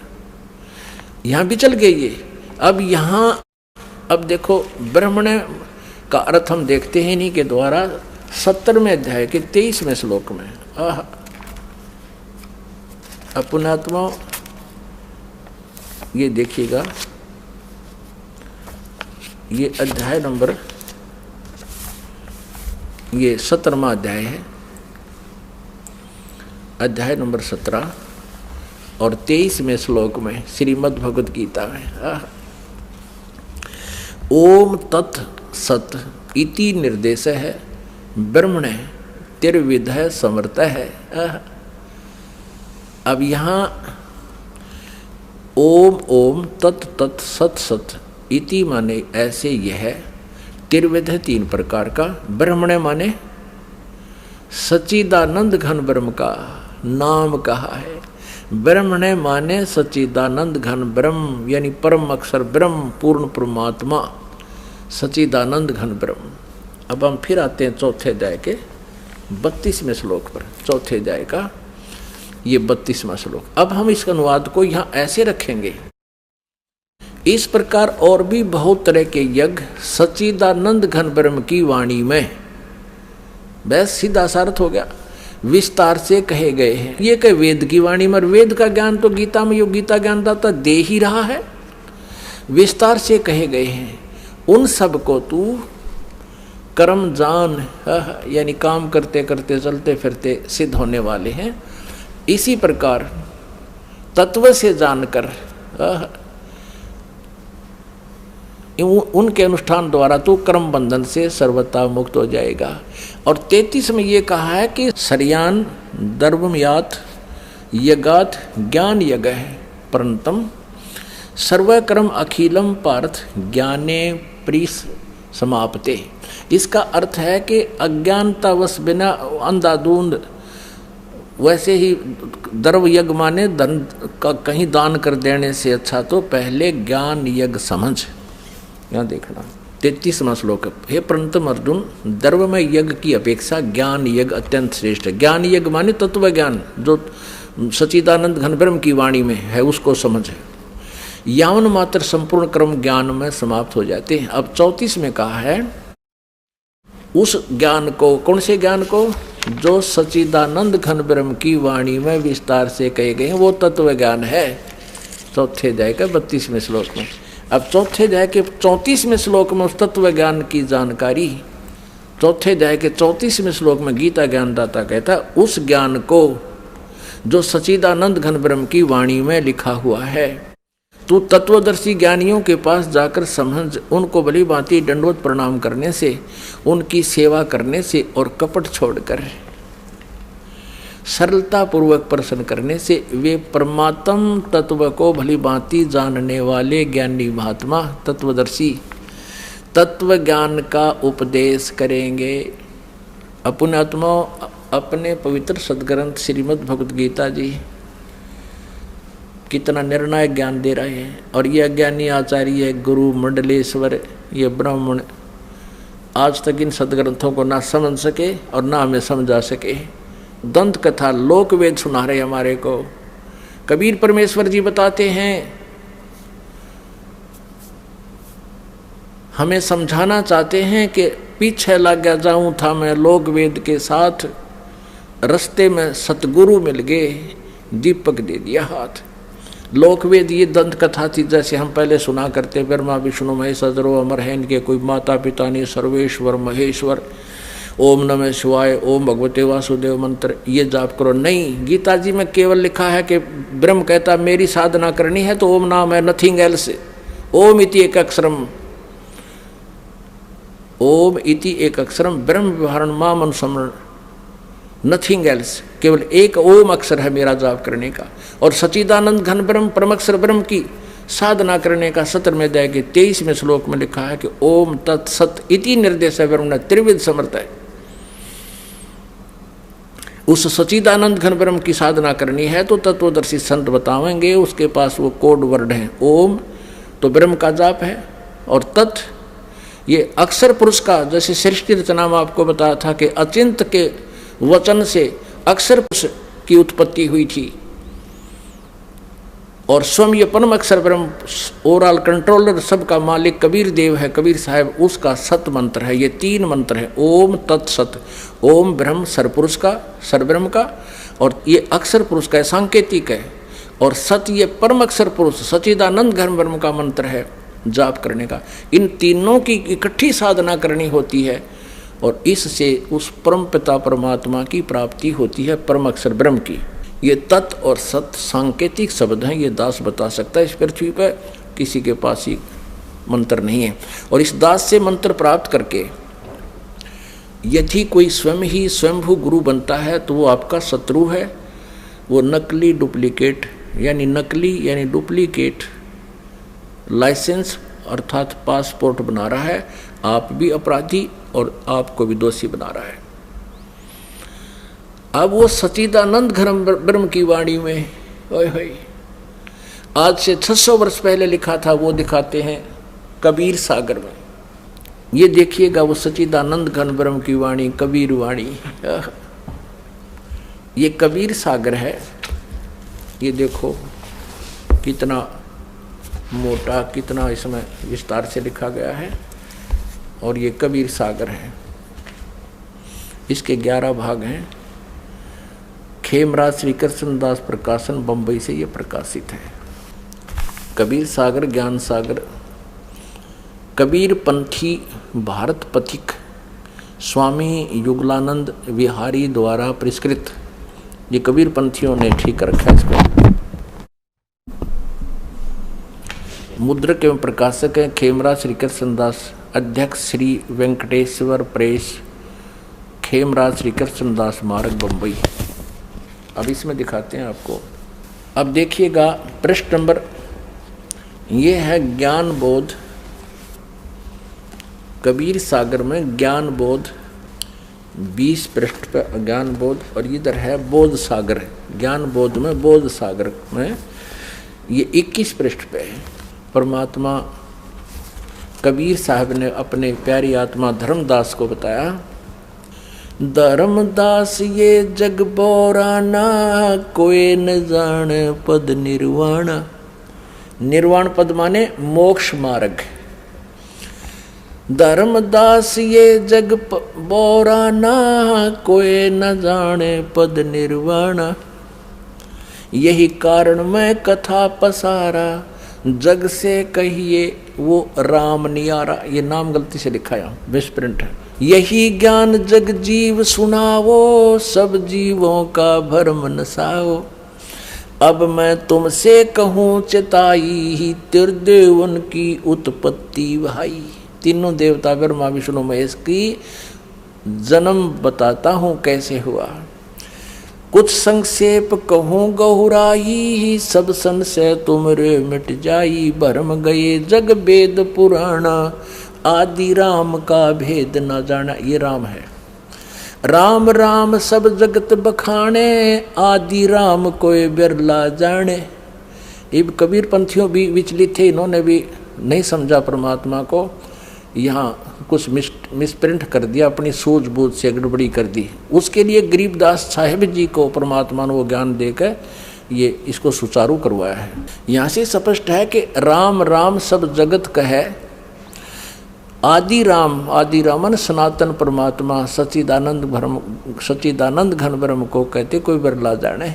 यहाँ भी चल गए ये। अब देखो ब्रह्मणे का अर्थ हम देखते हैं इन्हीं के द्वारा 70वें अध्याय के 23वें श्लोक में। पुण्यात्मा ये देखिएगा, ये अध्याय नंबर, ये 17वां अध्याय है, अध्याय नंबर 17 और 23वें श्लोक में श्रीमद् भगवद गीता में ओम तत् सत इति निर्देश है ब्रह्मणे तिर्विध समर्थ है। अब यहाँ ओम ओम तत् तत् सत सत इति माने ऐसे यह, तिर्विध 3 प्रकार का, ब्रह्मणे माने सच्चिदानंद घन ब्रह्म का नाम कहा है। ब्रह्मणे माने सच्चिदानंद घन ब्रह्म, यानी परम अक्षर ब्रह्म, पूर्ण परमात्मा, सच्चिदानंद घन ब्रह्म। अब हम फिर आते हैं चौथे अध्याय के 32वें श्लोक पर। चौथे अध्याय का ये 32वां श्लोक। अब हम इसका अनुवाद को यहाँ ऐसे रखेंगे, इस प्रकार और भी बहुत तरह के यज्ञ सच्चिदानंद घन ब्रह्म की वाणी में, बस सीधा सार्थ हो गया, विस्तार से कहे गए हैं। ये कहे वेद की वाणी में, वेद का ज्ञान तो गीता में, यो गीता ज्ञानदाता दे ही रहा है, विस्तार से कहे गए हैं। उन सब को तू कर्म जान, यानी काम करते करते चलते फिरते सिद्ध होने वाले हैं। इसी प्रकार तत्व से जानकर उनके अनुष्ठान द्वारा तो कर्म बंधन से सर्वथा मुक्त हो जाएगा। और 33 में ये कहा है कि सर्यान दर्वमयात यगात ज्ञान यज्ञ है परंतम सर्वकर्म अखिलम पार्थ ज्ञाने प्रीस समाप्ते। इसका अर्थ है कि अज्ञानतावश बिना अंधाधुंध, वैसे ही द्रव्य यज्ञ माने धन का कहीं दान कर देने से अच्छा तो पहले ज्ञान यज्ञ समझ। यहाँ देखना 33वां श्लोक, हे परंतम अर्जुन, द्रव्यमय यज्ञ की अपेक्षा ज्ञान यज्ञ अत्यंत श्रेष्ठ है। ज्ञान यज्ञ माने तत्व ज्ञान, जो सच्चिदानंद घन ब्रह्म की वाणी में है उसको समझ। यावन मात्र संपूर्ण कर्म ज्ञान में समाप्त हो जाते हैं। अब 34 में कहा है उस ज्ञान को, कौन से ज्ञान को, जो सच्चिदानंद घन ब्रह्म की वाणी में विस्तार से कहे गए हैं, वो तत्व ज्ञान है। चौथे अध्याय का 32वें श्लोक में। अब चौथे अध्याय के 34वें श्लोक में उस तत्व ज्ञान की जानकारी, चौथे अध्याय के 34वें श्लोक में गीता ज्ञानदाता कहता है उस ज्ञान को जो सच्चिदानंद घन ब्रह्म की वाणी में लिखा हुआ है, तू तत्वदर्शी ज्ञानियों के पास जाकर समझ, उनको भली भांति दंडवत प्रणाम करने से, उनकी सेवा करने से और कपट छोड़कर सरलता पूर्वक प्रश्न करने से वे परमात्म तत्व को भली भांति जानने वाले ज्ञानी महात्मा तत्वदर्शी तत्व ज्ञान का उपदेश करेंगे। अपने आत्मा अपने पवित्र सदग्रंथ श्रीमद् भगवद गीता जी कितना निर्णायक ज्ञान दे रहे हैं। और ये अज्ञानी आचार्य गुरु मंडलेश्वर, ये ब्राह्मण आज तक इन सदग्रंथों को ना समझ सके और ना हमें समझा सके। दंत कथा लोक वेद सुना रहे हमारे को। कबीर परमेश्वर जी बताते हैं, हमें समझाना चाहते हैं कि पीछे लग गया जाऊं था मैं लोक वेद के साथ, रास्ते में सतगुरु मिल गए, दीपक दे दिया हाथ। लोकवेद ये दंत कथा थी, जैसे हम पहले सुना करते, ब्रह्मा विष्णु महेश अजरो अमर है, इनके कोई माता पिता नहीं, सर्वेश्वर महेश्वर, ओम नमः शिवाय, ओम भगवते वासुदेव मंत्र ये जाप करो। नहीं, गीता जी में केवल लिखा है कि ब्रह्म कहता मेरी साधना करनी है तो ओम नाम है, नथिंग एल्स। ओम इति एक अक्षरम, ओम इति एक अक्षरम ब्रह्म व्यवहारण माम अनुसमरण, नथिंग एल्स। केवल एक ओम अक्षर है मेरा जाप करने का। और सच्चिदानंद घन ब्रह्म परमक्षर ब्रह्म की साधना करने का 17वें अध्याय के 23वें श्लोक में लिखा है कि ओम तत्सत इति निर्देश है ब्रह्म त्रिविध समर्थ है। उस सच्चिदानंद घन ब्रह्म की साधना करनी है तो तत्वदर्शी संत बतावेंगे, उसके पास वो कोड वर्ड है। ओम तो ब्रह्म का जाप है, और तत् ये अक्षर पुरुष का, जैसे सृष्टि रचना में आपको बताया था कि अचिंत के वचन से अक्षर पुरुष की उत्पत्ति हुई थी, और स्वयं ये परम अक्षर ब्रह्म ओवरऑल कंट्रोलर सबका मालिक कबीर देव है, कबीर साहब, उसका सत मंत्र है। ये 3 मंत्र है, ओम तत्सत। ओम ब्रह्म सरपुरुष का, सरब्रह्म का, और ये अक्षर पुरुष का सांकेतिक है। और सत ये परम अक्षर पुरुष सच्चिदानंद घन ब्रह्म का मंत्र है जाप करने का। इन तीनों की इकट्ठी साधना करनी होती है और इससे उस परम पिता परमात्मा की प्राप्ति होती है, परम अक्षर ब्रह्म की। ये तत् और सत सांकेतिक शब्द हैं, ये दास बता सकता है। इस पृथ्वी पर किसी के पास ही मंत्र नहीं है। और इस दास से मंत्र प्राप्त करके यदि कोई स्वयं ही स्वयंभू गुरु बनता है तो वो आपका शत्रु है, वो नकली डुप्लीकेट लाइसेंस अर्थात पासपोर्ट बना रहा है। आप भी अपराधी और आपको भी दोषी बना रहा है। अब वो सच्चिदानंद घन ब्रह्म की वाणी में आज से 600 वर्ष पहले लिखा था वो दिखाते हैं कबीर सागर में। ये देखिएगा वो सच्चिदानंद घन ब्रह्म की वाणी, कबीर वाणी। ये कबीर सागर है। ये देखो कितना मोटा, कितना इसमें विस्तार से लिखा गया है। और ये कबीर सागर है। इसके 11 भाग हैं। खेमराज श्री कृष्णदास प्रकाशन बंबई से ये प्रकाशित है। कबीर सागर, ज्ञान सागर, कबीर पंथी भारत पथिक स्वामी युगलानंद विहारी द्वारा परिष्कृत। ये कबीर पंथियों ने ठीक रखा है इसको। मुद्रक एवं प्रकाशक है खेमराज श्री कृष्णदास, अध्यक्ष श्री वेंकटेश्वर प्रेस, खेमराज श्री कृष्णदास मार्ग बंबई। अब इसमें दिखाते हैं आपको। अब देखिएगा पृष्ठ नंबर, ये है ज्ञान बोध। कबीर सागर में ज्ञान बोध 20 पृष्ठ पर ज्ञान बोध, और इधर है बोध सागर। ज्ञान बोध में, बोध सागर में ये 21 पृष्ठ पे है। परमात्मा कबीर साहब ने अपने प्यारी आत्मा धर्मदास को बताया, धर्मदास ये जग बोराना, कोई न जान पद निर्वाण। निर्वाण पद माने मोक्ष मार्ग। धर्मदास ये जग बोराना, कोई न जाने पद निर्वाण। यही कारण मैं कथा पसारा, जग से कहिए वो राम नियारा। ये नाम गलती से लिखा है, मिसप्रिंट है। यही ज्ञान जग जीव सुनावो, सब जीवों का भरम नसाओ। अब मैं तुमसे कहूँ चिताई, त्रिदेवन की उत्पत्ति भाई। तीनों देवता ब्रह्मा विष्णु महेश की जन्म बताता हूँ कैसे हुआ। कुछ संक्षेप कहूँ गहुराई, सब संशय तुमरे मिट जाई। भरम गए जग वेद पुराणा, आदि राम का भेद न जाना। ये राम है। राम राम सब जगत बखाने, आदि राम कोई बिरला जाने। ये कबीर पंथियों भी विचलित थे, इन्होंने भी नहीं समझा परमात्मा को। यहाँ कुछ मिसप्रिंट कर दिया, अपनी सूझबूझ से गड़बड़ी कर दी। उसके लिए गरीबदास साहिब जी को परमात्मा ने वो ज्ञान देकर ये इसको सुचारू करवाया है। यहाँ से स्पष्ट है कि राम राम सब जगत कहे, आदि रामन सनातन परमात्मा सच्चिदानंद घन ब्रह्म को कहते, कोई बिरला जाने।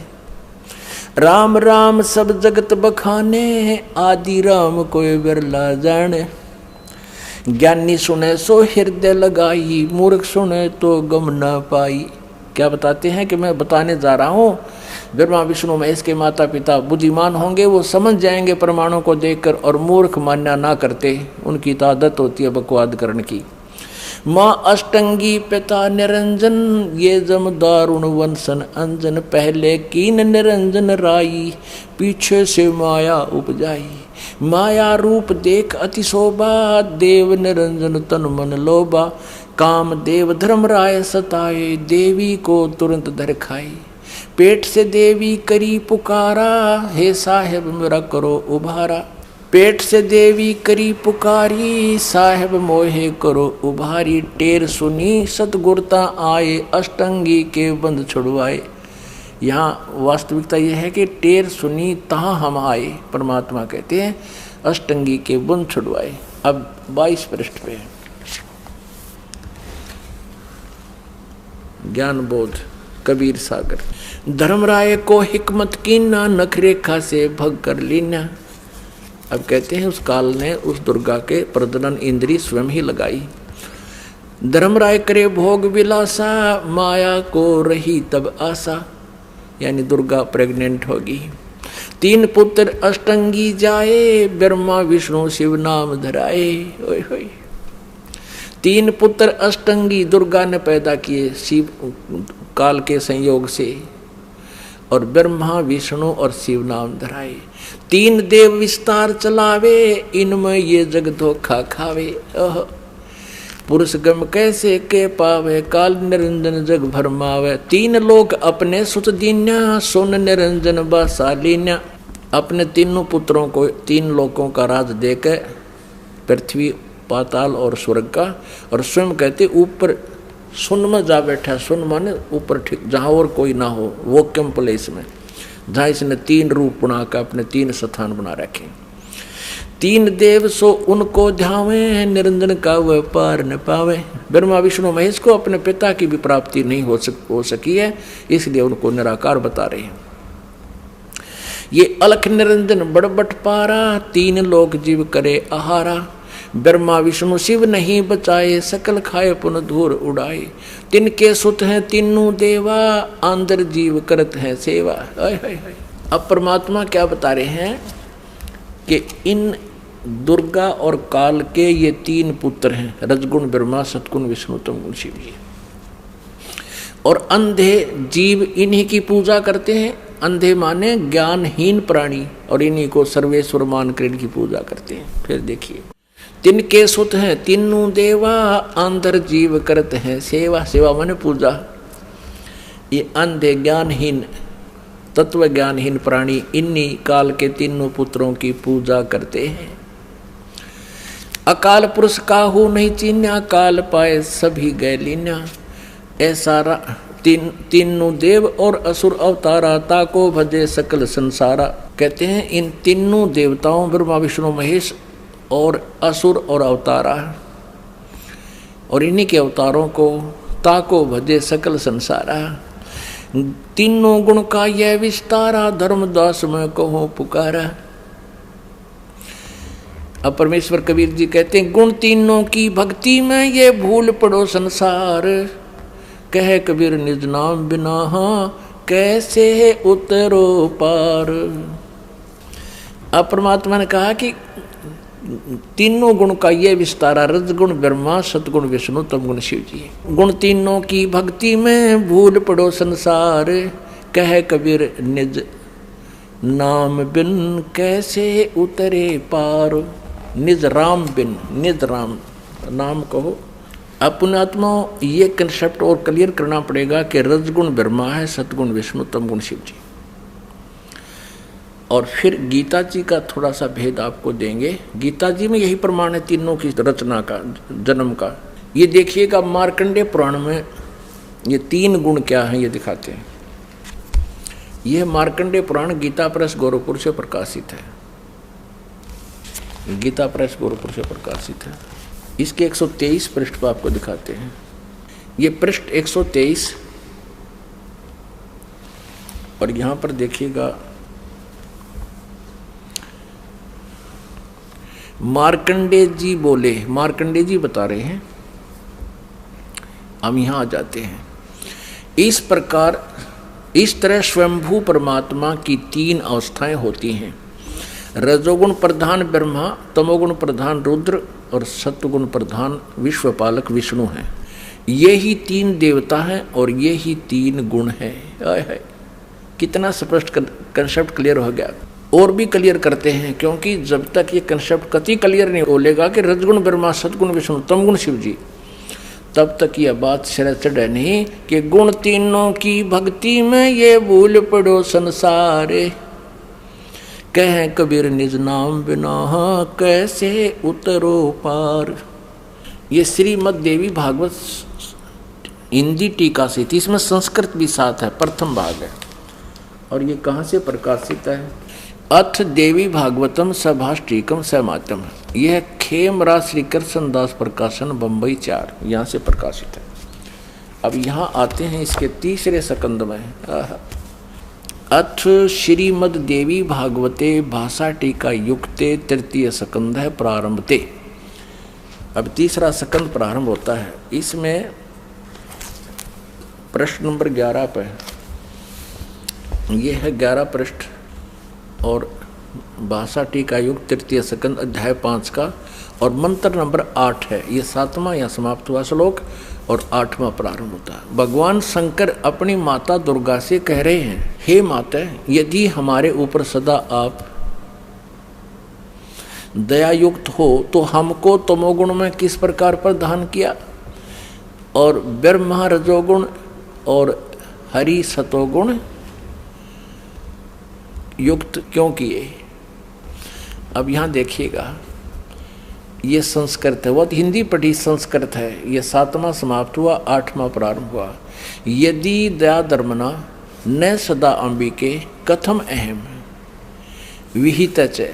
राम राम सब जगत बखाने, आदि राम कोई बिरला जाने। ज्ञानी सुने सो हृदय लगाई, मूर्ख सुने तो गम न पाई। क्या बताते हैं कि मैं बताने जा रहा हूँ, ब्रह्मा विष्णु महेश के माता पिता बुद्धिमान होंगे, वो समझ जाएंगे प्रमाणों को देखकर, और मूर्ख मान्या ना करते, उनकी तो आदत होती है बकवाद करने की। माँ अष्टंगी पिता निरंजन, ये जम दारुण वंशन अंजन। पहले कीन निरंजन राई, पीछे से माया उपजाई। माया रूप देख अति शोभा, देव निरंजन तन मन लोभा। काम देव धर्म राय सताए, देवी को तुरंत धर खाई। पेट से देवी करी पुकारा, हे साहेब मेरा करो उभारा। पेट से देवी करी पुकारी, साहेब मोहे करो उभारी। टेर सुनी सतगुरता आए, अष्टंगी के बंद छुड़वाए। यहाँ वास्तविकता यह है कि टेर सुनी तहाँ हम आए, परमात्मा कहते हैं, अष्टंगी के बंद छुड़वाए। अब 22 पृष्ठ पे ज्ञान बोध। कबीर सागर। धर्मराय को हिकमत कीना, नखरेखा से भग कर लीना। अब कहते हैं उस काल ने उस दुर्गा के प्रजनन इंद्री स्वयं ही लगाई। धर्मराय करे भोग विलासा, माया को रही तब आशा, यानी दुर्गा प्रेग्नेंट होगी। 3 पुत्र अष्टंगी जाए, ब्रह्मा विष्णु शिव नाम धराए। ओए होए, 3 पुत्र अष्टंगी दुर्गा ने पैदा किए शिव काल के संयोग से, और ब्रह्मा विष्णु और शिव नाम धराए। 3 देव विस्तार चलावे, इनमें ये जग धोखा खावे। पुरुष गम कैसे के पावे, काल निरंजन जग भरमावे। 3 लोग अपने सुत दीन्या, सोन निरंजन बासालीन्या। अपने तीनों पुत्रों को 3 लोकों का राज देकर, पृथ्वी पाताल और स्वर्ग का, और स्वयं कहते ऊपर सुन में जा बैठा। सुन माने ऊपर, ठीक जहाँ और कोई ना हो, वोक्यम प्लेस में, जहाँ इसने 3 रूप बनाकर अपने 3 स्थान बना रखे। 3 देव सो उनको ध्यावे, निरंजन का वह पार न पावे। ब्रह्मा विष्णु महेश को अपने पिता की भी प्राप्ति नहीं हो सकी है, इसलिए उनको निराकार बता रहे हैं। ये अलख निरंजन बड़बट पारा, 3 लोक जीव करे आहारा। ब्रह्मा विष्णु शिव नहीं बचाए, सकल खाए पुन धूर उड़ाए। तिनके सुत हैं तीनों देवा, आंदर जीव करत हैं सेवा। अब परमात्मा क्या बता रहे हैं कि इन दुर्गा और काल के ये 3 पुत्र हैं, रजगुण ब्रह्मा, सतगुण विष्णु, तमगुण शिव जी। और अंधे जीव इन्हीं की पूजा करते हैं। अंधे माने ज्ञानहीन प्राणी, और इन्हीं को सर्वेश्वर मानकर इनकी पूजा करते हैं। फिर देखिए, तिनके सुत हैं तीनों देवा, अंधर जीव करते हैं सेवा। सेवा माने पूजा। ये अंधे ज्ञानहीन, तत्व ज्ञानहीन प्राणी इन्हीं काल के 3 पुत्रों की पूजा करते हैं। अकाल पुरुष काहू नहीं चीन्या, काल पाए सभी गए लीन्या। ऐसा 3 देव और असुर अवतारा, ताको भजे सकल संसारा। कहते हैं इन 3 देवताओं ब्रह्मा विष्णु महेश और असुर और अवतारा, और इन्हीं के अवतारों को ताको भजे सकल संसारा। 3 गुण का यह विस्तारा, धर्मदास में कहो पुकारा। अब परमेश्वर कबीर जी कहते हैं गुण 3 की भक्ति में ये भूल पड़ो संसार। कह कबीर निज नाम बिना कैसे उतरो पार। अब परमात्मा ने कहा कि 3 गुण का ये विस्तारा, रजगुण ब्रह्मा, सतगुण विष्णु, तमगुण शिव जी। गुण 3 की भक्ति में भूल पड़ो संसार। कह कबीर निज नाम बिन कैसे उतरे पार। निज राम बिन, निज राम नाम कहो। पुण्यात्मा ये कंसेप्ट और क्लियर करना पड़ेगा कि रजगुण ब्रह्मा है, सतगुण विष्णु, तमगुण शिव जी। और फिर गीता जी का थोड़ा सा भेद आपको देंगे। गीता जी में यही प्रमाण है 3 की रचना का, जन्म का। ये देखिएगा मार्कंडेय पुराण में ये 3 गुण क्या हैं ये दिखाते हैं। यह मार्कंडेय पुराण गीता प्रेस गोरखपुर से प्रकाशित है। गीता प्रेस गोरखपुर से प्रकाशित है। इसके 123 पृष्ठ पर आपको दिखाते हैं। ये पृष्ठ 123, और यहां पर देखिएगा मार्कंडेय जी बोले, मार्कंडेय जी बता रहे हैं। हम यहां आ जाते हैं। इस प्रकार, इस तरह स्वयंभू परमात्मा की 3 अवस्थाएं होती हैं। रजोगुण प्रधान ब्रह्मा, तमोगुण प्रधान रुद्र और सत्वगुण प्रधान विश्वपालक विष्णु हैं। ये ही 3 देवता हैं और ये ही 3 गुण हैं। कितना स्पष्ट कंसेप्ट क्लियर हो गया। और भी क्लियर करते हैं, क्योंकि जब तक ये कंसेप्ट कति क्लियर नहीं बोलेगा कि रजगुण ब्रह्मा, सतगुण विष्णु, तमगुण शिव जी, तब तक यह बात सिर चढ़े नहीं कि गुण 3 की भक्ति में ये भूल पड़ो संसारे। कह कबीर निज नाम बिना कैसे उतरो पार। ये श्रीमद् देवी भागवत हिंदी टीका से थी, इसमें संस्कृत भी साथ है, प्रथम भाग है। और ये कहाँ से प्रकाशित है? अथ देवी भागवतम सभाष्टीकम समातम। यह खेमराज श्री कृष्ण दास प्रकाशन बम्बई 4, यहाँ से प्रकाशित है। अब यहाँ आते हैं इसके तीसरे स्कंद में। अथ श्रीमद देवी भागवते भाषा टीका युक्ते तृतीय स्कंद है प्रारंभते। अब तीसरा स्कंद प्रारंभ होता है। इसमें प्रश्न नंबर 11 पे ये है 11 पृष्ठ और भाषा टीका युक्त तृतीय स्कंद अध्याय 5 का, और मंत्र नंबर 8 है। ये 7वां या समाप्त हुआ श्लोक और 8वां प्रारंभ होता है। भगवान शंकर अपनी माता दुर्गा से कह रहे हैं, हे माता, यदि हमारे ऊपर सदा आप दयायुक्त हो तो हमको तमोगुण में किस प्रकार प्रदान किया और ब्रह्मा रजोगुण और हरि सतोगुण युक्त क्यों किए। अब यहाँ देखिएगा, ये संस्कृत है, वो हिंदी पढ़ी संस्कृत है। ये 7वां समाप्त हुआ, 8वां प्रारंभ हुआ। यदि दया धर्मना न सदा अंबिके कथम अहम विहित च।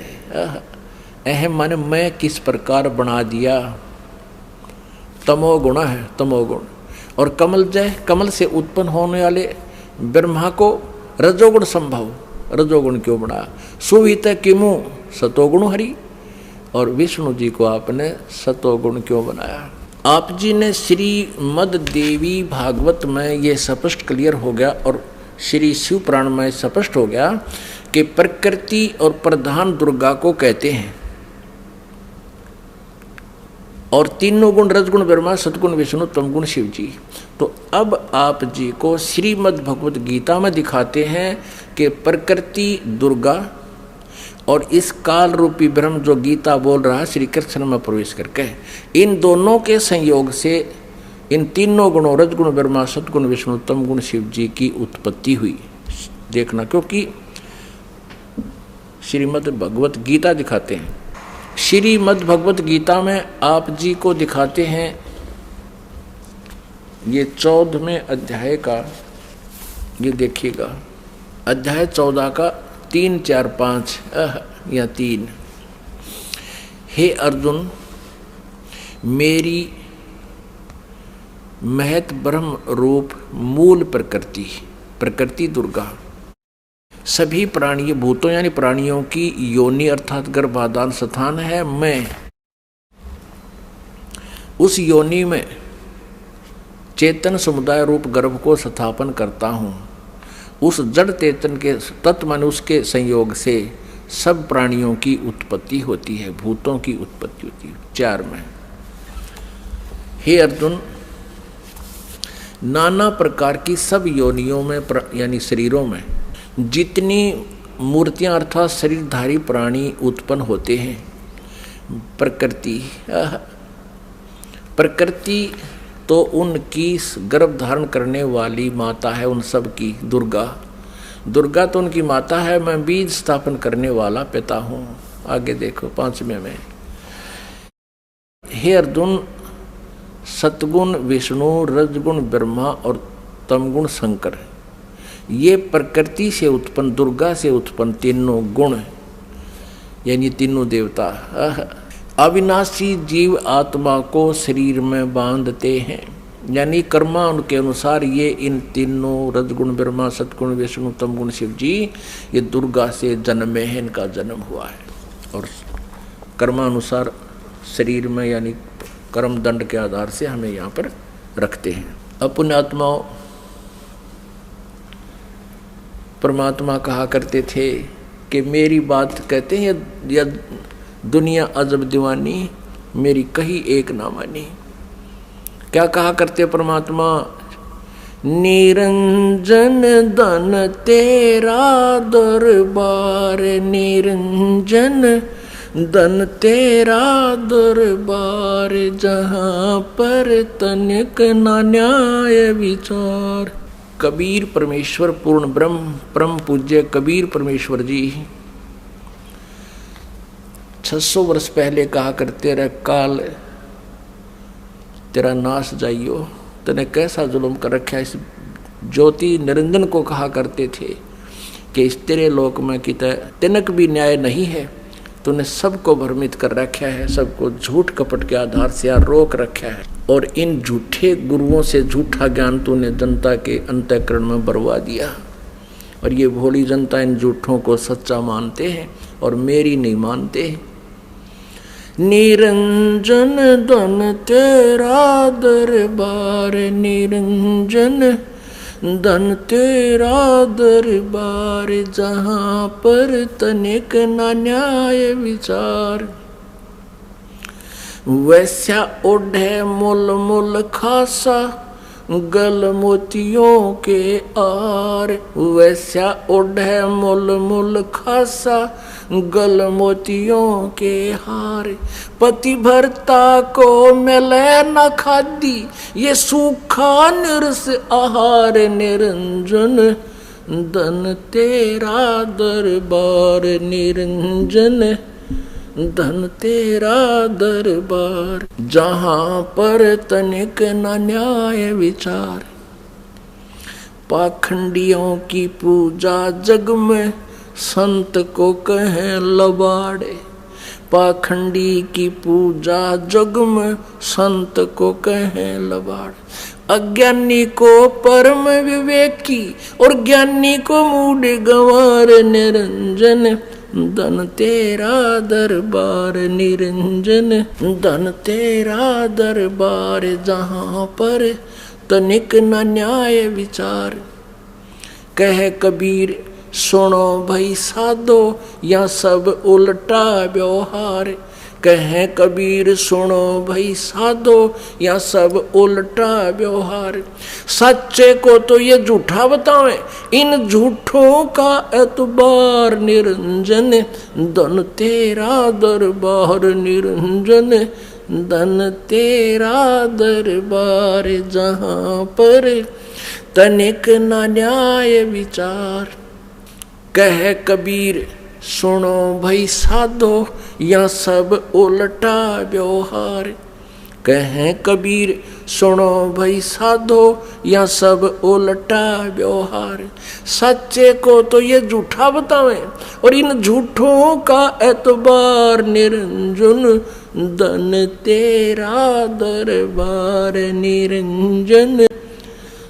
अहम माने मैं किस प्रकार बना दिया। तमोगुण है, तमोगुण। और कमल जय, कमल से उत्पन्न होने वाले ब्रह्मा को रजोगुण संभव, रजोगुण क्यों बना। सुवित किमु सतोगुण हरि, और विष्णु जी को आपने सतोगुण क्यों बनाया। आप जी ने श्रीमद देवी भागवत में ये स्पष्ट क्लियर हो गया और श्री शिव पुराण में स्पष्ट हो गया कि प्रकृति और प्रधान दुर्गा को कहते हैं, और तीनों गुण रजगुण ब्रह्मा सतगुण विष्णु तमगुण शिव जी। तो अब आप जी को श्रीमद् भगवत गीता में दिखाते हैं कि प्रकृति दुर्गा और इस काल रूपी ब्रह्म जो गीता बोल रहा है श्री कृष्ण में प्रवेश करके, इन दोनों के संयोग से इन तीनों गुणों रजगुण ब्रह्मा सतगुण विष्णु तमगुण शिव जी की उत्पत्ति हुई। देखना, क्योंकि श्रीमद् भगवत गीता दिखाते हैं। श्रीमद् भगवत गीता में आप जी को दिखाते हैं ये 14वें अध्याय का, ये देखिएगा अध्याय 14 का 3, 4, 5 या 3। हे अर्जुन, मेरी महत ब्रह्म रूप मूल प्रकृति, प्रकृति दुर्गा सभी प्राणी भूतों यानी प्राणियों की योनि अर्थात गर्भाधान स्थान है। मैं उस योनि में चेतन समुदाय रूप गर्भ को स्थापन करता हूँ। उस जड़ चेतन के तत्व मन उसके संयोग से सब प्राणियों की उत्पत्ति होती है, भूतों की उत्पत्ति होती है। 4 में, हे अर्जुन, नाना प्रकार की सब योनियों में यानी शरीरों में जितनी मूर्तियां अर्थात शरीरधारी प्राणी उत्पन्न होते हैं, प्रकृति तो उनकी गर्भ धारण करने वाली माता है, उन सब की दुर्गा। दुर्गा तो उनकी माता है, मैं बीज स्थापन करने वाला पिता हूँ। आगे देखो 5वें में, हे अर्जुन, सतगुण विष्णु रजगुण ब्रह्मा और तमगुण शंकर, ये प्रकृति से उत्पन्न दुर्गा से उत्पन्न तीनों गुण यानी तीनों देवता अविनाशी जीव आत्मा को शरीर में बांधते हैं, यानी कर्मा उनके अनुसार ये इन तीनों रजगुण ब्रह्मा सतगुण विष्णु तमगुण शिव जी ये दुर्गा से जन्मे हैं, इनका जन्म हुआ है। और कर्मानुसार शरीर में यानी कर्म दंड के आधार से हमें यहाँ पर रखते हैं। अपने आत्माओं, परमात्मा कहा करते थे कि मेरी बात कहते हैं या दुनिया अजब दीवानी, मेरी कही एक ना मानी। क्या कहा करते परमात्मा, निरंजन धन तेरा दरबार, निरंजन धन तेरा दरबार, जहाँ पर तनिक ना न्याय विचार। कबीर परमेश्वर पूर्ण ब्रह्म परम पूज्य कबीर परमेश्वर जी 600 वर्ष पहले कहा करते रहे, काल तेरा नाश जाइयो, तने कैसा जुल्म कर रखा। इस ज्योति निरंजन को कहा करते थे कि इस तेरे लोक में कित तिनक भी न्याय नहीं है, तूने सबको भ्रमित कर रखा है, सबको झूठ कपट के आधार से यार रोक रखा है, और इन झूठे गुरुओं से झूठा ज्ञान तूने जनता के अंतःकरण में बरवा दिया। और ये भोली जनता इन झूठों को सच्चा मानते हैं और मेरी नहीं मानते हैं। निरंजन धन तेरा दरबार, निरंजन धन तेरा दरबार, जहाँ पर तनिक ना न्याय विचार। वैसा ओढ़े मुल मुल खासा, गल मोतियों के आर। वैसा ओढ़े मुल मुल खासा, गल मोतियों के हार। पति भरता को मिले न खादी, ये सूखा निरस आहार। निरंजन धन तेरा दरबार, निरंजन धन तेरा दरबार, जहाँ पर तनिक न न्याय विचार। पाखंडियों की पूजा जग में, संत को कहें लबाड़े। पाखंडी की पूजा जग में, संत को कहें लबाड़े। अज्ञानी को परम विवेकी, और ज्ञानी को मूढ़ गंवार। निरंजन धन तेरा दरबार, निरंजन धन तेरा दरबार, जहाँ पर तनिक न न्याय विचार। कह कबीर सुनो भाई साधो, या सब उल्टा व्यवहार। कहे कबीर सुनो भाई साधो, या सब उल्टा व्यवहार। सच्चे को तो ये झूठा बतावे, इन झूठों का एतबार। निरंजन धन तेरा दरबार, निरंजन धन तेरा दरबार, जहाँ पर तनिक न न्याय विचार। कह कबीर सुनो भाई साधो, या सब उल्टा व्यवहार। कहे कबीर सुनो भाई साधो, या सब उल्टा व्यवहार। सच्चे को तो ये झूठा बतावे, और इन झूठों का एतबार। निरंजन धन तेरा दरबार, निरंजन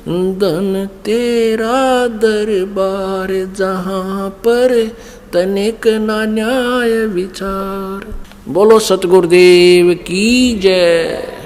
धन तेरा दरबार, जहाँ पर तनिक ना न्याय विचार। बोलो सतगुरुदेव की जय।